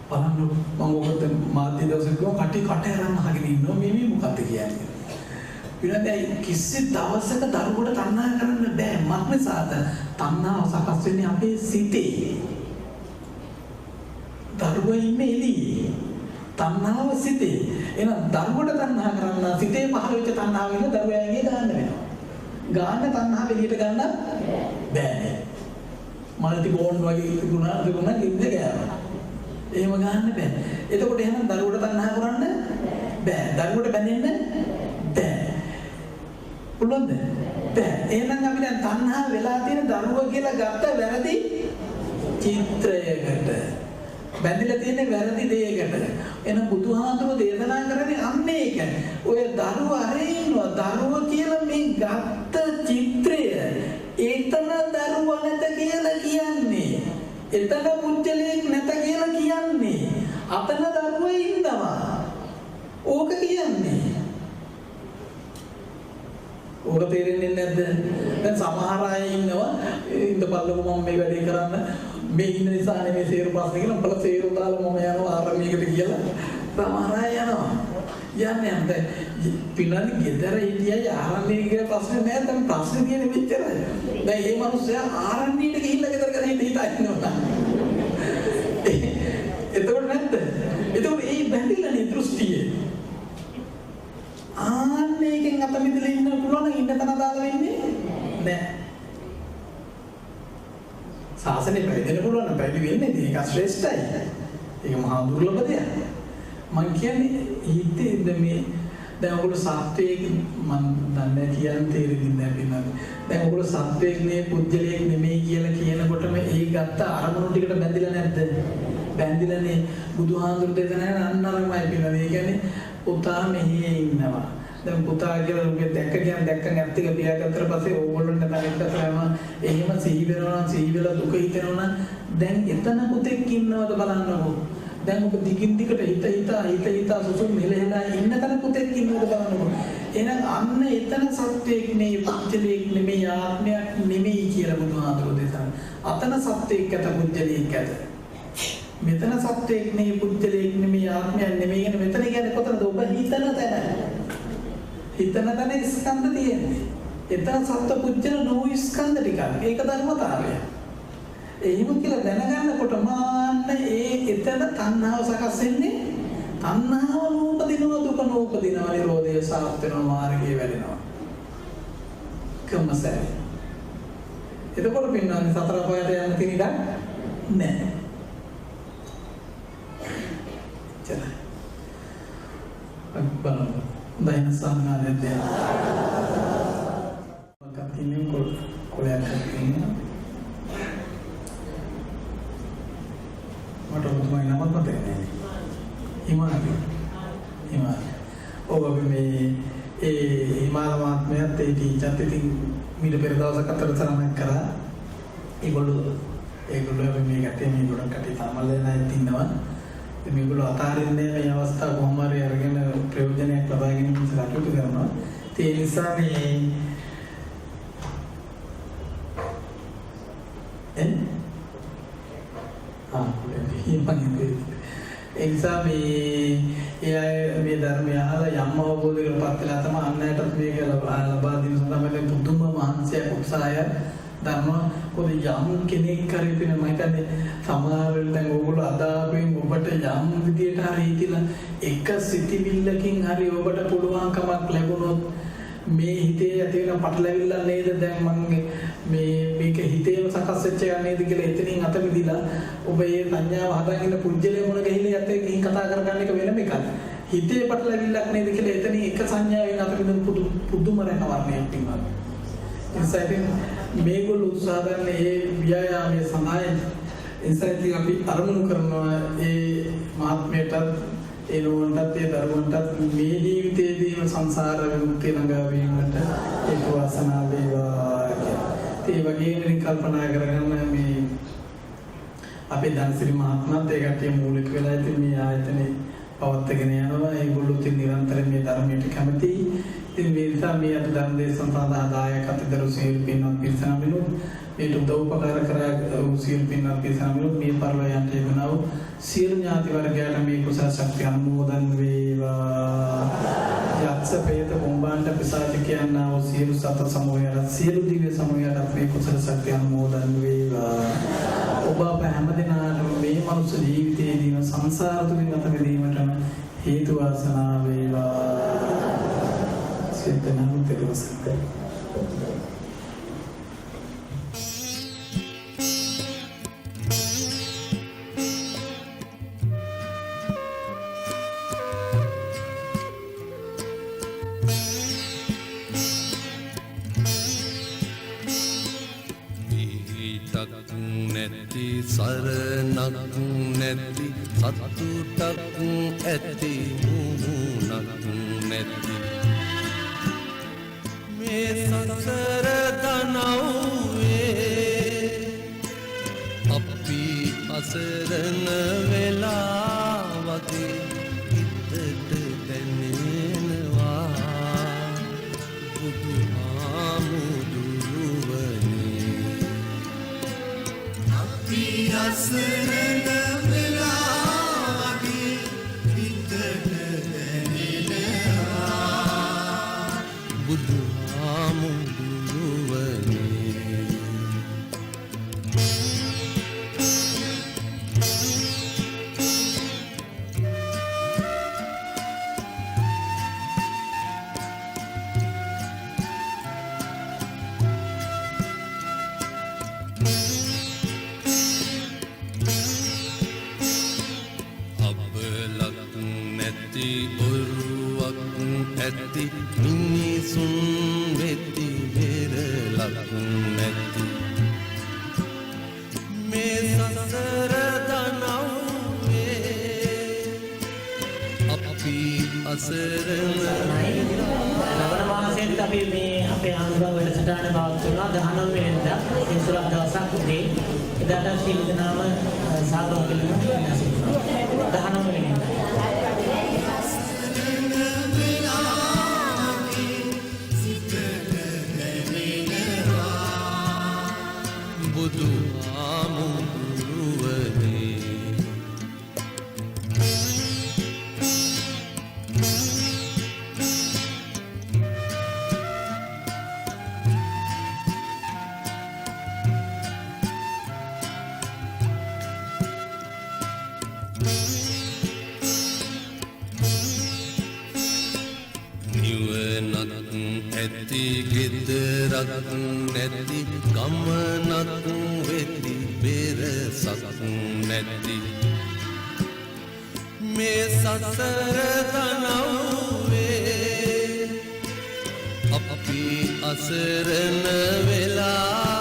බලන්න මම ඔබට මාධ්‍ය දවසක කටි කට අරන් අහගෙන ඉන්නවා මේ මොකක්ද කියන්නේ. ඊළඟට කිසි දවසක දරුවට තණ්හා කරන්න බෑ. මක් නිසාද? තණ්හාව සකස් වෙන්නේ අපේ සිතේ. දරුවා ඉන්නේ එළියේ. තණ්හාව සිතේ. එහෙනම් දරුවට තණ්හා කරන්න සිතේ පහළ වෙච්ච තණ්හාව වෙන දරුවාගේ ගන්න වෙනවා. ගන්න තණ්හාව එළියට ගන්න බෑ. මල්ටි බෝන්ඩ් වගේ තිබුණා ඉඳ ගෑවා. එහෙම ගන්න බෑ. එතකොට එහෙනම් දරුවට තණ්හා කරන්න බෑ. දරුවට බැඳෙන්න බෑ. පුළුවන්ද? බෑ. එහෙනම් අපි දැන් තණ්හා වෙලා තියෙන දරුවා කියලා ගත්ත වැරදි චිත්‍රයකට බැඳිලා තියෙන වැරදි දෙයකට. එහෙනම් බුදුහාමුදුරුවෝ දේශනා කරන්නේ අන්න ඒක. ඔය දරුවා අරේ ඉන්නවා. දරුවා කියලා මේ ගත්ත චිත්‍රය එතන දරුවා නැත කියලා කියන්නේ. එතන පුජ්‍යලයක් නැත කියලා කියන්නේ. අතන දරුවා ඉන්නවා. ඕක කියන්නේ. ඕක තේරෙන්නේ නැද්ද? දැන් සමහර අය ඉන්නවා ඉඳපල්ලක මම මේ වැඩේ කරන්න මේ ඉන්න නිසා නෙමෙයි සේරු ප්‍රශ්න කියලා උඹලා සේරු දාලා මම යනවා ආරම්භයකට කියලා සමහර අය යනවා. යන්නේ නැහැ. පින්නන්නේ ගෙදර හිටියයි ආරම්භයේ කියලා ප්‍රශ්න නැහැ. දැන් ප්‍රශ්නේ තියෙන්නේ මෙච්චරයි. දැන් මේ මිනිස්සයා ආරම්භයට ගිහිල්ලා ගෙදර කරගෙන හිතා ඉන්නවා. එතකොට නැද්ද? එතකොට ඒ බැඳිලානේ දෘෂ්ටියේ. ආන්නේකින් අත මිදලා ඉන්න පුළුවන් නම් ඉන්න තන දාලා වෙන්නේ නැහැ. සාසනේ පැවිදෙන්න පුළුවන් නම් පැවිදි වෙන්නේ ඒක ශ්‍රේෂ්ඨයි. ඒක මහා දුර්ලභ දෙයක්. මම කියන්නේ හිතේද මේ දැන් ඔයගොල්ලෝ සත්වයේ මම දන්නේ කියන්න තේරෙන්නේ නැහැ පින්නන්නේ. දැන් ඔයගොල්ලෝ සත්වයේ නේ පුජ්‍යලයක් නෙමෙයි කියලා කියනකොටම ඒ ගත්ත අරමුණු ටිකට බැඳිලා නැද්ද? බැඳිලානේ. බුදුහාඳුරු දෙදෙනා අන්නරමයි පින්නන්නේ. ඒ කියන්නේ පුතා මෙහි ඉන්නවා. දැන් පුතා කියලා උගේ දැක්ක නැත්තික පියාගත්තට පස්සේ ඕගොල්ලන්ට දැනෙන්නම එහෙම සිහි වෙනවා සිහි වෙලා දුක හිතෙනවා දැන් එතන පුතෙක් ඉන්නවද බලන්නකෝ. දැන් ඔබ දිගින් දිගට හිත සුසුම් මෙලෙලා ඉන්න තන පුතෙක් ඉන්නවද බලන්නකෝ. එහෙනම් අන්න එතන සත්‍යයක් නෙයි පුජ්‍යලයක් නෙමෙයි ආත්මයක් නෙමෙයි කියලා බුදුහාඳුරු දෙසන. අතන සත්‍යයක් ඇත පුජ්‍යලයක් ඇත. මෙතන සත්‍යයක් නෙයි පුජ්‍යලයක් නෙමෙයි ආත්මයක් නෙමෙයි කියන මෙතන කියන්නේ කොතනද? ඔබ හිතන තැන. හිතන තැන ස්කන්ධ තියෙන්නේ. එතන සත්ව පුජ්‍යල නෝ ස්කන්ධ ටිකක්. ඒක ධර්මතාවය. එහෙම කියලා දැනගන්නකොට මාන්න එතන තණ්හාව සකස් වෙන්නේ. තණ්හාව නූපදිනවා දුක නූපදිනවා නිරෝධය සාර්ථක වෙනවා මාර්ගය වැඩෙනවා. කමසයි. එතකොට පින්නන්නේ සතර පායට යන්න තියෙන ඉඩක් නැහැ. චලා. බලන්න. දයන සංඥාද කපින්නේ කොලයක් කපින්නේ මට ඔබතුමාගේ නමත් මතක නැහැ. හිමාලය. ඔබ මේ හිමාල මාත්මයත් ඒ ටීචර්ත් ඉතින් මීට පෙර දවසක් අතර සරණක් කරා. ඒගොල්ලෝ අපි මේ ගැටේ මේ ගොඩක් කටි සමල්ලේ නැත් ඉන්නවා. මේගොල්ලෝ අතාරින්නේ මේ අවස්ථාව කොහොම හරි අරගෙන ප්‍රයෝජනයක් ලබා ගැනීම කටයුතු කරනවා. ඒ නිසා මේ ඒ නිසා මේ ධර්මය අහලා යම් අවබෝධයකටපත් වෙලා තමයි අන්නයටත් මේක ලබා දෙන්න සඳහා මේ පුදුම මහන්සියක් උත්සාහය දරනවා. පොඩි යම් කෙනෙක් කරපින මම හිතන්නේ සමාවෙල් දැන් ඕගොල්ලෝ අදාපෙන් ඔබට යම් විදියට හරි හිතලා එක සිතිවිල්ලකින් හරි ඔබට පුළුවන්කමක් ලැබුණොත් මේ හිතේ ඇති වෙන පටලැවිල්ල නේද දැන් මගේ මේක හිතේම සකස් වෙච්ච එක නේද කියලා එතනින් අත මිදිලා ඔබ මේ සංඥාව හදාගෙන පුජ්‍යලේ මොන ගහිලා යතේ ගිහින් කතා කරගන්න එක වෙනම එකක්. හිතේ පටලැවිල්ලක් නේද කියලා එතනින් එක සංඥාවෙන් අත මිදුණු පුදුම රැකවරණයක් තියෙනවා. ඉතින් මේගොල්ලෝ උත්සාහ කරන මේ ව්‍යායාමයේ සමායන ඉන්සයිට් අපි අරමුණු කරනවා ඒ මහත්මයටත් ඒ නෝන්ටත් ඒ දරුවන්ටත් මේ ජීවිතයේදීම සංසාර විමුක්තිය ළඟා වීමට ඒක වාසනාව වේවා කියලා. ඒ වගේම කල්පනා කරගන්න මේ අපේ ධනසිරි මහත්මයාත් ඒ කට්ටිය මූලික වෙලා ඉතින් මේ ආයතනේ පවත්වාගෙන යනවා. ඒගොල්ලෝ ඉතින් නිරන්තරයෙන් මේ ධර්මයට කැමතියි. ඉතින් මේ නිසා මේ අද ධර්ම දේශන සඳහා දායකත්ව දරු සියලු පින්වත් පිරිසම වෙනුත් ඊට උදව් උපකාර කරා සියලු පින්වත් පිරිසමලු මේ පරිලෝකයන්ට යනවා සියලු ඥාති වර්ගයාට මේ කුසල ශක්තිය අනුමෝදන් වේවා. යක්ෂ ප්‍රේත කුම්භාණ්ඩ පිසාච කියනා වූ සියලු සත සමූහයට සියලු දිව්‍ය සමූහයට මේ කුසල ශක්තිය අනුමෝදන් වේවා. ඔබ අප හැමදෙනාටම මේ මනුෂ්‍ය ජීවිතයේදීම සංසාර දුකින් අත මිදීමට හේතු වාසනා වේවා. සිතනම පෙරවසක සරණක් නැති සතුටක් ඇති මුහුණක් නැති මේ සසර දනව්වේ අපි අසරණ වෙලා වගේ හිතට දැනෙනවා බුදුහාමුදුරුවනේ අපි අසරණ වෙලා වගේ හිතට දැනෙනවා බුදුහාමුදුරුවනේ ඇති මිනිසුන් වෙති වෙරලක් නැති මේ සසර දනව්වේ අපි අසරණ ලබන මාසෙත් අපි මේ අපේ ආන්දර වැඩසටහන පවත්වනවා 19 වෙනිදා ඉන්සුරක් දවසක් උදේ එදාට සියලු දෙනාම සාදරව පිළිගන්නවා 19 වෙනිදා ඇති ගෙදරක් නැති ගමනක් වෙති පෙරසක් නැති මේ සසර දනව්වේ අපි අසරණ වෙලා